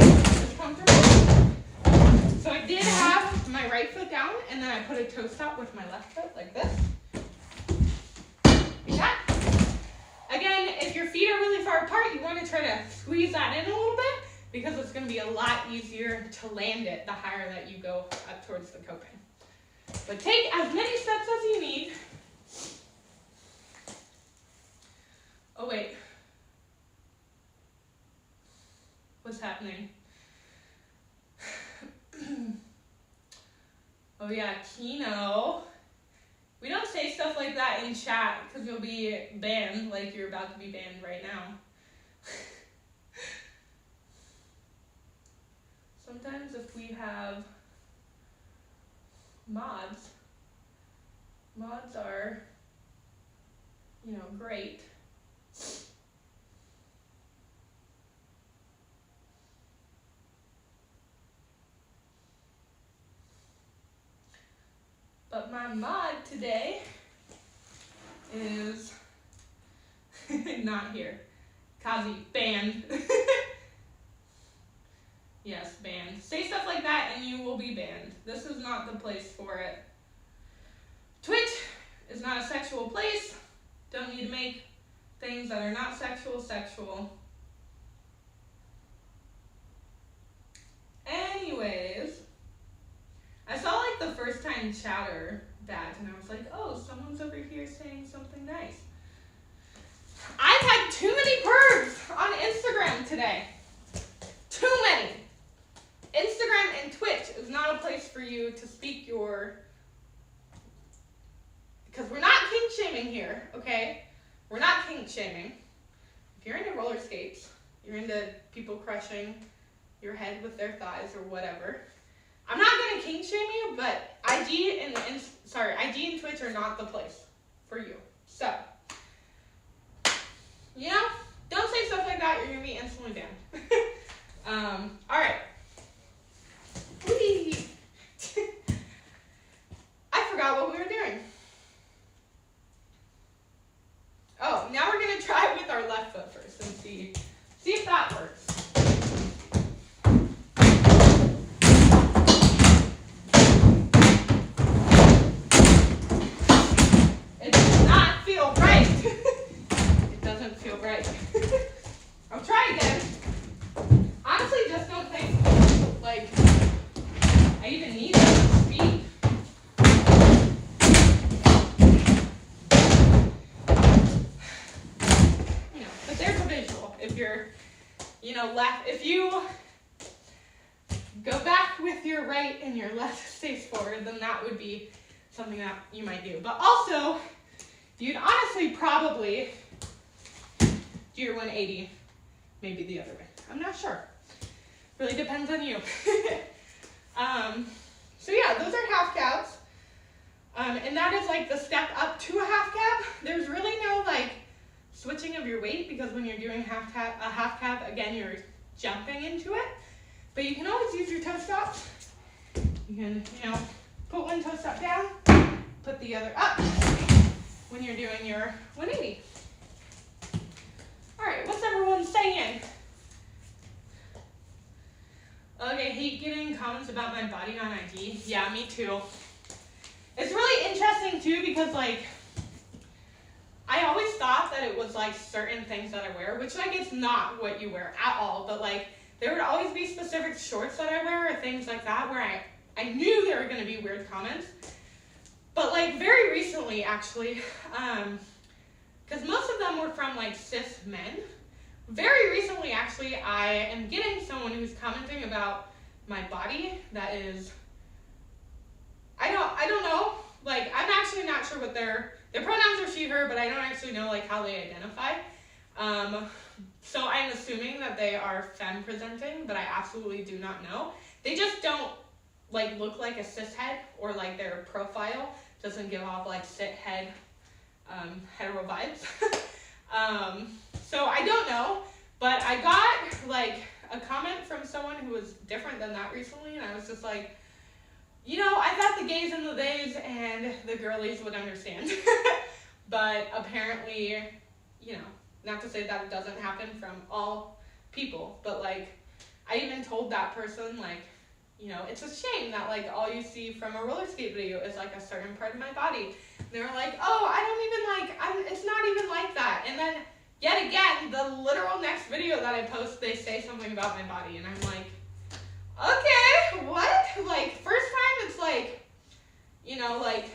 is comfortable. So I did have my right foot down, and then I put a toe stop with my left foot like this. Like that. Again, if your feet are really far apart, you want to try to squeeze that in a little bit because it's going to be a lot easier to land it the higher that you go up towards the coping. But take as many steps as you need. Oh, wait. What's happening? Oh, yeah, Kino. We don't say stuff like that in chat because you'll be banned like you're about to be banned right now. Sometimes if we have mods are, you know, great. But my mod today is not here. Kazi, banned. Yes, banned. Say stuff like that and you will be banned. This is not the place for it. Twitch is not a sexual place. Don't need to make things that are not sexual. Anyways, I saw like the first time chatter badge and I was like, oh, someone's over here saying something nice. I've had too many pervs on Instagram today. Too many. Instagram and Twitch is not a place for you to speak your, because we're not kink shaming here, okay? We're not kink shaming. If you're into roller skates, you're into people crushing your head with their thighs or whatever, I'm not gonna kink shame you, but IG and Twitch are not the place for you. So, you know, don't say stuff like that, you're gonna be instantly banned. All right. Whee! I forgot what we were doing. Oh, now we're gonna try it with our left foot first and see if that works. It does not feel right. It doesn't feel right. I'll try again. Honestly, just don't think like I even need that speed. You know, but there's a visual. If you're, you know, left, if you go back with your right and your left stays forward, then that would be something that you might do. But also, you'd honestly probably do your 180 maybe the other way. I'm not sure. Really depends on you. So yeah, those are half cabs. And that is like the step up to a half cab. There's really no like switching of your weight because when you're doing a half cab, again, you're jumping into it. But you can always use your toe stops. You can, you know, put one toe stop down, put the other up when you're doing your 180. All right, what's everyone saying? Okay, hate getting comments about my body on IG. Yeah, me too. It's really interesting too because like, I always thought that it was like certain things that I wear, which like it's not what you wear at all, but like there would always be specific shorts that I wear or things like that where I knew there were going to be weird comments. But like very recently actually, because most of them were from like cis men. Very recently, actually, I am getting someone who's commenting about my body that is, I don't know, like, I'm actually not sure what their pronouns are she, her, but I don't actually know, like, how they identify. So I'm assuming that they are femme presenting, but I absolutely do not know. They just don't, like, look like a cis head, or, like, their profile doesn't give off, like, cis head, hetero vibes. So I don't know, but I got like a comment from someone who was different than that recently, and I was just like, you know, I thought the gays and the theys and the girlies would understand, but apparently, you know, Not to say that it doesn't happen from all people, but like, I even told that person, like, you know, it's a shame that like all you see from a roller skate video is like a certain part of my body. And they were like, oh, I don't even like, it's not even like that. And then yet again, the literal next video that I post, they say something about my body, and I'm like, okay, what? Like, first time it's like, you know, like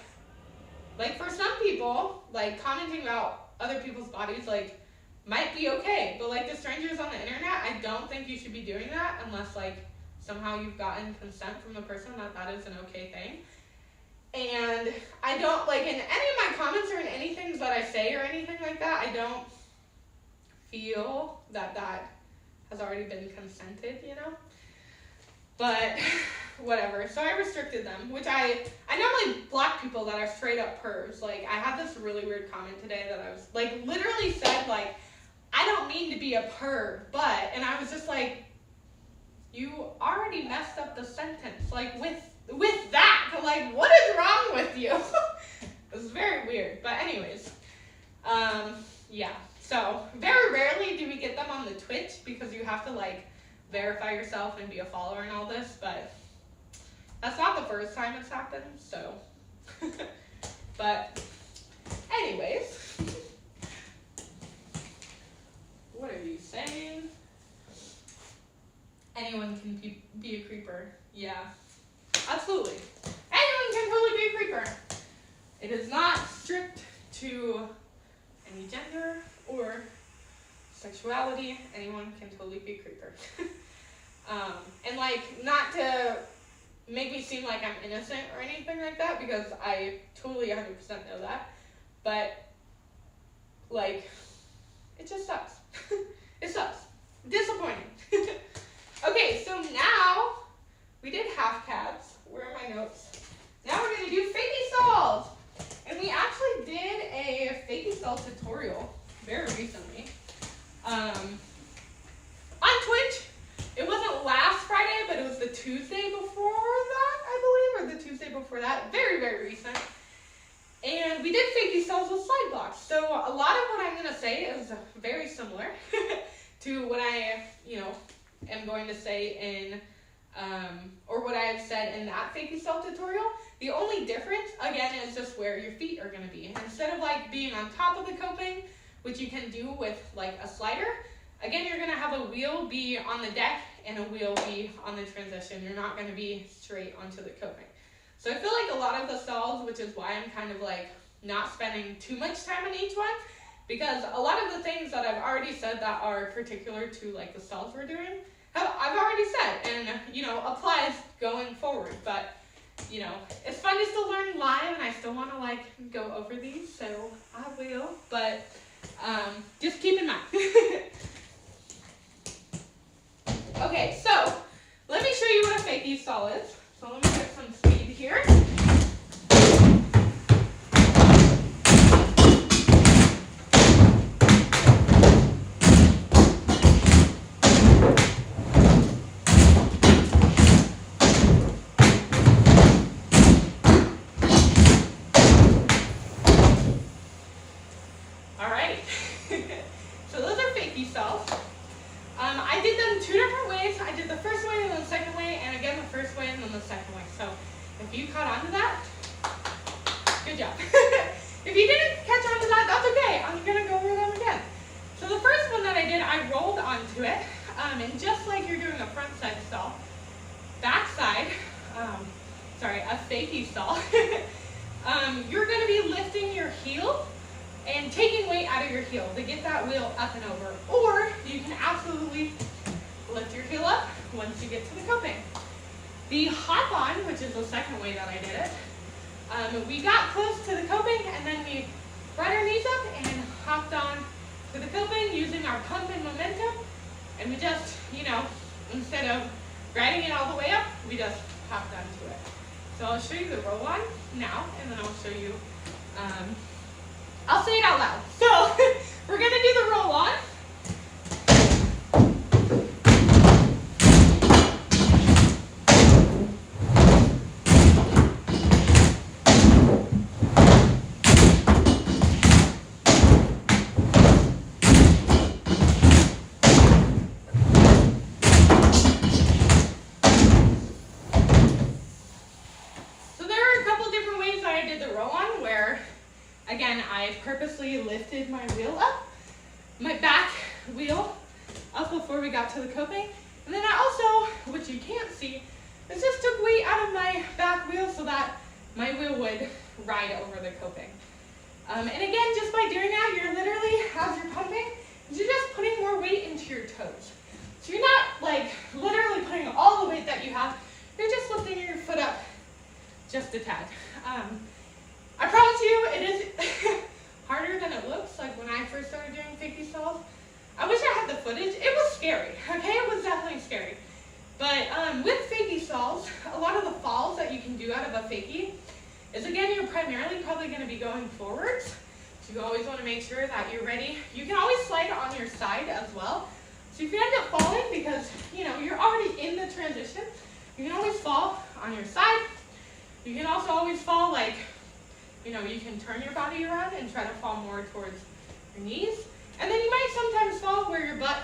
for some people, like commenting about other people's bodies, like, might be okay, but like the strangers on the internet, I don't think you should be doing that unless like somehow you've gotten consent from the person that is an okay thing. And I don't, like, in any of my comments or in anything that I say or anything like that, I don't feel that has already been consented, you know? But whatever. So I restricted them, which I normally block people that are straight up pervs. Like, I had this really weird comment today that I was, like, literally said, like, I don't mean to be a perv, but, and I was just like, you already messed up the sentence, like, with that, like, what is wrong with you? It was very weird, but anyways, yeah, so, very rarely do we get them on the Twitch, because you have to, like, verify yourself and be a follower and all this, but that's not the first time it's happened, so, but, anyways, what are you saying? Anyone can be a creeper. Yeah, absolutely. Anyone can totally be a creeper. It is not strict to any gender or sexuality. Anyone can totally be a creeper. And like, not to make me seem like I'm innocent or anything like that, because I totally 100% know that, but like, it just sucks. It sucks. Disappointing. Okay, so now we did half cabs. Where are my notes? Now we're going to do fakie stalls. And we actually did a fakie stall tutorial very recently. On Twitch. It wasn't last Friday, but it was the Tuesday before that, I believe, or the Tuesday before that. Very, very recent. And we did fakie stalls with slide blocks. So a lot of what I'm going to say is very similar to what I, you know, am going to say in, or what I have said in that fakie stall tutorial. The only difference, again, is just where your feet are going to be. Instead of like being on top of the coping, which you can do with like a slider, again, you're going to have a wheel be on the deck and a wheel be on the transition. You're not going to be straight onto the coping. So I feel like a lot of the stalls, which is why I'm kind of like not spending too much time on each one, because a lot of the things that I've already said that are particular to like the stalls we're doing, I've already said, and you know, applies going forward. But you know, it's fun to still learn live, and I still want to like go over these, so I will. But just keep in mind. Okay, so let me show you what a fakie stall is. So let me get some speed here. All right. So those are fakie stalls. I did them two different ways. I did the first way and then the second way, and again the first way and then the second way. So if you caught on to that, good job. If you didn't catch on to that, that's okay. I'm gonna go over them again. So the first one that I did, I rolled onto it, and just like you're doing a front side stall, back side, a fakie stall, you're gonna be lifting your heel and taking weight out of your heel to get that wheel up and over. Or you can absolutely lift your heel up once you get to the coping. The hop on, which is the second way that I did it, we got close to the coping and then we brought our knees up and hopped on to the coping using our pump and momentum. And we just, you know, instead of riding it all the way up, we just hopped onto it. So I'll show you the roll on now, and then I'll show you, I'll say it out loud. So we're gonna do the roll on. wheel up before we got to the coping. And then I also, which you can't see, is just took weight out of my back wheel so that my wheel would ride over the coping. And again, just by doing that, you're literally, as you're pumping, you're just putting more weight into your toes. So you're not like literally putting all the weight that you have, you're just lifting your foot up just a tad. I promise you, it is harder than it looks. Like when I first started doing fakie stalls, I wish I had the footage. It was scary, okay? It was definitely scary. But with fakie stalls, a lot of the falls that you can do out of a fakie is, again, you're primarily probably going to be going forwards. So you always want to make sure that you're ready. You can always slide on your side as well. So if you end up falling because, you know, you're already in the transition, you can always fall on your side. You can also always fall like, you know, you can turn your body around and try to fall more towards your knees. And then you might sometimes fall where your butt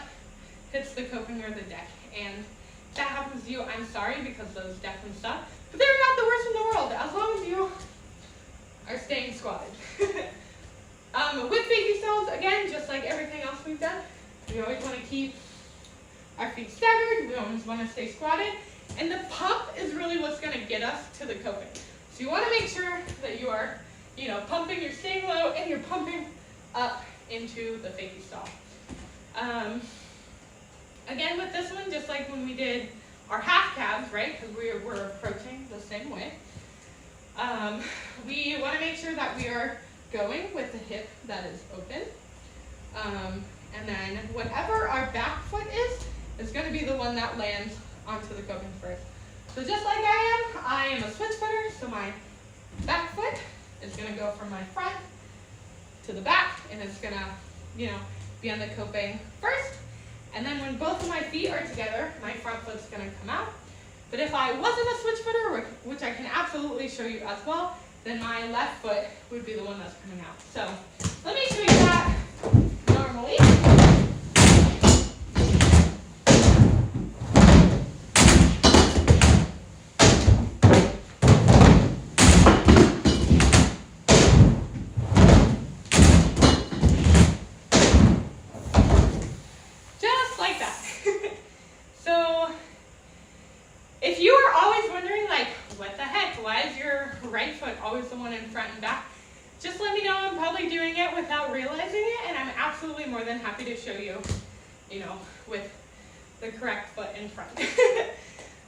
hits the coping or the deck. And if that happens to you, I'm sorry, because those definitely suck. But they're not the worst in the world, as long as you are staying squatted. With fakie stalls, again, just like everything else we've done, we always want to keep our feet staggered. We always want to stay squatted. And the pump is really what's going to get us to the coping. So you want to make sure that you are, you know, pumping, you're staying low, and you're pumping up into the fakie stall. Again, with this one, just like when we did our half calves, right, because we were approaching the same way, we want to make sure that we are going with the hip that is open. And then whatever our back foot is going to be the one that lands onto the coping first. So just like I am a switch footer, so my back foot is going to go from my front to the back, and it's going to, you know, be on the coping first. And then when both of my feet are together, my front foot's going to come out. But if I wasn't a switch footer, which I can absolutely show you as well, then my left foot would be the one that's coming out. So let me show you that normally. Always the one in front and back. Just let me know. I'm probably doing it without realizing it, and I'm absolutely more than happy to show you, you know, with the correct foot in front.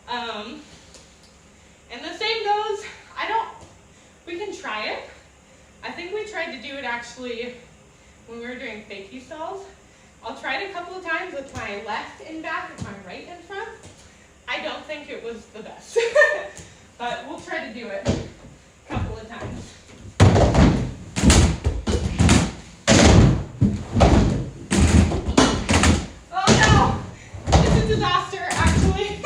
And the same goes, we can try it. I think we tried to do it actually when we were doing fakie stalls. I'll try it a couple of times with my left in back and my right in front. I don't think it was the best, but we'll try to do it couple of times. Oh no! It's a disaster, actually.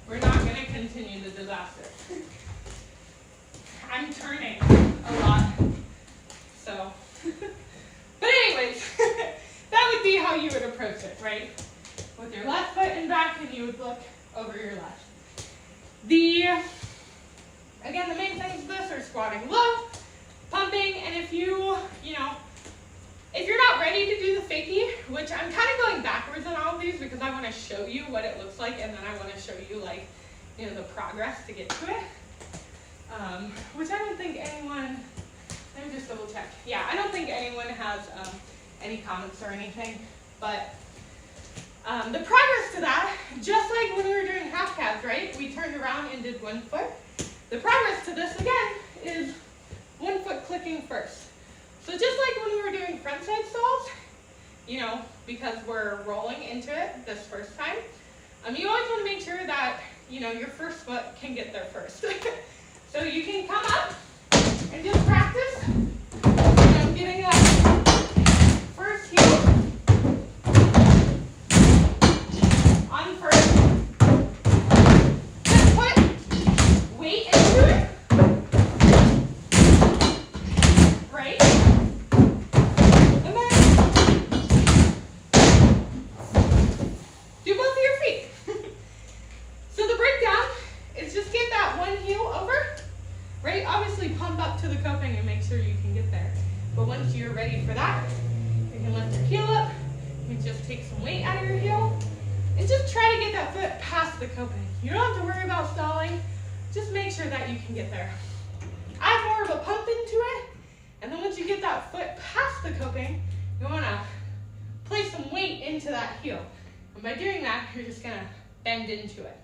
We're not going to continue the disaster. I'm turning a lot, so. But anyways, that would be how you would approach it, right? With your left foot in back, and you would look over your left. Again, the main things of this are squatting low, pumping, and if if you're not ready to do the fakie, which I'm kind of going backwards on all of these because I want to show you what it looks like, and then I want to show you, like, you know, the progress to get to it, which I don't think anyone, let me just double check. Yeah, I don't think anyone has any comments or anything, but the progress to that, just like when we were doing half calves, right? We turned around and did one foot. The progress to this, again, is one foot clicking first. So just like when we were doing front side stalls, you know, because we're rolling into it this first time, you always want to make sure that, you know, your first foot can get there first. So you can come up and just practice, you know, getting that first heel on first. Just put weight into it. Right? And then do both of your feet. So the breakdown is just get that one heel over, right? Obviously pump up to the coping and make sure you can get there. But once you're ready for that, take some weight out of your heel and just try to get that foot past the coping. You don't have to worry about stalling. Just make sure that you can get there. Add more of a pump into it, and then once you get that foot past the coping, you want to place some weight into that heel. And by doing that, you're just going to bend into it.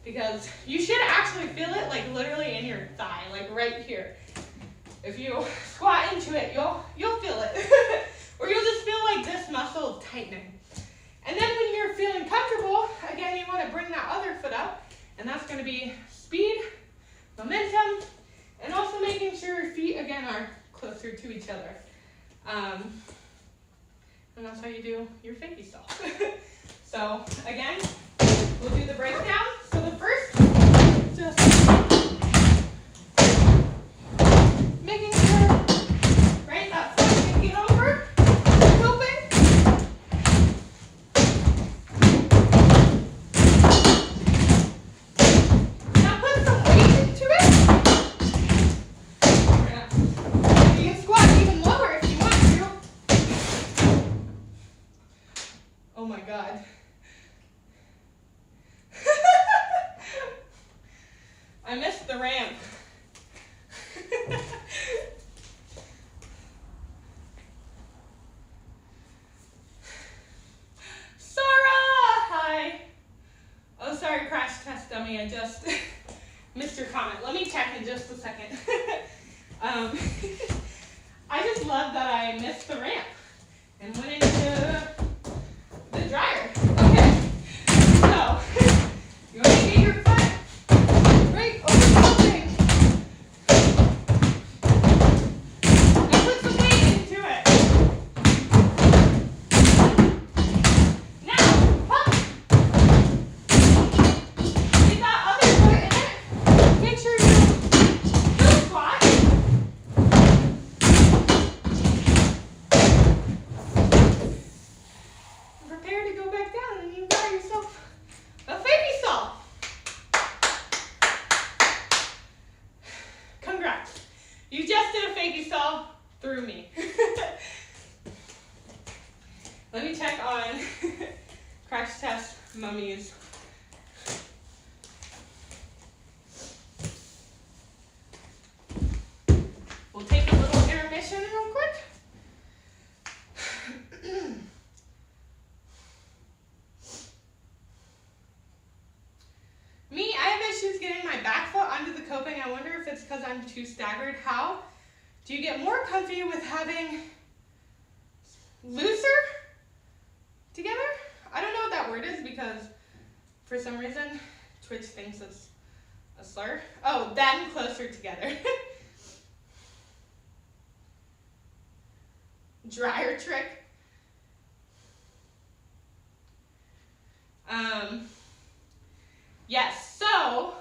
Because you should actually feel it like literally in your thigh, like right here. If you squat into it, you'll feel it. Or you'll just feel like this muscle tightening. And then when you're feeling comfortable, again, you want to bring that other foot up. And that's going to be speed, momentum, and also making sure your feet, again, are closer to each other. And that's how you do your fakie stall. So, again, we'll do the breakdown. So the first, just making sure, right, that foot can get over, coping. Now put some weight into it. You can squat even lower if you want to. Oh my God. I missed the ramp. Sarah! Hi. Oh, sorry, crash test dummy. I just missed your comment. Let me check in just a second. I just love that I missed the ramp and went into the dryer. Okay. So, you want to get your foot right over something. And put some weight into it. Now, pump. Get that other foot in it. Make sure you still squat. And prepare to go back down, and you've got yourself a fakie stall. Congrats. You just did a fakie stall through me. Let me check on crash test mummies. We'll take a little intermission real quick. Me, I have issues getting my back foot onto the coping. I wonder if it's because I'm too staggered. How do you get more comfy with having looser together? I don't know what that word is because for some reason Twitch thinks it's a slur. Oh, them closer together. Dryer trick. Yes, so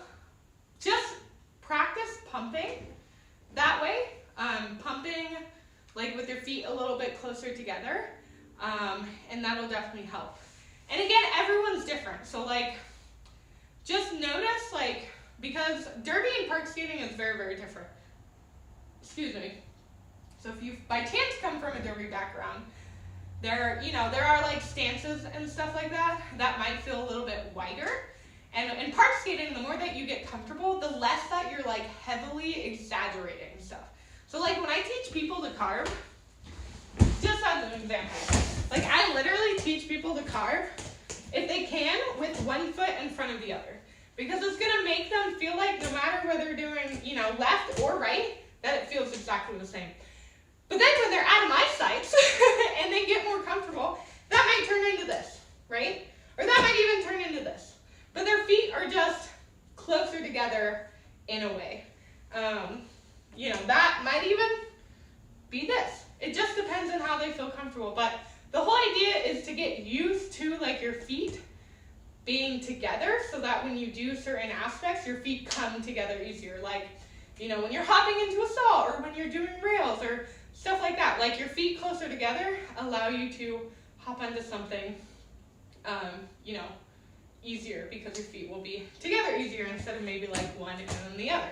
just practice pumping that way. Pumping like with your feet a little bit closer together, and that'll definitely help. And again, everyone's different. So like, just notice like, because derby and park skating is very, very different. Excuse me. So if you by chance come from a derby background, there are like stances and stuff like that that might feel a little bit wider. And in park skating, the more that you get comfortable, the less that you're like heavily exaggerating stuff. So like when I teach people to carve, just as an example, like I literally teach people to carve, if they can, with one foot in front of the other. Because it's gonna make them feel like no matter whether they're doing, left or right, that it feels exactly the same. But then when they're out of my sights and they get more comfortable, that might turn into this, right? Or that might even turn into this. But their feet are just closer together in a way. That might even be this. It just depends on how they feel comfortable. But the whole idea is to get used to like your feet being together so that when you do certain aspects, your feet come together easier. Like, when you're hopping into a stall or when you're doing rails or stuff like that. Like your feet closer together allow you to hop onto something, easier because your feet will be together easier instead of maybe like one and then the other.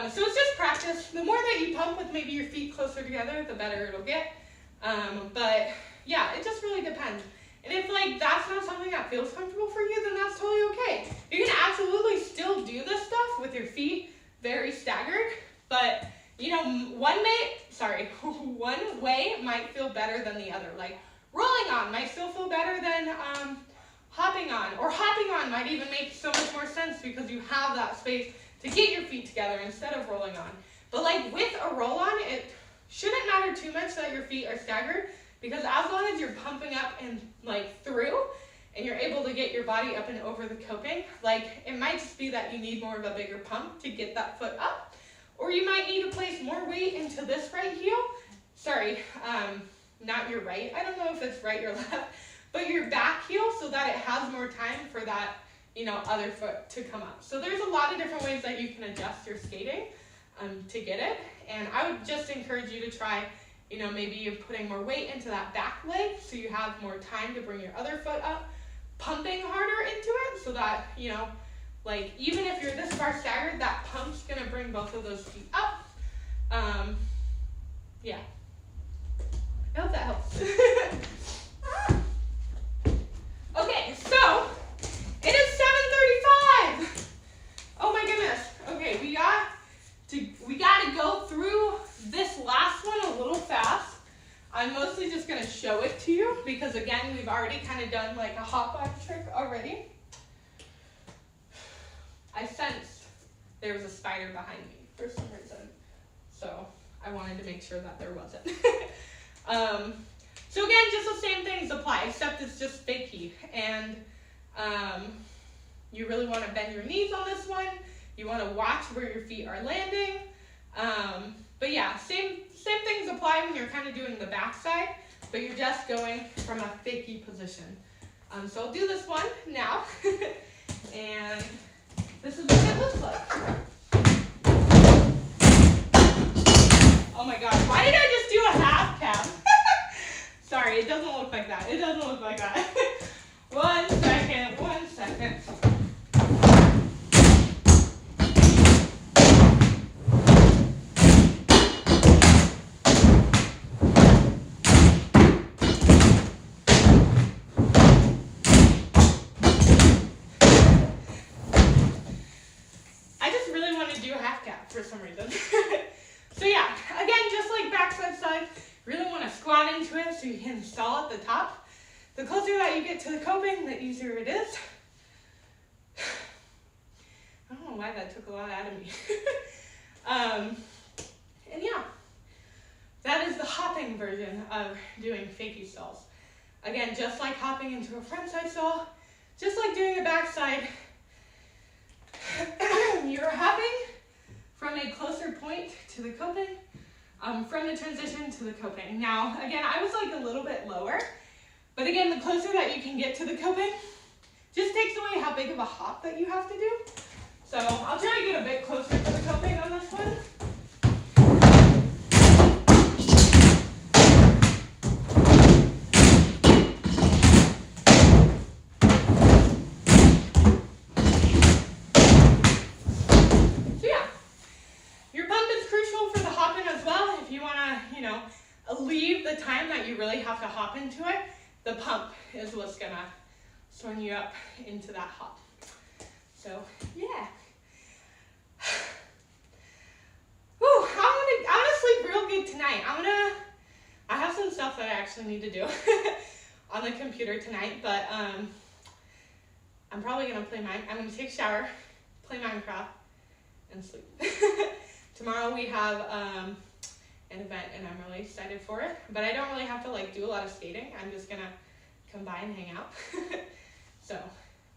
So it's just practice. The more that you pump with maybe your feet closer together, the better it'll get. But yeah, it just really depends. And if like that's not something that feels comfortable for you, then that's totally okay. You can absolutely still do this stuff with your feet very staggered, but you know, one way might feel better than the other. Like rolling on might still feel better than hopping on, or hopping on might even make so much more sense because you have that space to get your feet together instead of rolling on. But like with a roll on, it shouldn't matter too much that your feet are staggered, because as long as you're pumping up and like through, and you're able to get your body up and over the coping, like it might just be that you need more of a bigger pump to get that foot up, or you might need to place more weight into this right heel. Sorry, not your right. I don't know if it's right or left, but your back heel, so that it has more time for that, you know, other foot to come up. So there's a lot of different ways that you can adjust your skating to get it. And I would just encourage you to try, you know, maybe you're putting more weight into that back leg so you have more time to bring your other foot up, pumping harder into it so that, you know, like even if you're this far staggered, that pump's gonna bring both of those feet up. Yeah. I hope that helps. Okay, so it is 7:35. Oh my goodness. Okay, we got to go through this last one a little fast. I'm mostly just going to show it to you because again, we've already kind of done like a hop on trick already. I sensed there was a spider behind me for some reason, so I wanted to make sure that there wasn't. So again, just the same things apply, except it's just fakie. And you really want to bend your knees on this one. You want to watch where your feet are landing. But yeah, same things apply when you're kind of doing the backside, but you're just going from a fakie position. So I'll do this one now. And this is what it looks like. Oh my gosh, why did I just do a half cab? Sorry, it doesn't look like that. It doesn't look like that. One second. I just really want to do a half cab for some reason. So yeah, again, just like backside side, really want to squat into it so you can stall at the top. The closer that you get to the coping, the easier it is. I don't know why that took a lot out of me. And yeah, that is the hopping version of doing fakie stalls. Again, just like hopping into a front side stall, just like doing a backside, you're hopping from a closer point to the coping, from the transition to the coping. Now, again, I was like a little bit lower, but again, the closer that you can get to the coping, just takes away how big of a hop that you have to do. So I'll try to get a bit closer to the coping on this one. Leave the time that you really have to hop into it, the pump is what's gonna swing you up into that hop. So yeah. Whew, I'm gonna sleep real good tonight. I have some stuff that I actually need to do on the computer tonight, but I'm probably gonna I'm gonna take a shower, play Minecraft, and sleep. Tomorrow we have an event and I'm really excited for it, but I don't really have to like do a lot of skating. I'm just gonna come by and hang out. So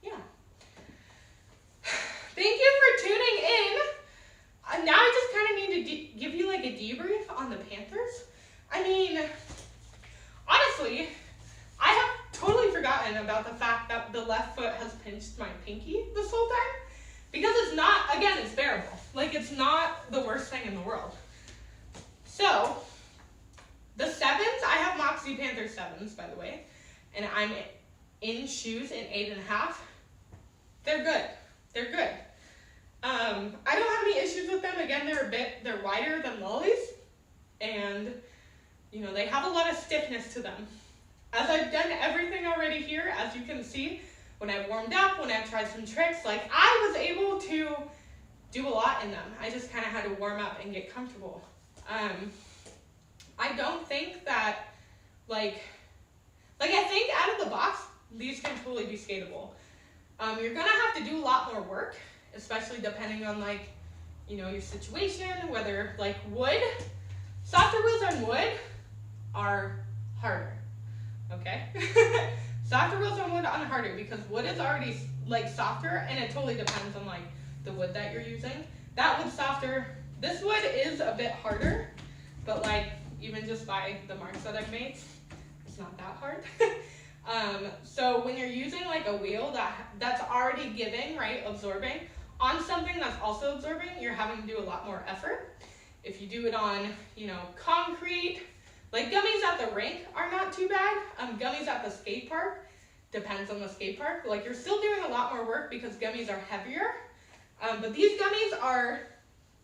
yeah, thank you for tuning in. Now I just kind of need to give you like a debrief on the Panthers. I mean, honestly, I have totally forgotten about the fact that the left foot has pinched my pinky this whole time, because it's not, again, it's bearable. Like, it's not the worst thing in the world. So, the 7s, I have Moxi Panther 7s, by the way, and I'm in shoes in 8.5. They're good. They're good. I don't have any issues with them. Again, they're wider than lollies, and, you know, they have a lot of stiffness to them. as I've done everything already here, as you can see, when I warmed up, when I tried some tricks, like I was able to do a lot in them. I just kind of had to warm up and get comfortable. I don't think that, like I think out of the box, these can totally be skatable. You're gonna have to do a lot more work, especially depending on like, you know, your situation, whether like wood, softer wheels on wood are harder, okay? Softer wheels on wood are harder because wood is already like softer, and it totally depends on like the wood that you're using. That wood's softer. This wood is a bit harder, but like even just by the marks that I've made, it's not that hard. So when you're using like a wheel that's already giving, right, absorbing, on something that's also absorbing, you're having to do a lot more effort. If you do it on, you know, concrete, like gummies at the rink are not too bad. Gummies at the skate park, depends on the skate park. Like you're still doing a lot more work because gummies are heavier. But these gummies are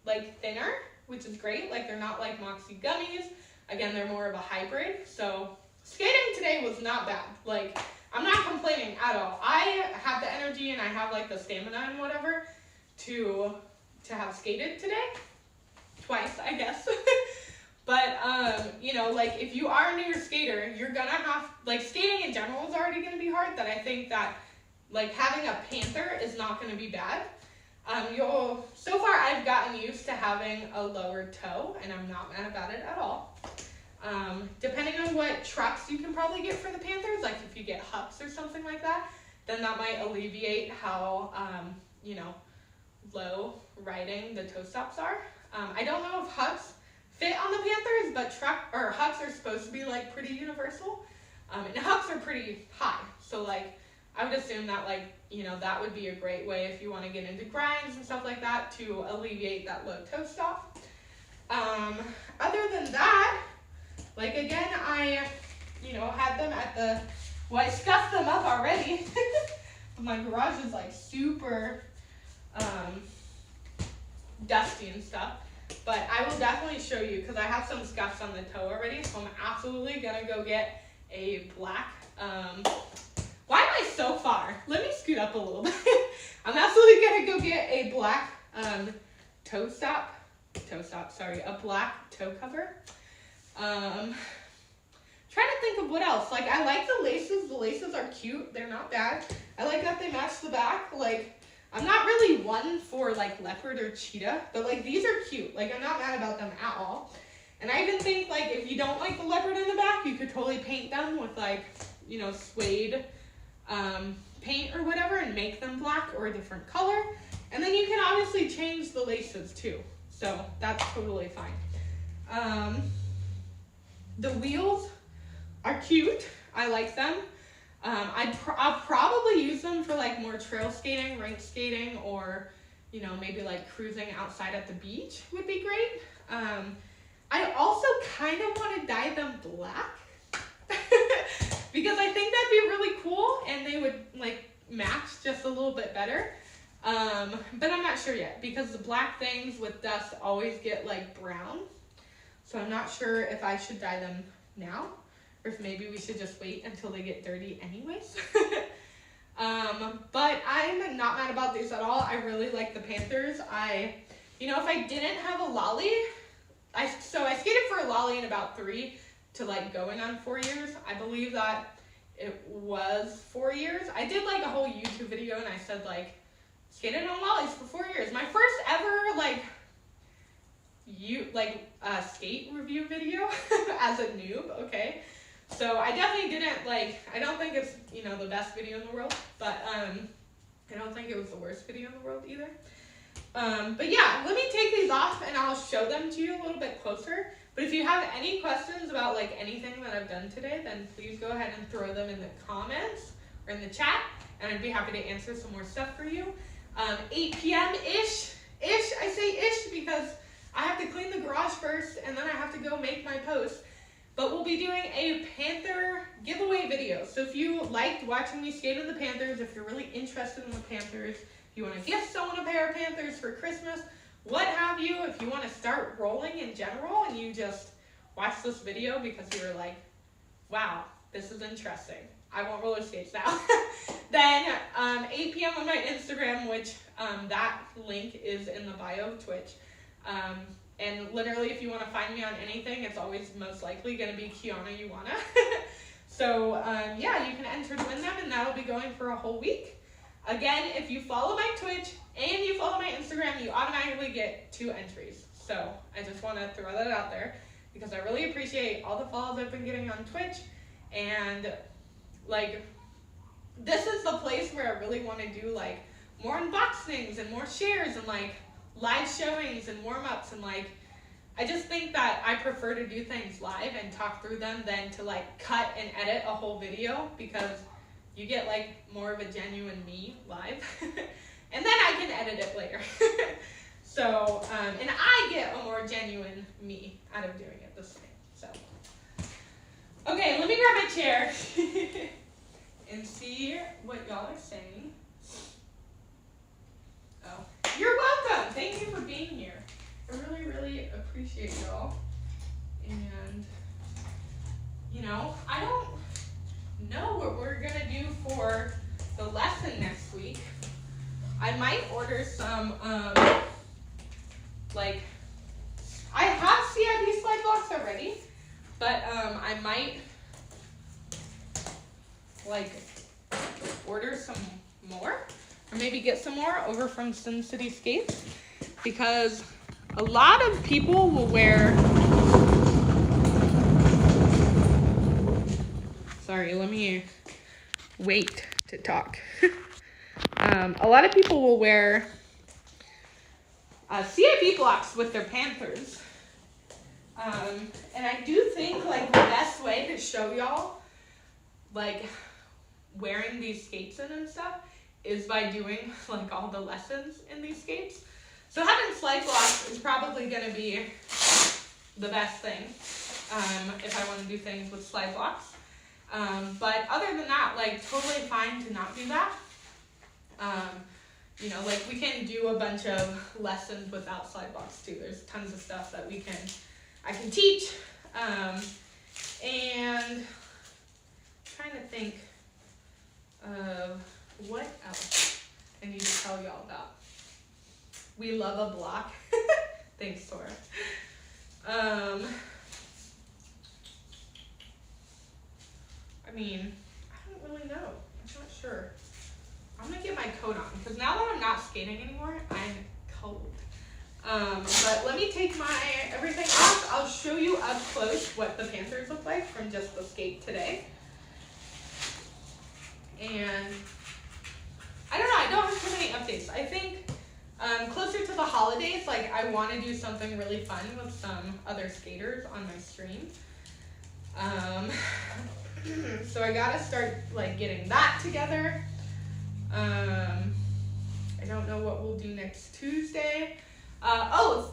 like thinner, which is great. Like they're not like Moxi gummies. Again, they're more of a hybrid. So skating today was not bad. Like I'm not complaining at all. I have the energy and I have like the stamina and whatever to have skated today. Twice, I guess. But, you know, like if you are a newer skater, you're gonna have, like skating in general is already gonna be hard, that I think that like having a Panther is not gonna be bad. So far I've gotten used to having a lower toe, and I'm not mad about it at all. Depending on what trucks you can probably get for the Panthers, like if you get Hucks or something like that, then that might alleviate how, you know, low riding the toe stops are. I don't know if Hucks fit on the Panthers, but Hucks are supposed to be like pretty universal. And Hucks are pretty high. So like, I would assume that like, you know, that would be a great way if you want to get into grinds and stuff like that to alleviate that low toe stop. Other than that, like again, I, you know, had them at the, well, I scuffed them up already. My garage is like super dusty and stuff. But I will definitely show you because I have some scuffs on the toe already. So I'm absolutely going to go get a black, why am I so far? Let me scoot up a little bit. I'm absolutely going to go get a black a black toe cover. Trying to think of what else. Like I like the laces. The laces are cute. They're not bad. I like that they match the back. Like I'm not really one for like leopard or cheetah, but like these are cute. Like I'm not mad about them at all. And I even think like if you don't like the leopard in the back, you could totally paint them with like, you know, suede paint or whatever and make them black or a different color. And then you can obviously change the laces too. So that's totally fine. The wheels are cute. I like them. I'll probably use them for like more trail skating, rink skating, or, you know, maybe like cruising outside at the beach would be great. I also kind of want to dye them black because I think that'd be really cool and they would like match just a little bit better. But I'm not sure yet because the black things with dust always get like brown. So I'm not sure if I should dye them now, or if maybe we should just wait until they get dirty anyways. But I'm not mad about these at all. I really like the Panthers. You know, if I didn't have a lolly, so I skated for a lolly in about 3 to like going on 4 years. I believe that it was 4 years. I did like a whole YouTube video and I said like, skated on lollies for 4 years. My first ever like, skate review video as a noob, okay? So I definitely didn't like, I don't think it's, you know, the best video in the world, but I don't think it was the worst video in the world either. But yeah, let me take these off and I'll show them to you a little bit closer. But if you have any questions about like anything that I've done today, then please go ahead and throw them in the comments or in the chat, and I'd be happy to answer some more stuff for you. 8 p.m.-ish, I say ish because I have to clean the garage first and then I have to go make my post. But we'll be doing a Panther giveaway video. So if you liked watching me skate on the Panthers, if you're really interested in the Panthers, if you want to gift someone a pair of Panthers for Christmas, what have you, if you want to start rolling in general and you just watch this video because you were like, wow, this is interesting. I want roller skates now. Then 8 p.m. on my Instagram, which that link is in the bio of Twitch. And literally, if you want to find me on anything, it's always most likely going to be Kiana Yuana. So yeah, you can enter to win them, and that'll be going for a whole week. Again, if you follow my Twitch and you follow my Instagram, you automatically get 2 entries. So I just want to throw that out there because I really appreciate all the follows I've been getting on Twitch. And like, this is the place where I really want to do like more unboxings and more shares and like live showings and warm-ups, and like I just think that I prefer to do things live and talk through them than to like cut and edit a whole video, because you get like more of a genuine me live and then I can edit it later. So and I get a more genuine me out of doing it this way. So okay, let me grab my chair and see what y'all are saying. Oh, you're welcome. Thank you for being here. I really, really appreciate y'all. And, you know, I don't know what we're going to do for the lesson next week. I might order some, like, I have CIB slide blocks already, but I might, like, order some more. Or maybe get some more over from Sin City Skates, because a lot of people will wear, sorry, let me wait to talk. A lot of people will wear CIB blocks with their Panthers. And I do think like the best way to show y'all like wearing these skates in and stuff is by doing like all the lessons in these skates. So having slide blocks is probably going to be the best thing if I want to do things with slide blocks. But other than that, like totally fine to not do that. You know, like we can do a bunch of lessons without slide blocks too. There's tons of stuff that I can teach. And I'm trying to think of what else I need to tell y'all about. We love a block. Thanks, Tora. I mean, I don't really know. I'm not sure. I'm gonna get my coat on because now that I'm not skating anymore, I'm cold. But let me take my everything off. I'll show you up close what the Panthers look like from just the skate today. And I don't know, I don't have too many updates. I think closer to the holidays, like I want to do something really fun with some other skaters on my stream. So I gotta start like getting that together. I don't know what we'll do next Tuesday.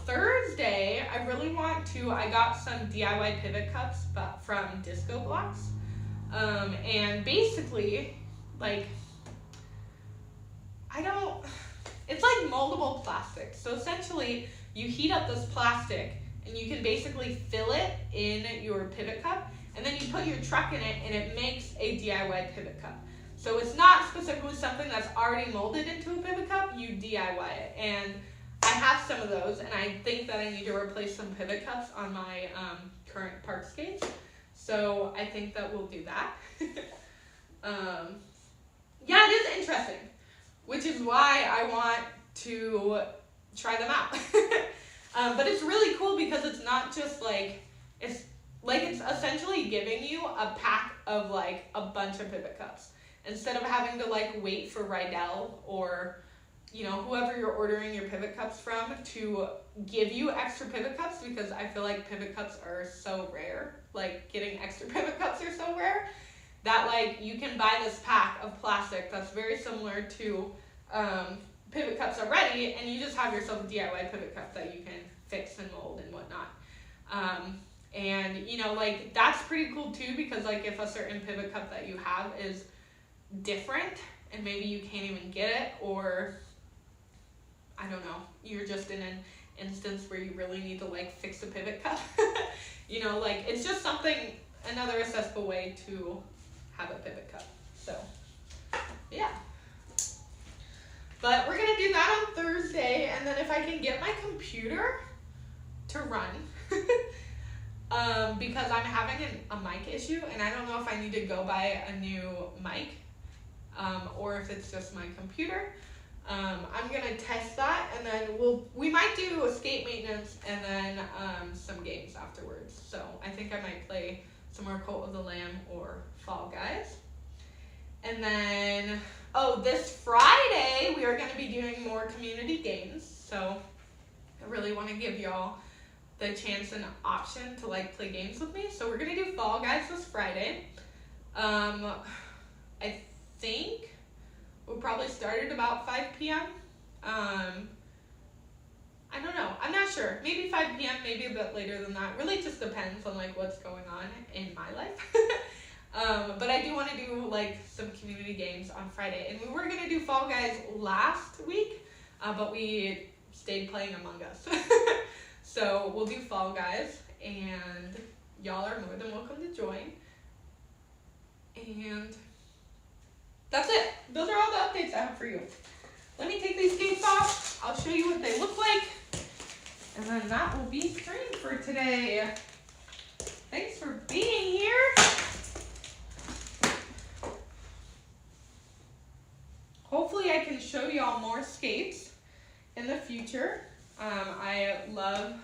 Thursday, I really want to, I got some DIY pivot cups from Disco Blocks. And basically, like, it's like moldable plastic. So essentially, you heat up this plastic and you can basically fill it in your pivot cup, and then you put your truck in it and it makes a DIY pivot cup. So it's not specifically something that's already molded into a pivot cup, you DIY it. And I have some of those, and I think that I need to replace some pivot cups on my current park skates. So I think that we'll do that. Yeah, it is interesting, which is why I want to try them out. But it's really cool because it's not just like, it's essentially giving you a pack of like a bunch of pivot cups. Instead of having to like wait for Rydell or, you know, whoever you're ordering your pivot cups from to give you extra pivot cups, because I feel like pivot cups are so rare. Like getting extra pivot cups are so rare that like you can buy this pack of plastic that's very similar to pivot cups already, and you just have yourself a DIY pivot cup that you can fix and mold and whatnot. And you know, like that's pretty cool too, because like if a certain pivot cup that you have is different and maybe you can't even get it, or I don't know, you're just in an instance where you really need to like fix a pivot cup. You know, like it's just something, another accessible way to have a pivot cup. So, yeah. But we're gonna do that on Thursday, and then if I can get my computer to run, because I'm having a mic issue, and I don't know if I need to go buy a new mic, or if it's just my computer. I'm gonna test that, and then we might do a skate maintenance and then some games afterwards. So I think I might play some more Cult of the Lamb or Fall Guys. And then, this Friday, we are going to be doing more community games. So I really want to give y'all the chance and option to play games with me. So we're going to do Fall Guys this Friday. I think we'll probably start at about 5 p.m. I don't know. I'm not sure. Maybe 5 p.m., maybe a bit later than that. Really just depends on what's going on in my life. But I do want to do some community games on Friday. And we were going to do Fall Guys last week, but we stayed playing Among Us. So we'll do Fall Guys, and y'all are more than welcome to join. And that's it. Those are all the updates I have for you. Let me take these skates off. I'll show you what they look like. And then that will be stream for today. Thanks for being here. Hopefully I can show y'all more skates in the future. I love,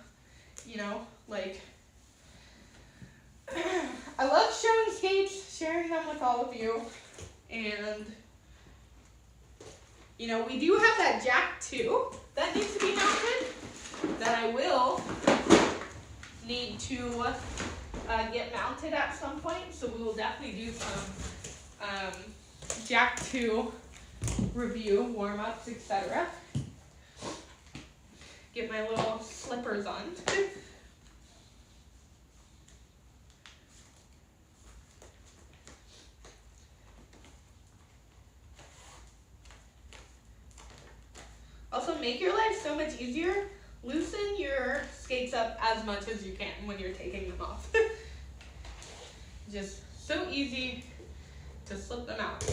I love showing skates, sharing them with all of you. And, we do have that jack too that needs to be mounted that I will need to get mounted at some point. So we will definitely do some jack 2 review, warm-ups, etc. Get my little slippers on. Also, make your life so much easier. Loosen your skates up as much as you can when you're taking them off. Just so easy to slip them out.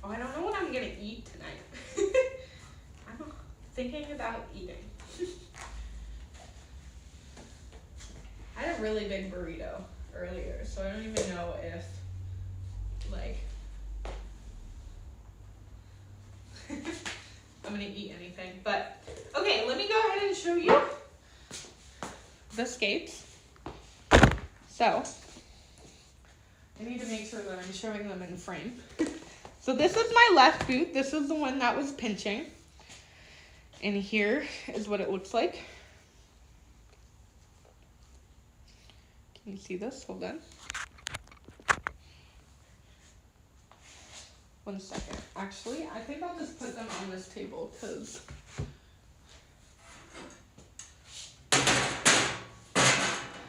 Oh, I don't know what I'm gonna eat tonight. I'm thinking about eating. I had a really big burrito earlier, so I don't even know if, I'm gonna eat anything. But, okay, let me go ahead and show you the skates. So, I need to make sure that I'm showing them in frame. So this is my left boot. This is the one that was pinching. And here is what it looks like. Can you see this? Hold on. One second. Actually, I think I'll just put them on this table because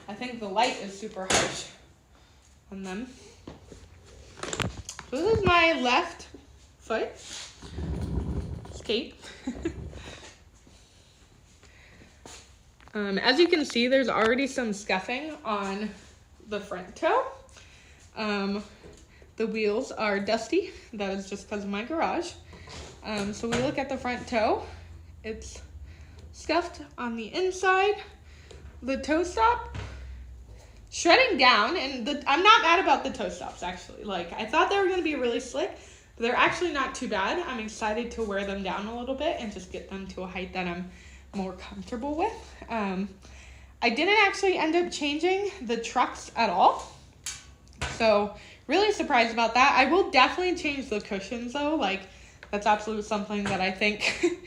I think the light is super harsh on them. So this is my left foot skate. As you can see, there's already some scuffing on the front toe. The wheels are dusty. That is just because of my garage. So we look at the front toe. It's scuffed on the inside. The toe stop, shredding down, and I'm not mad about the toe stops, actually. I thought they were going to be really slick, but they're actually not too bad. I'm excited to wear them down a little bit and just get them to a height that I'm more comfortable with. I didn't actually end up changing the trucks at all, so really surprised about that. I will definitely change the cushions, though. That's absolutely something that I think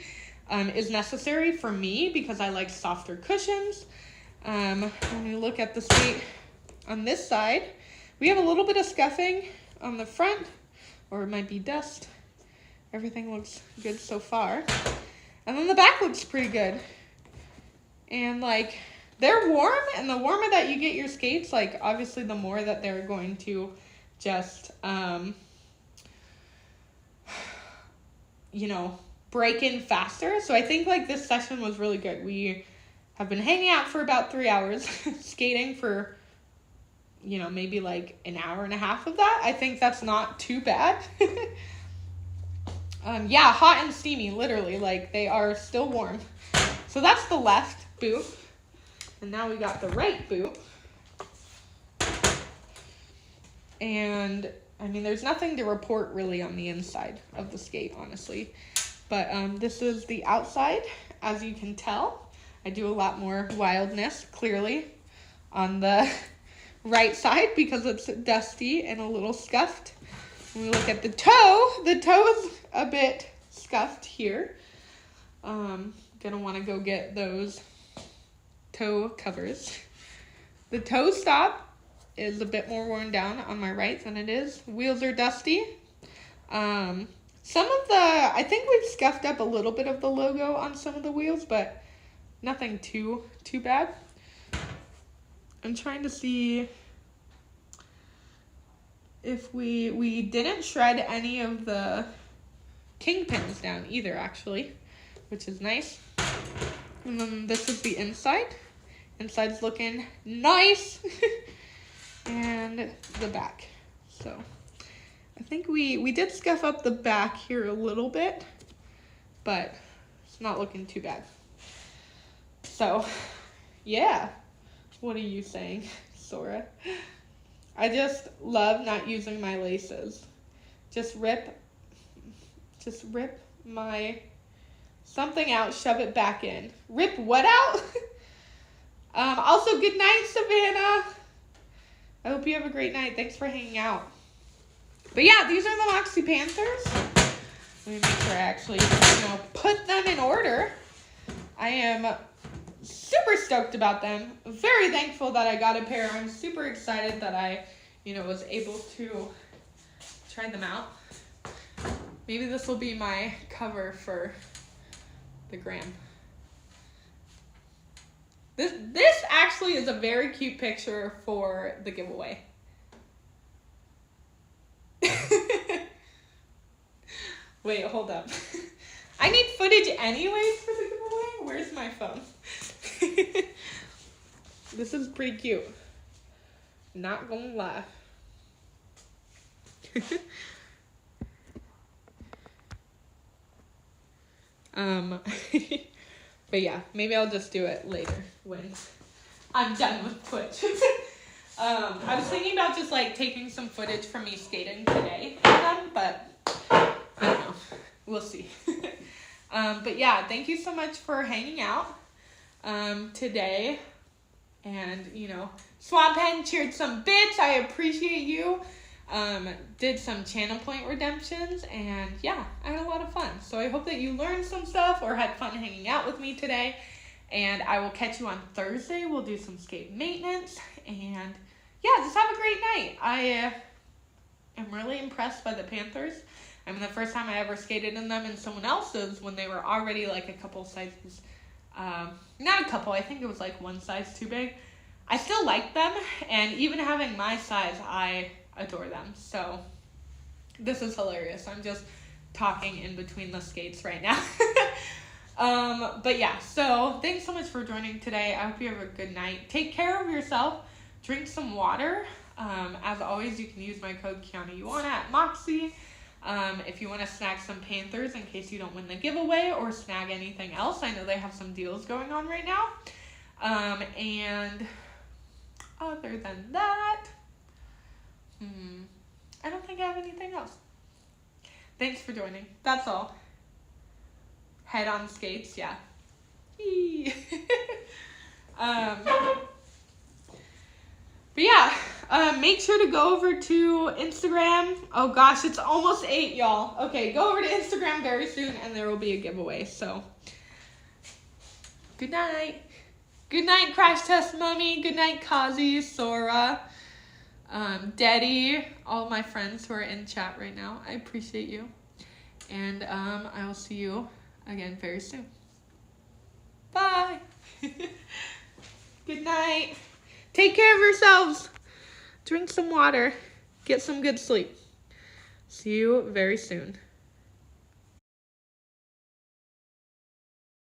is necessary for me because I like softer cushions. When we look at the skate on this side, we have a little bit of scuffing on the front, or it might be dust. Everything looks good so far. And then the back looks pretty good. And they're warm, and the warmer that you get your skates, like, obviously the more that they're going to just, you know, break in faster. So I think, like, this session was really good. We have been hanging out for about 3 hours, skating for, you know, maybe like an hour and a half of that. I think that's not too bad. Yeah, hot and steamy, literally. Like, they are still warm. So that's the left boot. And now we got the right boot. And, I mean, there's nothing to report really on the inside of the skate, honestly. But this is the outside, as you can tell. I do a lot more wildness, clearly, on the right side because it's dusty and a little scuffed. When we look at the toe is a bit scuffed here. Gonna want to go get those toe covers. The toe stop is a bit more worn down on my right than it is. Wheels are dusty. Some of the, I think we've scuffed up a little bit of the logo on some of the wheels, but nothing too bad. I'm trying to see if we didn't shred any of the kingpins down either, actually, which is nice. And then this is the inside. Inside's looking nice. And the back. So I think we did scuff up the back here a little bit, but it's not looking too bad. So, yeah. What are you saying, Sora? I just love not using my laces. Just rip my something out, shove it back in. Rip what out? Also, good night, Savannah. I hope you have a great night. Thanks for hanging out. But yeah, these are the Moxi Panthers. Let me make sure I actually, put them in order. I am super stoked about them. Very thankful that I got a pair. I'm super excited that I, was able to try them out. Maybe this will be my cover for the gram. This actually is a very cute picture for the giveaway. Wait, hold up. I need footage anyways for the giveaway. Where's my phone? This is pretty cute. Not gonna lie. But yeah, maybe I'll just do it later when I'm done with Twitch. I was thinking about just taking some footage from me skating today for them, but I don't know. We'll see. But yeah, thank you so much for hanging out today. And, Swamp Hen cheered some bits. I appreciate you. Did some channel point redemptions, and yeah, I had a lot of fun. So I hope that you learned some stuff or had fun hanging out with me today. And I will catch you on Thursday. We'll do some skate maintenance, and yeah, just have a great night. I am really impressed by the Panthers. I mean, the first time I ever skated in them in someone else's when they were already a couple sizes, not a couple, I think it was one size too big. I still like them, and even having my size, I adore them. So this is hilarious. I'm just talking in between the skates right now. But yeah, so thanks so much for joining today. I hope you have a good night. Take care of yourself. Drink some water. As always, you can use my code KianaYuana at Moxi. If you want to snag some Panthers in case you don't win the giveaway or snag anything else. I know they have some deals going on right now. And other than that, I don't think I have anything else. Thanks for joining. That's all. Head on skates, yeah. But yeah, make sure to go over to Instagram. Oh gosh, it's almost 8, y'all. Okay, go over to Instagram very soon and there will be a giveaway. So, good night. Good night, Crash Test Mummy. Good night, Kazi, Sora, Daddy, all my friends who are in chat right now. I appreciate you. And I will see you again very soon. Bye. Good night. Take care of yourselves. Drink some water. Get some good sleep. See you very soon.